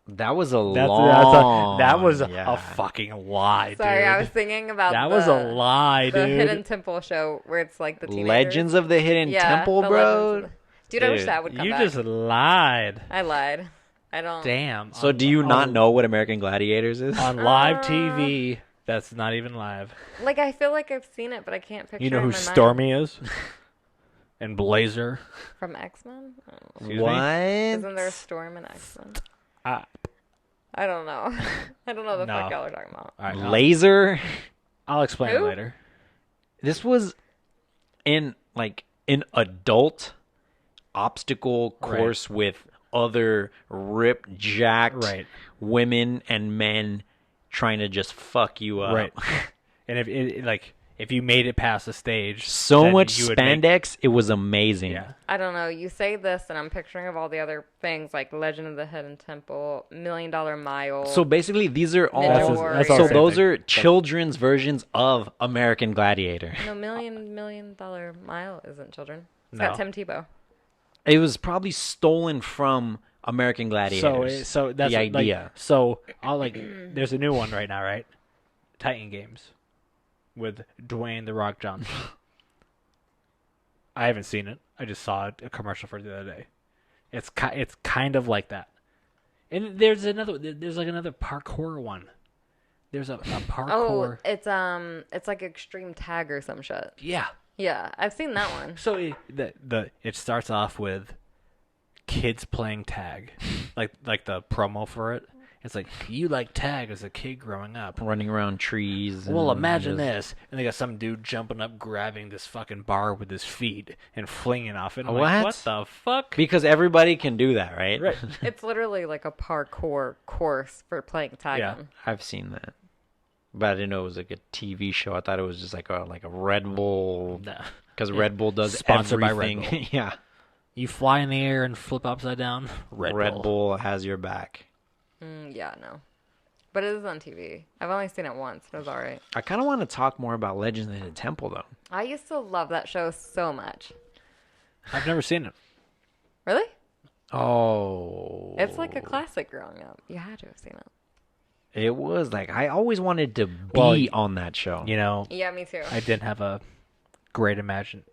That was a That long. was a yeah. fucking lie, Sorry, dude. I was thinking about That was a lie, the dude. Hidden Temple show where it's like the teenagers. Legends of the Hidden Yeah, Temple, the bro. Legends of Dude, I wish Dude, that would come You back. just lied. I lied. I don't. Damn. So do you not know what American Gladiators is? On live TV, that's not even live. Like, I feel like I've seen it, but I can't picture You know it who in my mind. Stormy is? And Blazer. From X-Men? I don't know. Excuse me? What? Isn't there a Storm in X-Men? Ah, I don't know. I don't know what the No. fuck y'all are talking about. all right, Laser? I'll explain it Who? later. This was in like an adult obstacle course with other ripped, jacked Right. women and men trying to just fuck you up. Right. And if you made it past the stage, So then much you would make- spandex, it was amazing. Yeah. I don't know. You say this, and I'm picturing of all the other things like Legend of the Hidden Temple, $1 Million Mile. So basically, these are all. Ninja That's Warrior. all So the same those thing. are children's versions of American Gladiator. No, $1 Million Mile isn't children. It's No. got Tim Tebow. It was probably stolen from American Gladiators. So that's the like, idea. so I'll there's a new one right now, right? Titan Games with Dwayne the Rock Johnson. I haven't seen it. I just saw a commercial for it the other day. It's kind of like that. And there's like another parkour one. There's a Oh, parkour. it's like Extreme Tag or some shit. Yeah. Yeah, I've seen that one. So it starts off with kids playing tag, like the promo for it. It's like, you like tag as a kid growing up. Running around trees. Well, and imagine just- this, and they got some dude jumping up, grabbing this fucking bar with his feet and flinging off it. I'm What? like, what the fuck? Because everybody can do that, right? Right. It's literally like a parkour course for playing tag. Yeah. on. I've seen that. But I didn't know it was like a TV show. I thought it was just like a Red Bull. Nah. Because Red Bull does Sponsored by Red everything. yeah. You fly in the air and flip upside down. Red Bull has your back. Yeah, no. But it is on TV. I've only seen it once. It was alright. I kind of want to talk more about Legends of the Hidden Temple, though. I used to love that show so much. I've never seen it. Really? Oh. It's like a classic growing up. You had to have seen it. It was like, I always wanted to be Well, on that show. You know, Yeah, me too. I didn't have a great imagination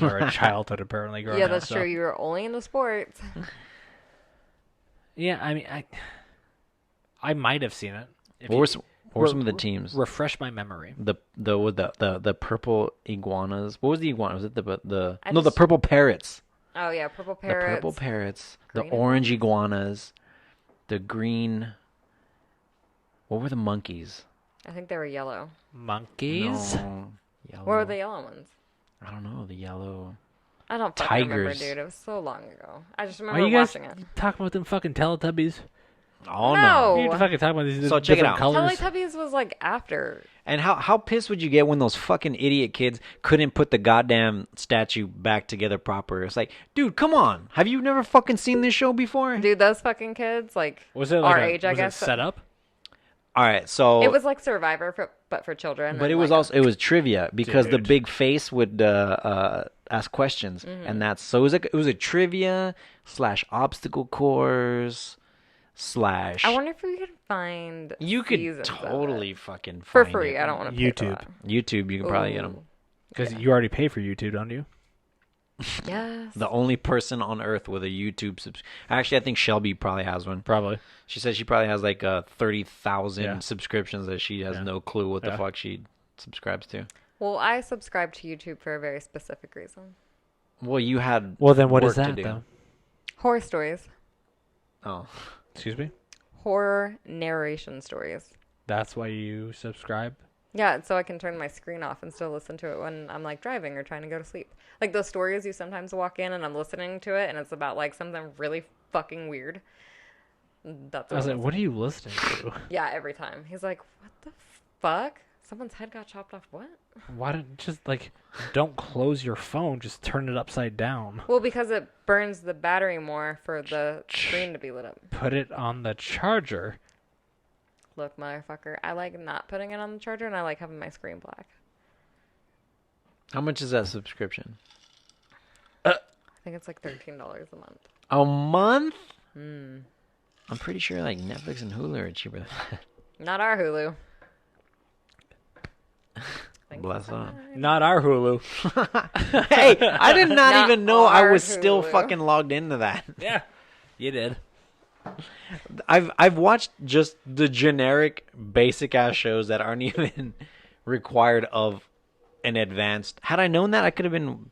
or a childhood apparently growing Yeah, up. that's so- true. You were only into sports. Yeah, I mean, I might have seen it. If What you- were some of the teams? Refresh my memory. The purple iguanas. What was the iguana? Was it the I no, the just- purple parrots. Oh yeah, purple The parrots. purple parrots, the Green orange iguanas, the green. What were the monkeys? I think they were yellow. Monkeys? No, yellow. What were the yellow ones? I don't know. The yellow. I don't fucking remember, Tigers. dude. It was so long ago. I just Are remember you guys watching it. talking about them fucking Teletubbies? Oh No. You need to fucking talk about these So check it different out. colors. Teletubbies was like after. And how pissed would you get when those fucking idiot kids couldn't put the goddamn statue back together proper? It's like, dude, come on. Have you never fucking seen this show before? Dude, those fucking kids, like Was it like our age, I was guess. it set up? All right, so It was like Survivor, but for children. but and, it was like, also it was trivia because the Dude. big face would ask questions, and that's so it was a trivia / obstacle course / I wonder if we could find You could seasons of totally it. fucking For find free. it. I don't want to pay for YouTube. that. YouTube, you can probably get them. Ooh. Because Yeah. you already pay for YouTube, don't you? Yes. The only person on earth with a YouTube actually, I think Shelby probably has one. Probably. She says she probably has like 30,000 Yeah. subscriptions that she has Yeah. no clue what the Yeah. fuck she subscribes to. Well, I subscribe to YouTube for a very specific reason. Well, you had Well, then what is work to that, do. though? Horror stories. Oh, Excuse me? Horror narration stories. That's why you subscribe? Yeah, so I can turn my screen off and still listen to it when I'm like driving or trying to go to sleep. Like those stories you sometimes walk in and I'm listening to it and it's about like something really fucking weird. That's I was like, I'm what are you listening to? Yeah, every time. He's like, what the fuck? Someone's head got chopped off. What? Why don't just, like, don't close your phone. Just turn it upside down. Well, because it burns the battery more for the screen to be lit up. Put it on the charger. Look, motherfucker, I like not putting it on the charger and I like having my screen black. how much is that subscription? I think it's like $13 a month. A month? I'm pretty sure like Netflix and Hulu are cheaper than that. Not our Hulu. Bless up. Not our Hulu. Hey, I did not Not even know I our was still Hulu. fucking logged into that. Yeah. You did. I've watched just the generic basic ass shows that aren't even required of an advanced. Had I known that, I could have been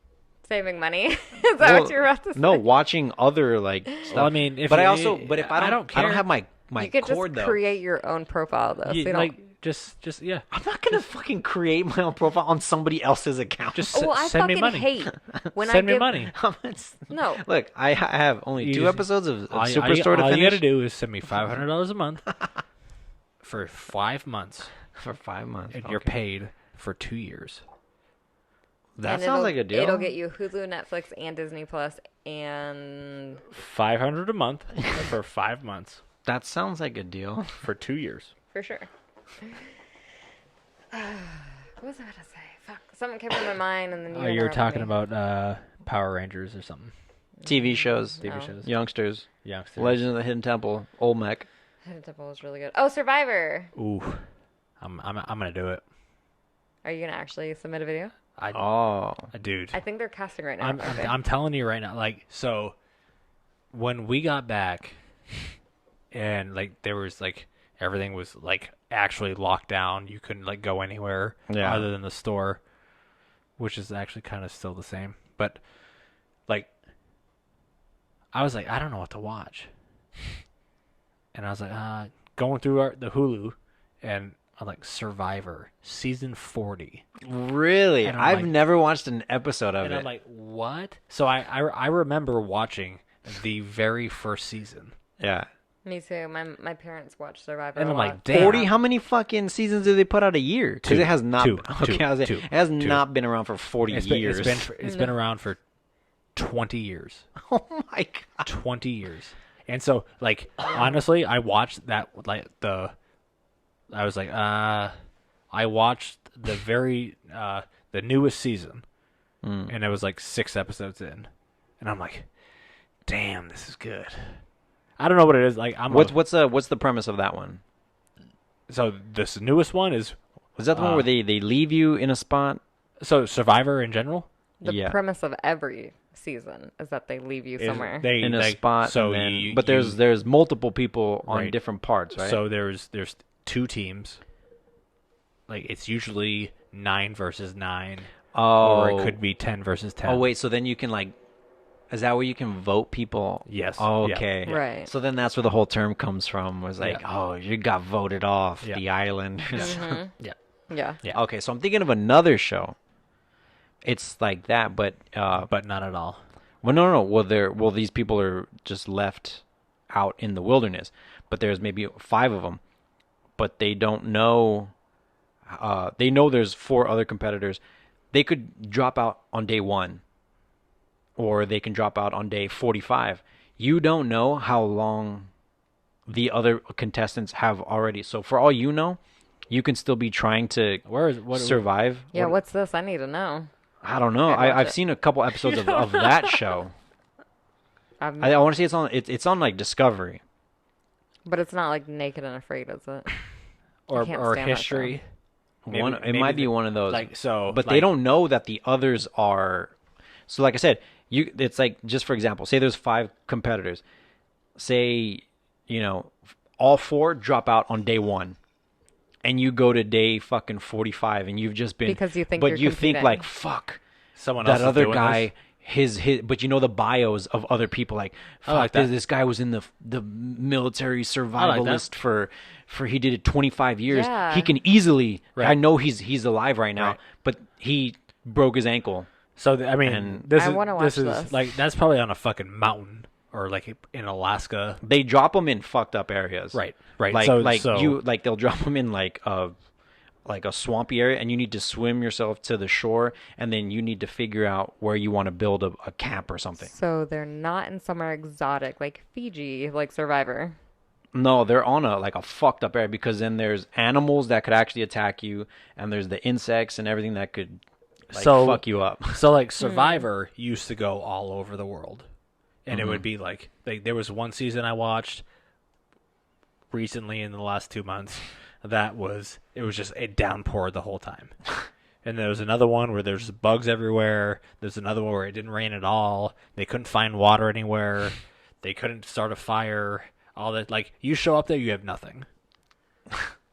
Saving money? Is that what you're about to say? no watching other like stuff. Well, I mean, if but I you- also but if I don't care. have my You could cord just though. create your own profile, though. So you don't... like, just, yeah. I'm not gonna fucking create my own profile on somebody else's account. Just Oh, well, I send me fucking money. hate when I Send me give... money. No. Look, I have only You 2 just- episodes of All Superstore to you finish gotta do is send me $500 a month for 5 months, for 5 months. and you're Okay. paid for 2 years. That And sounds it'll- like a deal. It'll get you Hulu, Netflix, and Disney Plus, and... $500 a month for 5 months That sounds like a deal. for 2 years. For sure. What was I about to say? Fuck. Something came to my mind, and then you Oh, you were interrupted talking me. about Power Rangers or something. TV shows, TV No. shows. youngsters, Youngsters. Legend of the Hidden Temple, Olmec. Hidden Temple was really good. Oh, Survivor! Ooh, I'm gonna do it. Are you going to actually submit a video? Oh, Dude, I think they're casting right now. I'm aren't they? I'm telling you right now, like, so when we got back and like there was like everything was like actually locked down, you couldn't like go anywhere Yeah. other than the store, which is actually kind of still the same. But like I was like, I don't know what to watch. And I was like, going through the Hulu, and I'm like, Survivor season 40. really? And I'm I've like- never watched an episode of And it. I'm like, what? So I remember watching the very first season. yeah. Me too. My parents watch Survivor And a I'm lot. like, damn. 40? How many fucking seasons do they put out a year? Because Two. it has not. Two. Okay, Two. I was like, Two. it has Two. not been around for 40 years. It's been around for 20 years. Oh my god. 20 years. And so, like, honestly, I watched that, like, I was like, I watched the the newest season, and it was like 6 episodes in, and I'm like, damn, this is good. I don't know what it is. Like, What's the premise of that one? so this newest one is, Was that the one where they leave you in a spot? so Survivor in general. The Yeah. premise of every season is that they leave you is somewhere. They, In a like, spot. So and then, you, but you- there's multiple people on Right. different parts, right? So there's 2 teams. Like, it's usually 9 versus 9, oh, or it could be 10 versus 10. Oh wait, so then you can like, is that where you can vote people? Yes. Oh, Yeah. okay. Yeah. Right. So then that's where the whole term comes from. Was like, Yeah. oh, you got voted off Yeah. the island. Yeah. Yeah. Yeah. Okay, so I'm thinking of another show. It's like that, but But not at all. well, no. Well, these people are just left out in the wilderness, but there's maybe 5 of them, but they don't know. They know there's 4 other competitors. They could drop out on day 1, or they can drop out on day 45. You don't know how long the other contestants have already. So for all you know, you can still be trying to Where is what? survive. Yeah, what's this? I need to know. I don't know. I'd watch I've it. seen a couple episodes of that show. I've, I want to say it's on like Discovery. but it's not like Naked and Afraid, is it? or can't or stand that history. Maybe- It maybe might be the- one of those. Like so, but like, they don't know that the others are. So, like I said, it's like, just for example, say there's 5 competitors. Say, all 4 drop out on day 1, and you go to day fucking 45, and you've just been Because you think but you're you think competing. like, fuck, someone else that is other doing guy. this. His but the bios of other people, like, fuck, like that. this guy was in the military that. survivalist for he did it 25 years. Yeah. He can easily. Right. I know he's alive right now, Right. but he broke his ankle. So I mean, And- this I is wanna this watch is this. like that's probably on a fucking mountain or like in Alaska. They drop them in fucked up areas. Right, right. Like So- they'll drop them in like a swampy area, and you need to swim yourself to the shore, and then you need to figure out where you want to build a camp or something. So they're not in somewhere exotic like Fiji, like Survivor. No, they're on a fucked up area, because then there's animals that could actually attack you, and there's the insects and everything that could fuck you up. So Hmm. like Survivor used to go all over the world, and it Mm-hmm. would be like there was one season I watched recently in the last 2 months it was just a downpour the whole time. And there was another one where there's bugs everywhere. There's another one where it didn't rain at all. They couldn't find water anywhere. They couldn't start a fire. All that, like, you show up there, you have nothing.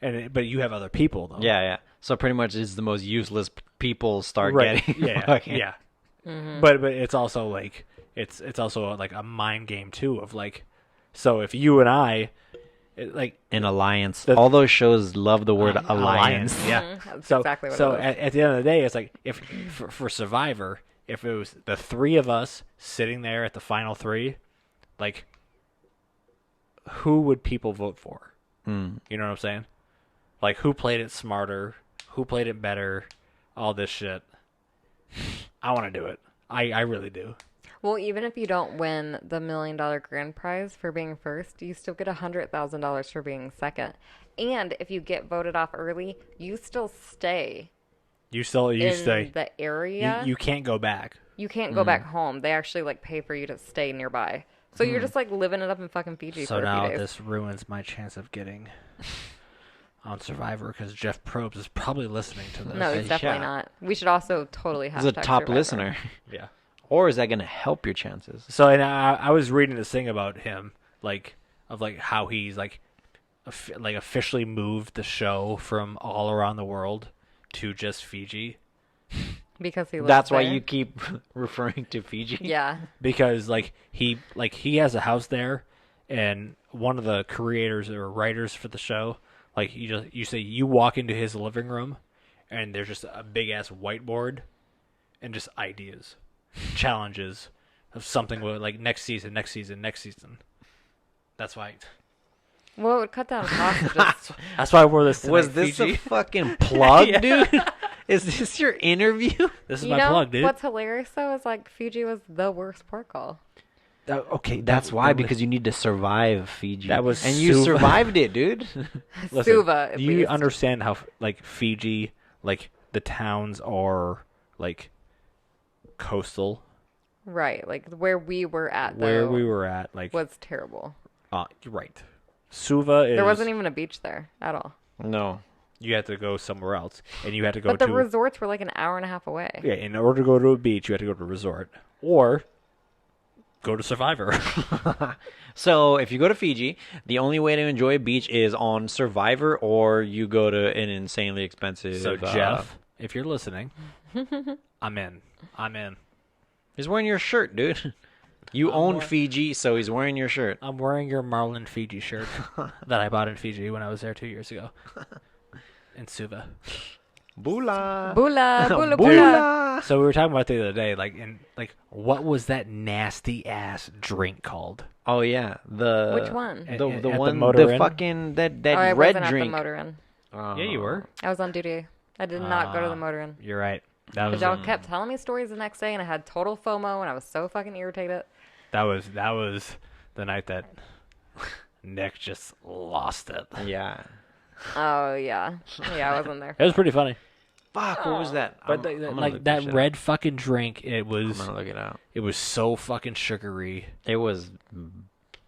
But you have other people though. Yeah. So pretty much it's the most useless people start Right. getting. Yeah. fucking- Yeah. But it's also like it's also like a mind game too of like, so if you and I like An alliance. The- All those shows love the word alliance. yeah. That's So exactly what so it is. at the end of the day, it's like if for Survivor, if it was the 3 of us sitting there at the final 3, like, who would people vote for? You know what I'm saying? Like, who played it smarter? Who played it better? All this shit. I want to do it. I really do. Well, even if you don't win the $1 million grand prize for being first, you still get $100,000 for being second. And if you get voted off early, you still stay You in stay. the area. You can't go back. You can't go back home. They actually like pay for you to stay nearby. So you're just like living it up in fucking Fiji So for a now few days. this ruins my chance of getting on Survivor because Jeff Probst is probably listening to this. No, it's definitely Yeah. not. We should also totally have He's a top listener. Yeah. Or is that going to help your chances? So and I was reading this thing about him, like how he's like officially moved the show from all around the world to just Fiji Because he lives That's why there. you keep referring to Fiji? Yeah. because he has a house there, and one of the creators or writers for the show, like you say you walk into his living room, and there's just a big ass whiteboard, and just ideas, challenges of something with like next season. That's why. Well, it would cut down costs to just That's why I wore this. Was tonight, this Fiji. a fucking plug, dude? Is this your interview? This is you my know plug, dude. what's hilarious though is like Fiji was the worst port call. Okay, that's why, because you need to survive Fiji. That was and you Suva. survived it, dude. Listen, Suva, at do you least. understand how like Fiji, like the towns are like coastal? Right, like where we were at though Where we were at, like was terrible. you're right. Suva is There wasn't even a beach there at all. No. you had to go somewhere else, and you had to go But the to resorts were like an hour and a half away. yeah. In order to go to a beach, you had to go to a resort or go to Survivor. So if you go to Fiji, the only way to enjoy a beach is on Survivor, or you go to an insanely expensive. So Jeff, if you're listening, I'm in. he's wearing your shirt, dude. You own Fiji, so he's wearing your shirt. I'm wearing your Marlin Fiji shirt that I bought in Fiji when I was there 2 years ago. In Suva. Bula. Bula, bula, bula. Bula. So we were talking about the other day, what was that nasty ass drink called? Oh yeah, Which one? At- The at the one, Motor the Inn? fucking that Oh, I red wasn't drink. at the Motor Inn. Oh. Yeah, you were. I was on duty. I did not go to the Motor Inn. You're right. That But was y'all kept telling me stories the next day, and I had total FOMO, and I was so fucking irritated. that was the night that Nick just lost it. Yeah. Oh yeah, yeah, I wasn't there. It was pretty funny. Fuck, what was that? But I'm gonna like look that this shit red fucking drink, up. I'm gonna look it out. it was so fucking sugary. It was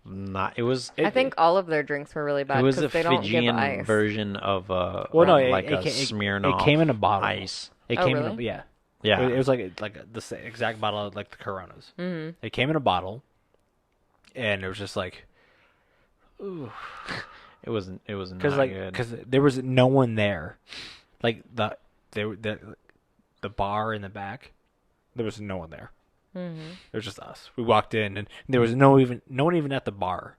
not. It was. I think all of their drinks were really It bad was a because they don't give Fijian ice. version of Well, no, like a it Smirnoff. it came in a bottle. Ice. It Oh, came really? in a, yeah. Yeah. It was like the exact bottle of like the Coronas. Mm-hmm. It came in a bottle, and it was just like, ooh, It was not good. because there was no one there, like the bar in the back, there was no one there. Mm-hmm. It was just us. We walked in, and there was no one even at the bar.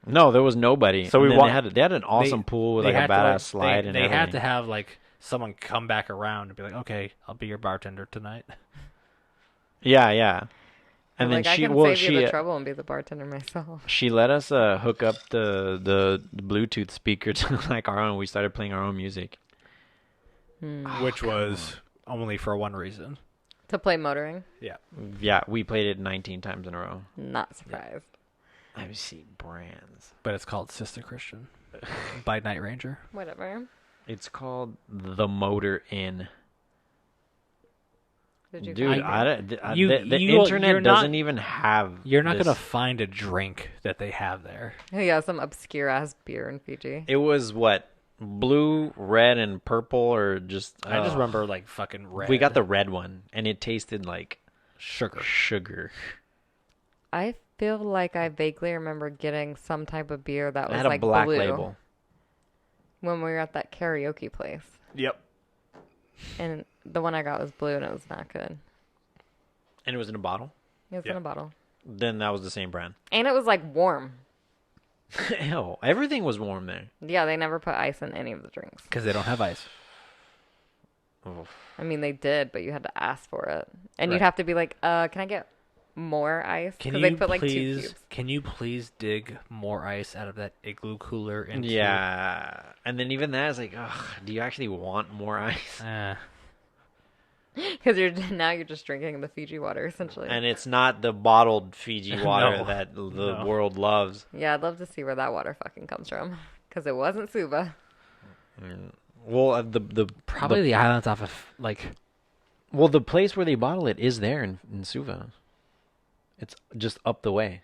No, there was nobody. So And we then wa- they had an awesome pool with They like a had to, badass slide and they everything. had to have like someone come back around and be like, okay, I'll be your bartender tonight. Yeah, yeah. And then like, she I can well save you she the trouble and be the bartender myself. she let us hook up the Bluetooth speaker to like our own. We started playing our own music. Which was only for one reason. To play motoring, Yeah. Yeah, we played it 19 times in a row. not surprised. I've seen brands. But it's called Sister Christian by Night Ranger. Whatever. It's called The Motor Inn. Did you? Dude, find it? the you're internet not- doesn't even have. You're not this. going to find a drink that they have there. Yeah, some obscure ass beer in Fiji. It was what, blue, red, and purple, or just? I just remember like fucking red. We got the red one, and it tasted like sugar. sugar. I feel like I vaguely remember getting some type of beer that It was had a like black blue label. when we were at that karaoke place, Yep. and the one I got was blue and it was not good. And it was in a bottle. It was Yeah. in a bottle, Then that was the same brand. and it was like warm. Ew, everything was warm there. Yeah, they never put ice in any of the drinks. Because they don't have ice. Oof. I mean, they did, but you had to ask for it, and Right. you'd have to be like, "Can I get more ice?" Can Because you they put like 2 please? cubes. Can you please dig more ice out of that igloo cooler? Into, Yeah, and then even that is like, ugh, do you actually want more ice? Because you're just drinking the Fiji water essentially. And it's not the bottled Fiji water No. that the No. world loves. Yeah, I'd love to see where that water fucking comes from. Because it wasn't Suva. Well, the Probably the islands off of like. well, the place where they bottle it is there in Suva. It's just up the way.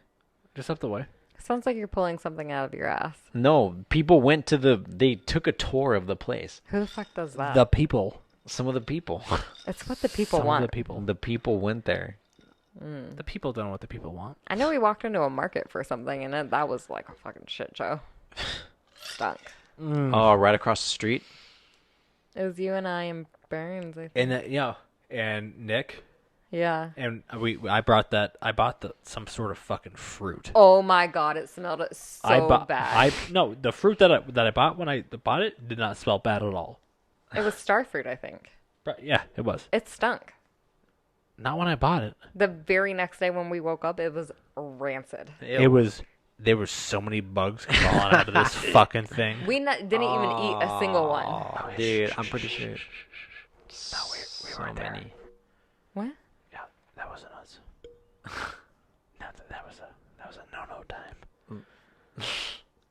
Just up the way. Sounds like you're pulling something out of your ass. No, people went to they took a tour of the place. Who the fuck does that? The people. Some of the people. It's what the people Some want. of the people. The people went there. The people don't know what the people want. I know we walked into a market for something and that was like a fucking shit show. Stunk. Oh, right across the street. It was you and I and Burns, I think. And and Nick Yeah. and I bought some sort of fucking fruit. Oh my god, it smelled so bad. No, the fruit that I bought when I bought it did not smell bad at all. It was starfruit, I think. But yeah, it was. It stunk. Not when I bought it. The very next day when we woke up, it was rancid. It was. There were so many bugs crawling out of this fucking thing. We didn't even eat a single one. Oh, dude, I'm pretty sure. No, we So weren't there. many. What? Yeah, that wasn't us. No, that was a no time.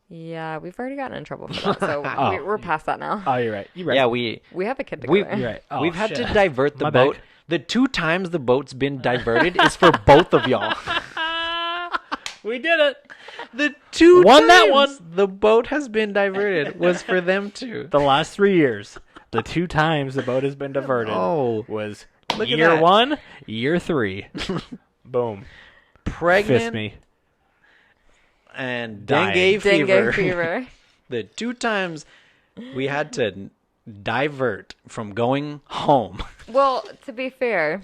Yeah, we've already gotten in trouble for that, so Oh. we're past that now. Oh, you're right. You're right. Yeah, we We have a kid we together. You're right. Oh, we've had shit. to divert the My boat. bad. The 2 times the boat's been diverted is for both of y'all. We did it. The 2 Won that times one. the boat has been diverted was for them too. The last 3 years, the 2 times the boat has been diverted Oh, was look at year that. 1, year 3. Boom. Fist Pregnant me. and Dying. dengue fever. Dengue fever. The 2 times we had to divert from going home. Well, to be fair,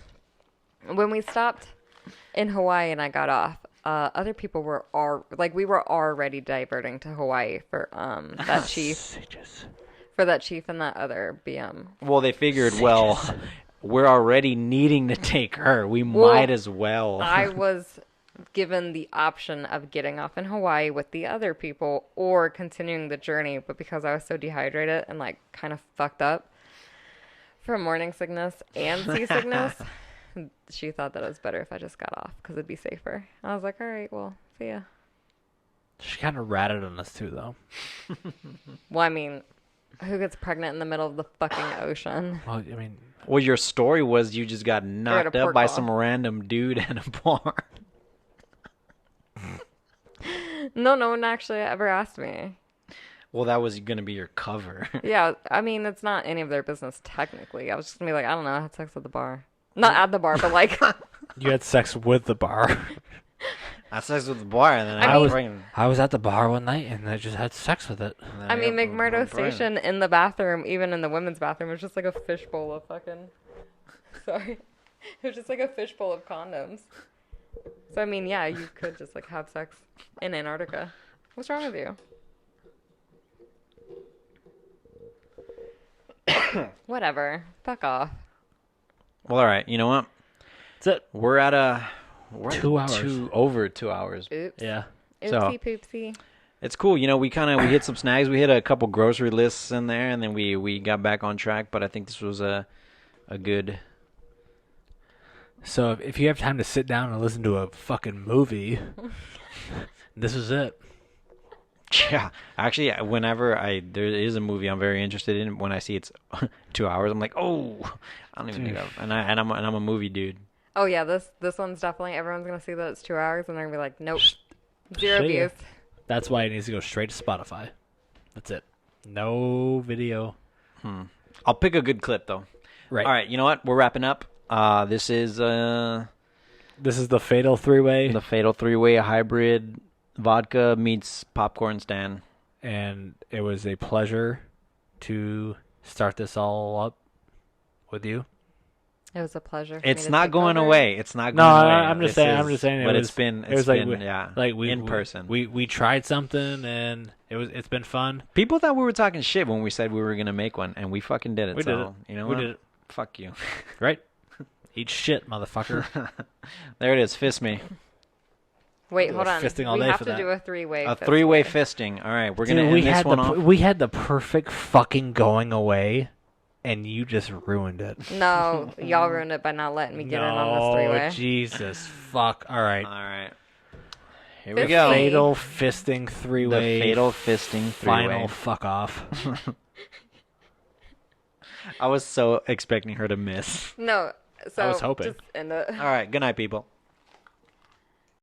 when we stopped in Hawaii and I got off, other people were we were already diverting to Hawaii for that chief, Sages. for that chief and that other BM. Well, they figured, well, we're already needing to take her. We might as well. I was given the option of getting off in Hawaii with the other people or continuing the journey, but because I was so dehydrated and like kind of fucked up from morning sickness and seasickness, she thought that it was better if I just got off because it'd be safer. I was like, all right, well, see ya. She kind of ratted on us too, though. Well, I mean, Who gets pregnant in the middle of the fucking ocean? Well, I mean, Well, your story was you just got knocked up port by call. some random dude at a bar. No, no one actually ever asked me. Well, that was going to be your cover. Yeah, I mean, it's not any of their business technically. I was just gonna be like, I don't know, I had sex at the bar. Not at the bar, but like, you had sex with the bar. I sex with the bar, and then I I, mean- was pregnant. I was at the bar one night and I just had sex with it. And then I mean, got McMurdo pregnant. Station in the bathroom, even in the women's bathroom, was just like a fishbowl of fucking. Sorry, it was just like a fishbowl of condoms. So I mean, yeah, you could just like have sex in Antarctica. What's wrong with you? Whatever. Fuck off. Well, all right. You know what? That's it. We're at 2 hours. Over 2 hours. Oops. Yeah. So- Oopsie poopsie. It's cool. You know, we hit some snags. We hit a couple grocery lists in there, and then we got back on track. But I think this was a good. So if you have time to sit down and listen to a fucking movie, this is it. Yeah, actually, whenever there is a movie I'm very interested in, when I see it's 2 hours, I'm like, oh, I don't even think of. And I'm a movie dude. Oh yeah, this one's definitely everyone's gonna see that it's 2 hours and they're gonna be like, nope, zero See ya. views. That's why it needs to go straight to Spotify. That's it. No video. I'll pick a good clip though. Right. All right, you know what? We're wrapping up. This is This is the Fatal Three-Way, the Fatal Three-Way Hybrid Vodka meets Popcorn Stand. and it was a pleasure to start this all up with you. It was a pleasure. For me It's to not take going over. away. It's not No, going away. I'm just This saying. I'm is- just saying. But it it's been yeah, like we in person. We tried something and it's been fun. People thought we were talking shit when we said we were gonna make one, and we fucking did it. We so, did it. You know We what? did it. Fuck you. Right? Eat shit, motherfucker. There it is. Fist me. Wait, do hold a on. fisting all We day have for to that. do a three-way. A fist three-way fight. fisting. All right, we're Dude, gonna end this one off. we had the perfect fucking going away, and you just ruined it. No, y'all ruined it by not letting me get in on this three-way. Jesus, fuck. All right. All right. Here we Fisting. go. Fatal fisting The three-way. fatal fisting three-way. Final fuck off. I was so expecting her to miss. No, so was hoping. just end it. All right. Good night, people.